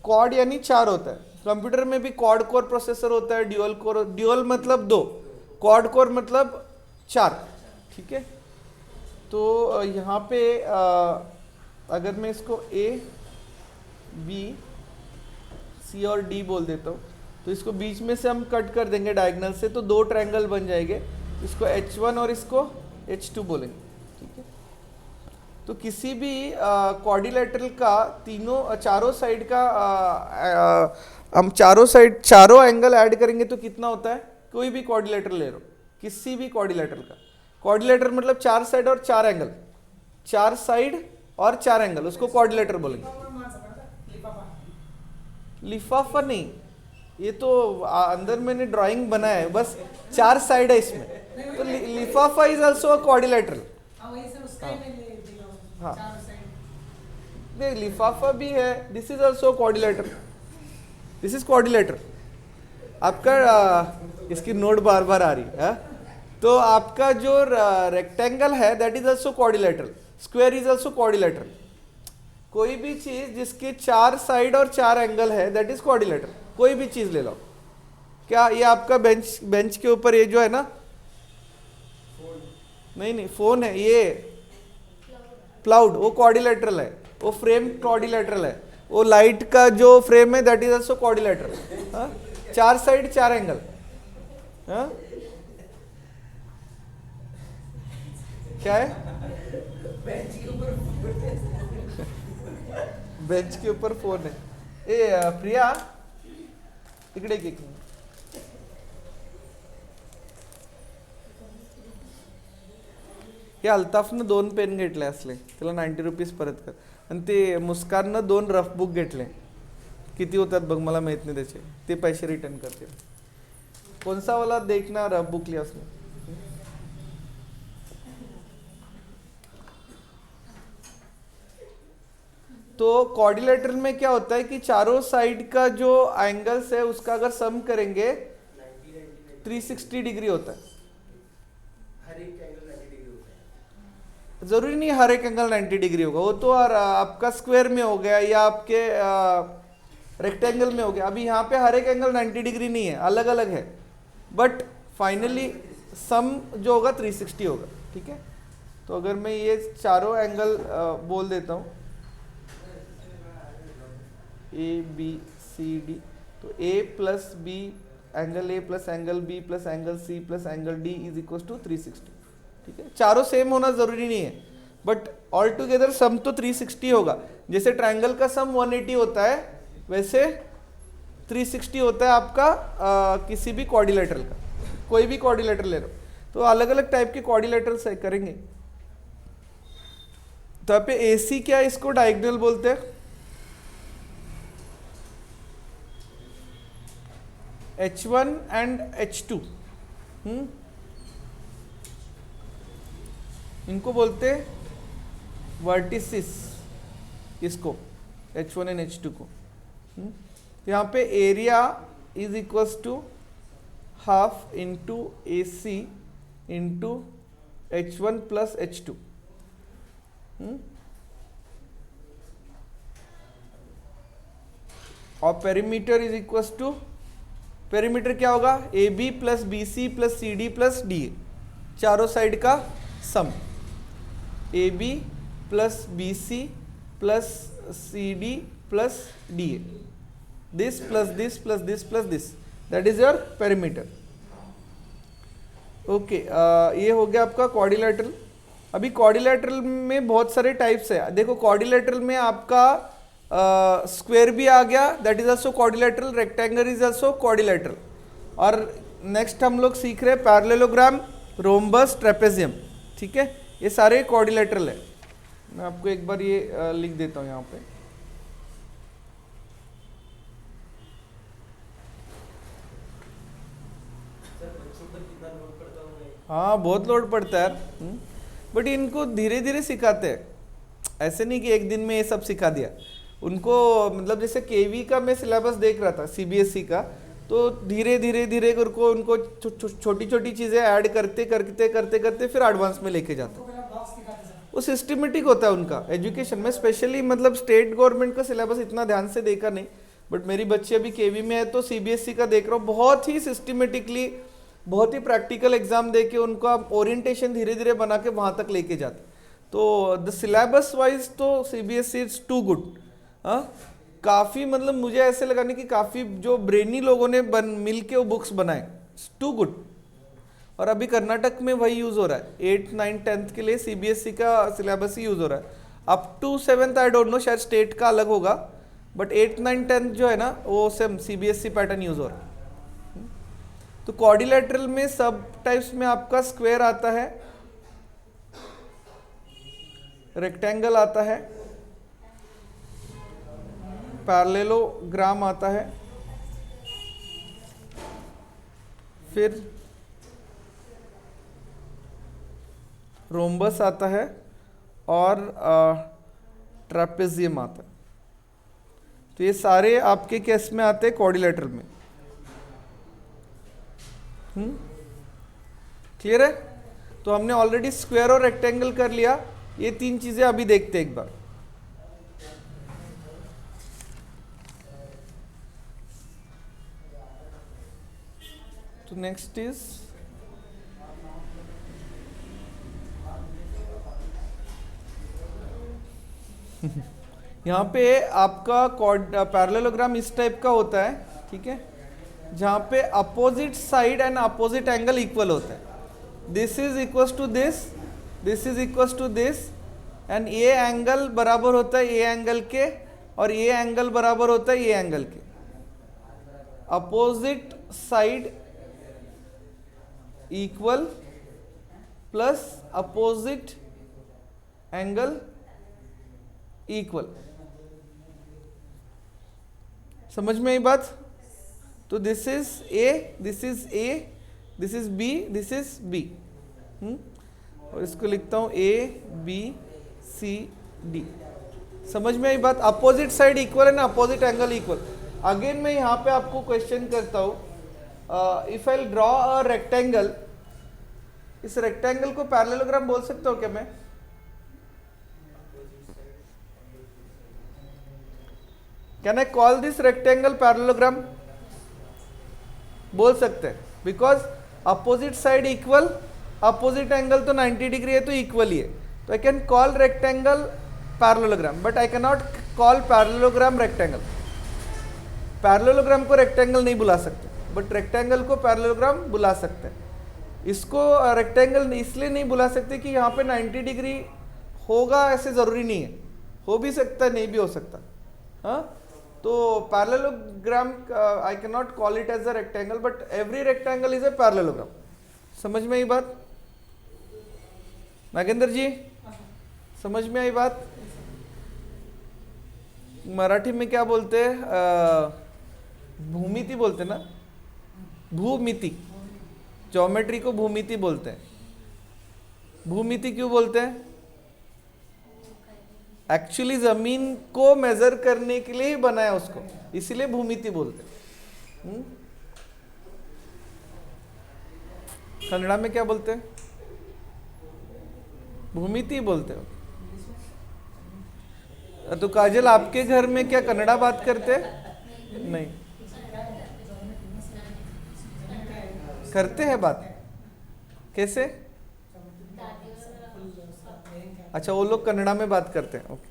क्वाड यानी 4 होता है। कंप्यूटर में भी क्वाड कोर प्रोसेसर होता है, ड्यूअल कोर, ड्यूअल मतलब 2, क्वाड कोर मतलब 4, ठीक है। तो यहाँ पे अगर मैं इसको ए बी सी और डी बोल देता हूँ, तो इसको बीच में से हम कट कर देंगे डायगोनल से, तो दो ट्रायंगल बन जाएंगे। इसको H1 और इसको H2 बोलेंगे, ठीक है। तो किसी भी क्वाड्रिलेटरल का चारों साइड का हम चारों एंगल ऐड करेंगे तो कितना होता है? कोई भी क्वाड्रिलेटरल ले लो, किसी भी क्वाड्रिलेटरल का, क्वाड्रिलेटरल मतलब चार साइड और चार एंगल, चार साइड और चार एंगल, उसको क्वाड्रिलेटरल बोलेंगे। लिफाफा नहीं, ये तो अंदर मैंने ड्राइंग बनाया है, बस चार साइड है इसमें, तो लिफाफा इज आल्सो अ क्वाड्रिलेटरल। हाँ नहीं, लिफाफा भी है, this is also quadrilateral, this is quadrilateral. आपका इसकी नोट बार बार आ रही है। तो आपका जो रेक्टेंगल है that is also quadrilateral, square is also quadrilateral. कोई भी चीज जिसके चार साइड और चार एंगल है दैट इज क्वाड्रिलेटरल। कोई भी चीज ले लो। क्या ये आपका बेंच के ऊपर ये जो है ना, नहीं फोन है, ये प्लाउड, वो क्वाड्रिलेटरल है, वो फ्रेम क्वाड्रिलेटरल है, वो लाइट का जो फ्रेम है दैट इज आल्सो क्वाड्रिलेटरल। चार साइड चार एंगल। क्या है? बेंच के ऊपर फोन है। ए प्रिया इकडे एक मिनिट। हे अल्ताफनं 2 पेन घेतले असले, त्याला 90 रुपीज परत कर. आणि ते मुस्काननं 2 रफ बुक घेतले. किती होतात बघ, मला माहित नाही त्याचे, ते पैसे रिटर्न करते. कौन-सा वाला देखना रफ बुक लिया उसने. तो क्वाड्रिलेटरल में क्या होता है कि चारों साइड का जो एंगल्स है उसका अगर सम करेंगे 360 डिग्री होता है. हर एक एंगल 90 डिग्री होता है. जरूरी नहीं हर एक एंगल 90 डिग्री होगा, वो तो आपका स्क्वायर में हो गया या आपके रेक्टेंगल में हो गया. अभी यहाँ पे हर एक एंगल 90 डिग्री नहीं है, अलग अलग है, बट फाइनली सम जो होगा 360 होगा. ठीक है. तो अगर मैं ये चारों एंगल बोल देता हूँ ए बी सी डी, तो A plus B angle A plus angle B plus angle C plus angle D is equal to 360. ठीक है. चारों सेम होना जरूरी नहीं है, बट ऑल टुगेदर सम तो 360 होगा. जैसे ट्रायंगल का सम 180 होता है वैसे 360 होता है आपका किसी भी क्वाड्रिलेटरल का. कोई भी क्वाड्रिलेटरल ले लो, तो अलग अलग टाइप के क्वाड्रिलेटरल्स करेंगे. तो यहाँ पे ए सी क्या है, इसको डायगोनल बोलते हैं. H1 एंड H2 इनको बोलते हैं वर्टिसिस, इसको H1 एंड H2 को. यहाँ पे area is equals to half into A C into H1 plus H2. और perimeter is equals to, perimeter क्या होगा, A B plus B C plus C D plus D A, चारों side का sum. A B plus B C plus C D plus D A, this plus this plus this plus this, that is your perimeter. Okay, ये हो गया आपका quadrilateral. अभी quadrilateral में बहुत सारे टाइप्स है. देखो क्वाड्रिलेटरल में आपका स्क्वायर भी आ गया, that is also quadrilateral. Rectangle is also quadrilateral. और नेक्स्ट हम लोग सीख रहे हैं पैरेललोग्राम, रोम्बस, ट्रेपेजियम. ठीक है, ये सारे क्वाड्रिलेटरल है. मैं आपको एक बार ये लिख देता हूँ यहाँ पे. सर बच्चों पर कितना लोड पड़ता होगा? हाँ, बहुत लोड पड़ता है, बट इनको धीरे धीरे सिखाते हैं. ऐसे नहीं कि एक दिन में ये सब सिखा दिया उनको. मतलब जैसे केवी का मैं सिलेबस देख रहा था, सीबीएसई का, तो धीरे धीरे धीरे करके उनको छोटी छोटी चीज़ें ऐड करते करते करते करते फिर एडवांस में लेके जाते हैं. वो सिस्टमेटिक होता है उनका एजुकेशन में. स्पेशली मतलब स्टेट गवर्नमेंट का सिलेबस इतना ध्यान से देखा नहीं, बट मेरी बच्ची अभी केवी में है तो सीबीएसई का देख रहा हूँ. बहुत ही सिस्टमेटिकली, बहुत ही प्रैक्टिकल एग्जाम दे के उनका ओरिएंटेशन धीरे धीरे बना के वहाँ तक लेके जाते. तो द सिलेबस वाइज तो CBSE इज टू गुड। हाँ, काफ़ी मतलब मुझे ऐसे लगा नहीं कि काफ़ी जो ब्रेनी लोगों ने मिल के वो बुक्स बनाए, टू गुड। और अभी कर्नाटक में वही यूज़ हो रहा है, 8, 9, 10th के लिए CBSE का सिलेबस ही यूज़ हो रहा है। Up to 7th I don't know, शायद स्टेट का अलग होगा, बट 8, 9, 10th जो है ना वो सेम CBSE पैटर्न यूज़ हो रहा है। तो क्वाड्रिलेटरल में सब टाइप्स में आपका स्क्वायर आता है, रेक्टेंगल आता है, पैरेललोग्राम आता है, फिर रोम्बस आता है और ट्रेपेजियम आता है। तो ये सारे आपके केस में आते हैं क्वाड्रिलेटरल में। क्लियर है? तो हमने ऑलरेडी स्क्वायर और रेक्टेंगल कर लिया, ये 3 चीजें अभी देखते हैं एक बार। तो नेक्स्ट इज यहाँ पे आपका पैरेललोग्राम इस टाइप का होता है, ठीक है, जहाँ पे opposite side and opposite angle equal होता है। This is equal to this, this is equal to this, and ये एंगल बराबर होता है ये एंगल के, और ये एंगल बराबर होता है ये एंगल के। Opposite side equal plus opposite angle equal. समझ में आई बात? तो this is A, this is A, this is B, this is B, और इसको लिखता हूं ABCD। समझ में आई बात? अपोजिट साइड इक्वल है ना, अपोजिट एंगल इक्वल। अगेन मैं यहां पे आपको क्वेश्चन करता हूं, if I draw a rectangle, इस रेक्टेंगल को पैरेललोग्राम बोल सकता हूं क्या मैं? Can I call this rectangle parallelogram? बोल सकते हैं, because opposite side equal, opposite angle तो 90 डिग्री है तो इक्वल ही है, तो I can call rectangle parallelogram, but I can not call parallelogram rectangle. Parallelogram को रेक्टेंगल नहीं बुला सकते, बट रेक्टेंगल को पैरेललोग्राम बुला सकते हैं। इसको रेक्टेंगल इसलिए नहीं बुला सकते कि यहाँ पे 90 डिग्री होगा ऐसे ज़रूरी नहीं है, हो भी सकता है नहीं भी हो सकता। हाँ, तो parallelogram I can not call it as a rectangle, but every rectangle is a parallelogram. समझ में आई बात? नागेंद्र जी समझ में आई बात? मराठी में क्या बोलते हैं? भूमिति बोलते ना, भूमिति। ज्योमेट्री को भूमिति बोलते हैं। भूमिति क्यों बोलते हैं? एक्चुअली जमीन को मेजर करने के लिए ही बनाया उसको, इसीलिए भूमिति बोलते हैं। कन्नड़ा में क्या बोलते हैं? भूमिति बोलते हो। तो काजल, आपके घर में क्या कन्नड़ा बात करते हैं? नहीं करते हैं बात? कैसे? अच्छा, वो लोग कन्नड़ा में बात करते हैं। ओके,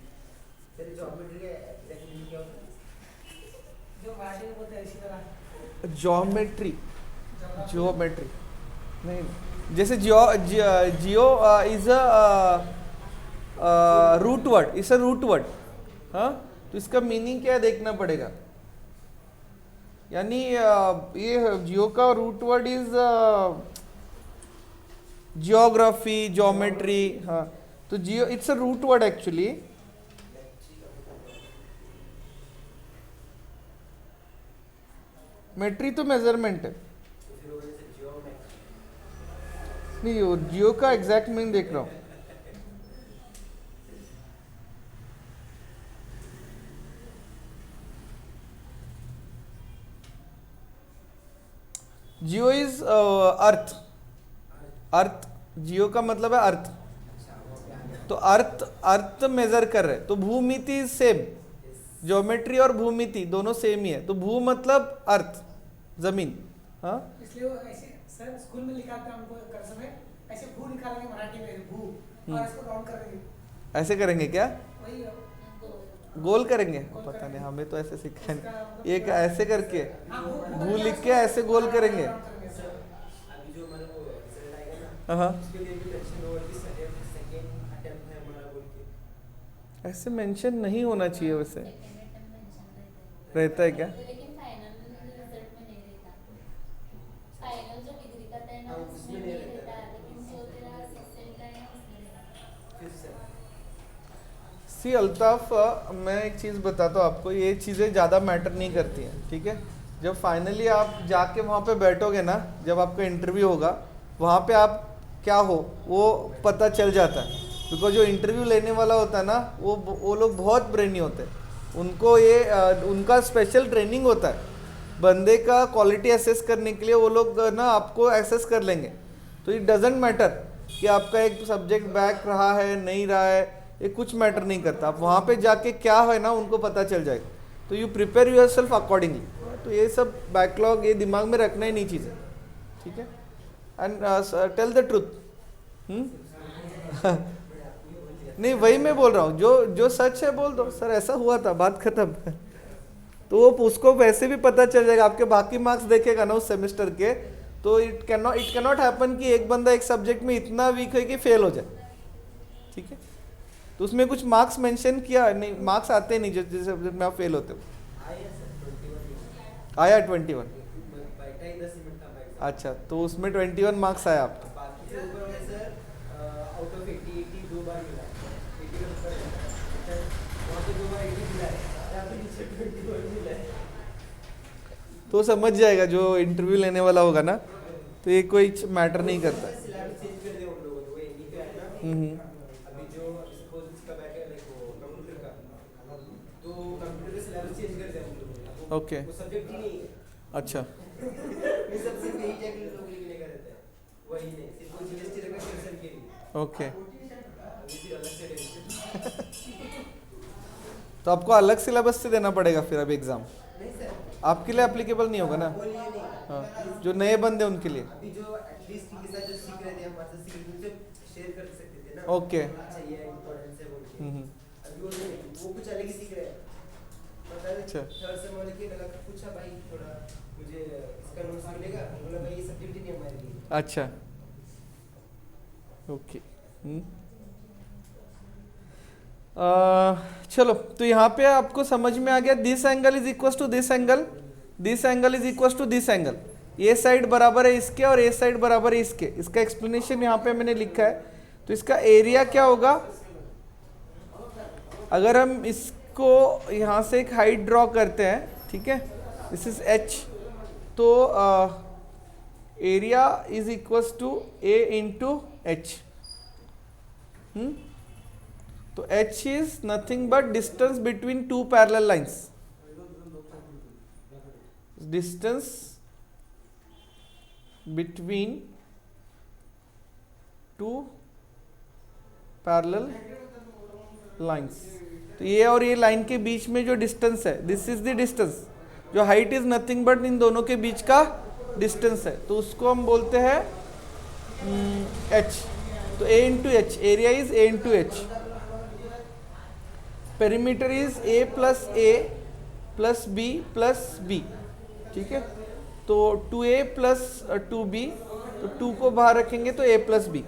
ज्योमेट्री, ज्योमेट्री नहीं, जैसे geo is a root word, is a root word. हाँ, तो इसका मीनिंग क्या है देखना पड़ेगा। यानी ये जियो का root word is geography, geometry. हाँ, तो geo it's a root word actually. Metry तो मेजरमेंट है। नहीं, वो जियो का एग्जैक्ट मीनिंग देख रहा हूं। जियो इज अर्थ। अर्थ, जियो का मतलब है अर्थ। तो अर्थ मेजर कर रहे, तो भूमिति सेम। ज्योमेट्री और भूमिति दोनों सेम ही है। तो भू मतलब अर्थ, जमीन। हाँ, इसलिए वो ऐसे सर स्कूल में लिखा था हमको कर समय, ऐसे भू निकालेंगे मराठी में, भू और इसको राउंड करेंगे, ऐसे करेंगे क्या? वही है। गोल करेंगे? पता नहीं, हमें तो ऐसे सिखाया नहीं। एक ऐसे करके भू लिख के ऐसे गोल करेंगे। अभी जो हमारा वो रिजल्ट आएगा ना, हाँ, उसके लिए भी मेंशन होगा कि सेकंड अटेम्प्ट है हमारा बोल के। ऐसे मेंशन नहीं होना चाहिए वैसे। रहता है क्या? लेकिन फाइनल रिजल्ट में नहीं रहता। फाइनल जो डिग्री का है ना हाँ, उसमें नहीं रहता, लेकिन जो तेरा सेक्शन का है ना उसमें रहता। फिर से सी अल्ताफ, मैं एक चीज़ बताता हूँ आपको, ये चीज़ें ज़्यादा मैटर नहीं करती हैं, ठीक है? जब फाइनली आप जाके वहाँ पे बैठोगे ना, जब आपका इंटरव्यू होगा, वहाँ पे आप क्या हो वो पता चल जाता है। बिकॉज जो इंटरव्यू लेने वाला होता है ना, वो लोग बहुत ब्रेनी होते हैं। उनको उनका स्पेशल ट्रेनिंग होता है बंदे का क्वालिटी असेस करने के लिए। वो लोग ना आपको असेस कर लेंगे। तो इट डजेंट मैटर कि आपका एक सब्जेक्ट बैक रहा है नहीं रहा है, ये कुछ मैटर नहीं करता। आप वहाँ पे जाके क्या है ना उनको पता चल जाएगा। तो you prepare yourself accordingly. तो ये सब बैकलॉग ये दिमाग में रखना ही नहीं चीज़ें, ठीक है? And tell the truth. नहीं, वही मैं बोल रहा हूँ, जो सच है बोल दो, सर ऐसा हुआ था, बात खत्म। तो वो उसको वैसे भी पता चल जाएगा। आपके बाकी मार्क्स देखेगा ना उस सेमेस्टर के, तो इट कैन नॉट हैपन कि एक बंदा एक सब्जेक्ट में इतना वीक है कि फेल हो जाए, ठीक है? तो उसमें कुछ मार्क्स मेंशन किया नहीं, मार्क्स आते नहीं जिस सब्जेक्ट में आप फेल होते हो। आया 21? अच्छा, तो उसमें 21 मार्क्स आया आपको। बाकी से ऊपर में सर आउट ऑफ 80 दो बार मिला है, 80 का ऊपर है, वहाँ पे 2 बार 80 मिला है, यहाँ पे नीचे 21 मिला है। तो समझ जाएगा जो इंटरव्यू लेने वाला होगा ना, तो ये कोई मैटर नहीं करता। सिलेबस चेंज कर दिया उन लोगों ने, वो एनी पे है ना। अभी जो सपोज इसका बैक है लाइक वो कंप्यूटर का, तो कंप्यूटर का सिलेबस चेंज कर दिया उन लोगों ने। अब ओके, वो सब्जेक्ट ही नहीं है। अच्छा, ये सबसे यही जगह लोग लिखने का रहता है, वही नहीं, सिर्फ वो जीएसटी रखा कैंसिल के लिए। ओके। अभी फिर अलग से डेट। तो आपको अलग सिलेबस से देना पड़ेगा फिर अब एग्ज़ाम। नहीं सर, आपके लिए एप्लीकेबल नहीं होगा ना? वो लिए नहीं। हाँ, जो नए बंदे उनके लिए। अभी जो एटलीस्ट के साथ जो सीख रहे थे हमारे साथ सीख रहे थे शेयर कर सकते थे ना। ओके। अच्छा ये इम्पोर्टेंस है बोल के। अभी वो नहीं, वो कुछ अलग ही सीख रहे हैं। मतलब अच्छा। थर्ड सेम वाले के अलग पूछा भाई थोड़ा मुझे इसका नोट्स मिलेगा, बोला भाई ये सब्जेक्ट ही नहीं हमारे लिए। अच्छा, ओके। चलो, तो यहाँ पे आपको समझ में आ गया, this angle is equal to this angle, this angle is equal to this angle. ये साइड बराबर है इसके और ये साइड बराबर है इसके। इसका एक्सप्लेनेशन यहाँ पे मैंने लिखा है। तो इसका एरिया क्या होगा? अगर हम इसको यहाँ से एक हाइट ड्रॉ करते हैं, ठीक है, दिस इज एच, तो area is equal to A into H. तो h is nothing but distance between two parallel lines. Distance between two parallel lines. तो ये और ये लाइन के बीच में जो डिस्टेंस है, दिस इज द डिस्टेंस। जो height is nothing but in दोनों के बीच का डिस्टेंस है, तो उसको हम बोलते हैं h। तो a into H, area is a into H. Perimeter is a plus b plus b, ठीक है? तो 2a प्लस 2b, तो 2 को बाहर रखेंगे तो a प्लस b,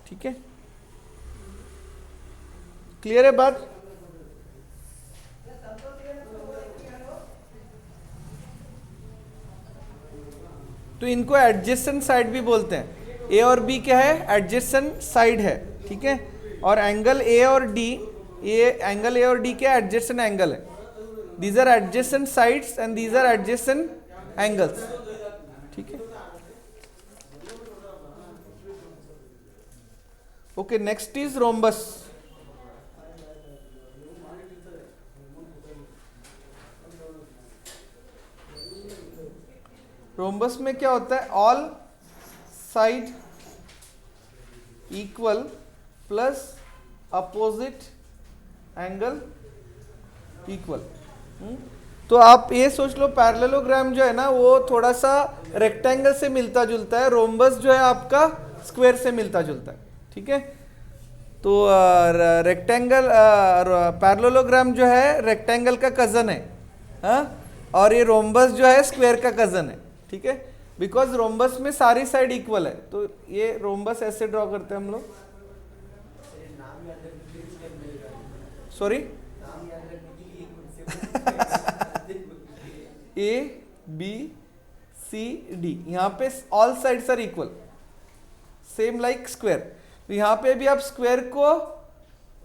ठीक है? क्लियर है बात? तो इनको एडजेसेंट साइड भी बोलते हैं। a और b क्या है? एडजेसेंट साइड है, ठीक है? और एंगल a और d, ये एंगल ए और डी के एडजेसेंट एंगल है। These are adjacent sides and these are adjacent angles, ठीक है? Okay, next is rhombus. Rhombus में क्या होता है? All side equal plus opposite angle equal. तो आप ये सोच लो, पैरेललोग्राम जो है ना वो थोड़ा सा रेक्टेंगल से मिलता जुलता है, रोम्बस जो है आपका स्क्वायर से मिलता जुलता है, ठीक है? तो रेक्टेंगल पैरेललोग्राम जो है रेक्टेंगल का कज़न है, हाँ, और ये रोम्बस जो है स्क्वायर का कज़न है, ठीक है, बिकॉज रोम्बस में सारी साइड इक्वल है। तो ये रोम्बस ऐसे ड्रॉ करते हैं हम लोग, नाम याद रखने के लिए कुछ टाइम मिलेगा। सॉरी, नाम याद रखने के लिए कुछ ए बी सी डी, यहाँ पे all sides are equal, same like square. तो यहाँ पे भी आप स्क्वायर को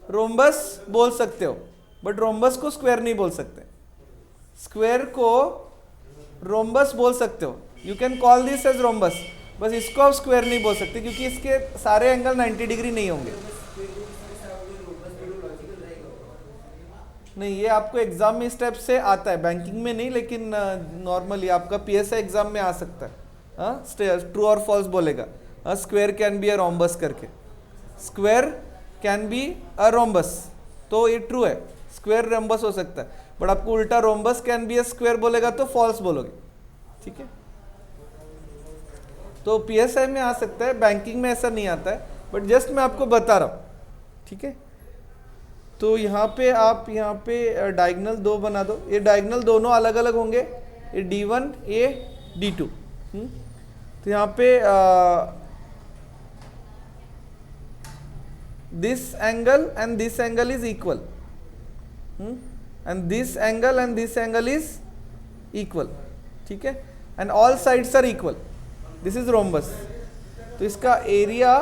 रोम्बस बोल सकते हो, बट रोम्बस को स्क्वायर नहीं बोल सकते। स्क्वायर को रोम्बस बोल सकते हो, you can call this as rhombus, बस इसको आप स्क्वायर नहीं बोल सकते क्योंकि इसके सारे एंगल 90 डिग्री नहीं होंगे। नहीं, ये आपको एग्जाम में इस टाइप से आता है, बैंकिंग में नहीं, लेकिन नॉर्मली आपका पीएसआई एग्जाम में आ सकता है। ट्रू और फॉल्स बोलेगा, square can be a rhombus करके, square can be a rhombus, तो ये ट्रू है, स्क्वायर रोम्बस हो सकता है, बट आपको उल्टा rhombus can be a square बोलेगा तो फॉल्स बोलोगे, ठीक है। तो पीएसआई में आ सकता है, बैंकिंग में ऐसा नहीं आता है, बट जस्ट मैं आपको बता रहा हूँ, ठीक है। तो यहाँ पे आप यहाँ पे डायगोनल 2 बना दो, ये डायगोनल दोनों अलग अलग होंगे, ये D1 ये D2, तो यहाँ पे this angle and this angle is equal, and this angle is equal, ठीक है, and all sides are equal, this is rhombus. तो इसका area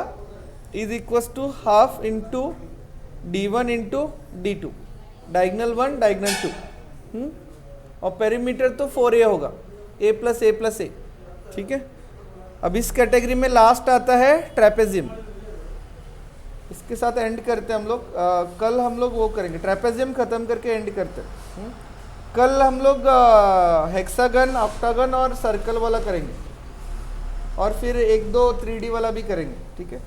is equal to half into D1 into D2, diagonal 1 diagonal 2, और perimeter तो 4A होगा, A plus A plus A, ठीक है। अब इस कैटेगरी में लास्ट आता है ट्रेपेजियम, इसके साथ एंड करते हैं हम लोग। कल हम लोग वो करेंगे, ट्रेपेजियम खत्म करके एंड करते हैं। कल हम लोग हेक्सागन, ऑक्टागन और सर्कल वाला करेंगे, और फिर 1-2 3D वाला भी करेंगे, ठीक है।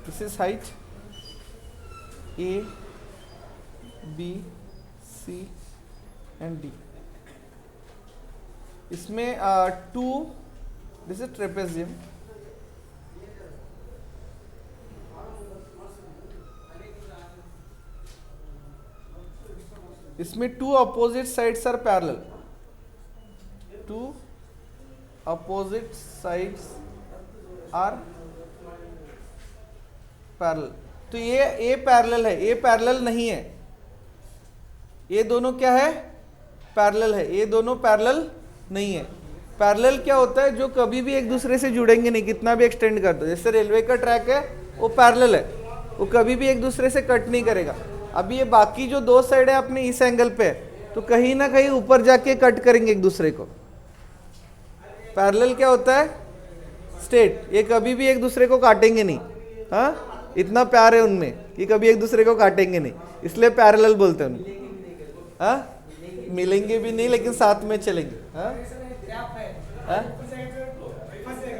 This is height A, B, C and D. इसमें 2, this is trapezium, इसमें 2 opposite sides are parallel, 2 opposite sides are parallel. तो ये A पैरेलल है, A पैरेलल नहीं है, ये दोनों क्या है, पैरेलल है, ये दोनों पैरेलल नहीं है। पैरेलल क्या होता है, जो कभी भी एक दूसरे से जुड़ेंगे नहीं, कितना भी एक्सटेंड कर दो, जैसे रेलवे का ट्रैक है वो पैरेलल है, वो कभी भी एक दूसरे से कट नहीं करेगा। अभी ये बाकी जो 2 साइड है अपने इस एंगल पे है, तो कहीं ना कहीं ऊपर जाके कट करेंगे एक दूसरे को। पैरेलल क्या होता है, स्ट्रेट, ये कभी भी एक दूसरे को काटेंगे नहीं, हाँ, इतना प्यार है उनमें कि कभी एक दूसरे को काटेंगे नहीं, इसलिए पैरेलल बोलते हैं उनको। हाँ, मिलेंगे भी नहीं लेकिन साथ में चलेंगे। हाँ, हाँ?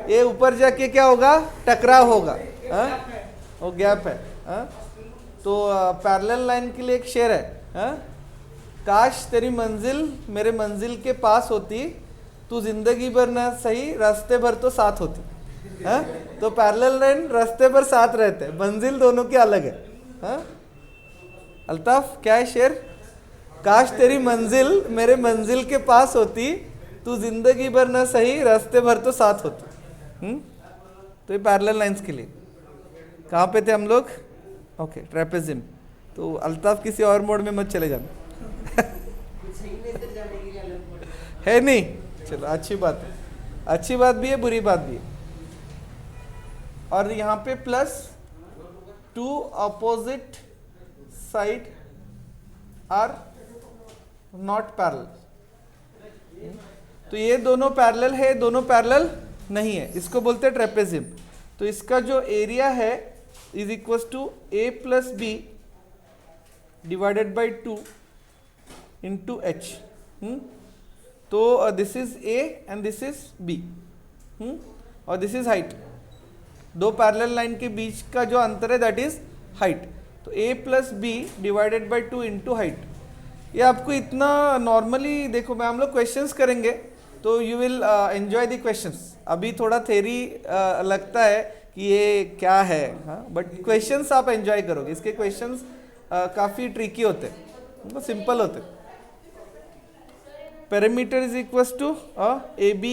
ये ऊपर जाके क्या होगा, टकराव होगा, हाँ, वो गैप है। हाँ, तो पैरेलल लाइन के लिए एक शेर है, हाँ, काश तेरी मंजिल मेरे मंजिल के पास होती, तू जिंदगी भर ना सही रास्ते भर तो साथ होती। हाँ, तो पैरेलल लाइन रास्ते पर साथ रहते हैं, मंजिल दोनों के अलग है। हाँ, अल्ताफ क्या है शेर, काश तेरी मंजिल मेरे मंजिल के पास होती, तू जिंदगी भर ना सही रास्ते भर तो साथ होती। तो ये पैरेलल लाइंस के लिए कहाँ पे थे हम लोग, ओके, ट्रेपेजियम। तो अल्ताफ किसी और मोड में मत चले जाना है नहीं, चलो अच्छी बात है, अच्छी बात भी है बुरी बात भी है। और यहाँ पे plus 2 opposite side are not parallel, तो ये दोनों पैरेलल है, दोनों पैरेलल नहीं है, इसको बोलते हैं ट्रेपेजियम। तो इसका जो एरिया है is equal to A plus B divided by 2 into H। तो this is A and this is B, और दिस इज हाइट। दो पैरेलल लाइन के बीच का जो अंतर है दैट इज हाइट. तो a plus B divided by 2 into height. ये आपको इतना नॉर्मली देखो, मैं हम लोग क्वेश्चंस करेंगे तो you will enjoy the questions. अभी थोड़ा थेरी लगता है कि ये क्या है, हाँ, बट क्वेश्चंस आप एंजॉय करोगे. इसके क्वेश्चंस काफ़ी ट्रिकी होते हैं, सिंपल होते हैं. perimeter is equals to AB,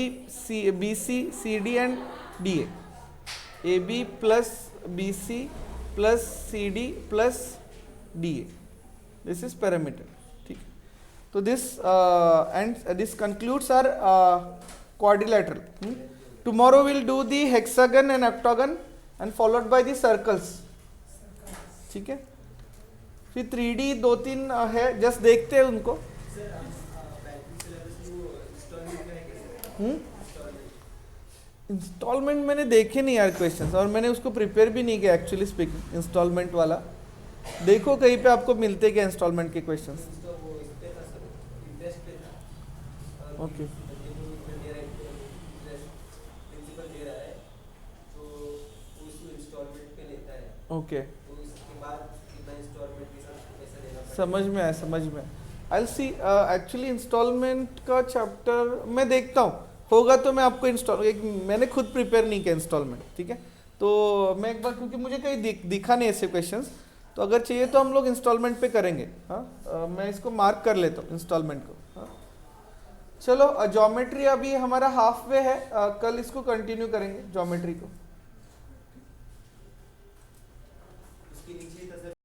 BC, CD and DA. AB plus BC plus CD plus DA. This is perimeter. ठीक. So this and this concludes our quadrilateral. Tomorrow we'll do the hexagon and octagon and followed by the circles. ठीक है. फिर 3D 2-3 है, just देखते हैं उनको. Instalment मैंने देखे नहीं यार क्वेश्चंस, और मैंने उसको प्रिपेयर भी नहीं किया एक्चुअली स्पीकिंग. इंस्टॉलमेंट वाला देखो कहीं पे आपको मिलते क्या इंस्टॉलमेंट के क्वेश्चंस. ओके ओके, समझ में आया. आई सी एक्चुअली इंस्टॉलमेंट का चैप्टर मैं देखता हूँ, होगा तो मैं आपको मैंने खुद प्रिपेयर नहीं किया इंस्टॉलमेंट. ठीक है, तो मैं एक बार, क्योंकि मुझे कहीं दिखा नहीं ऐसे क्वेश्चंस, तो अगर चाहिए तो हम लोग इंस्टॉलमेंट पे करेंगे. हाँ, मैं इसको मार्क कर लेता हूँ इंस्टॉलमेंट को. हाँ, चलो ज्योमेट्री अभी हमारा हाफ वे है, कल इसको कंटिन्यू करेंगे ज्योमेट्री को.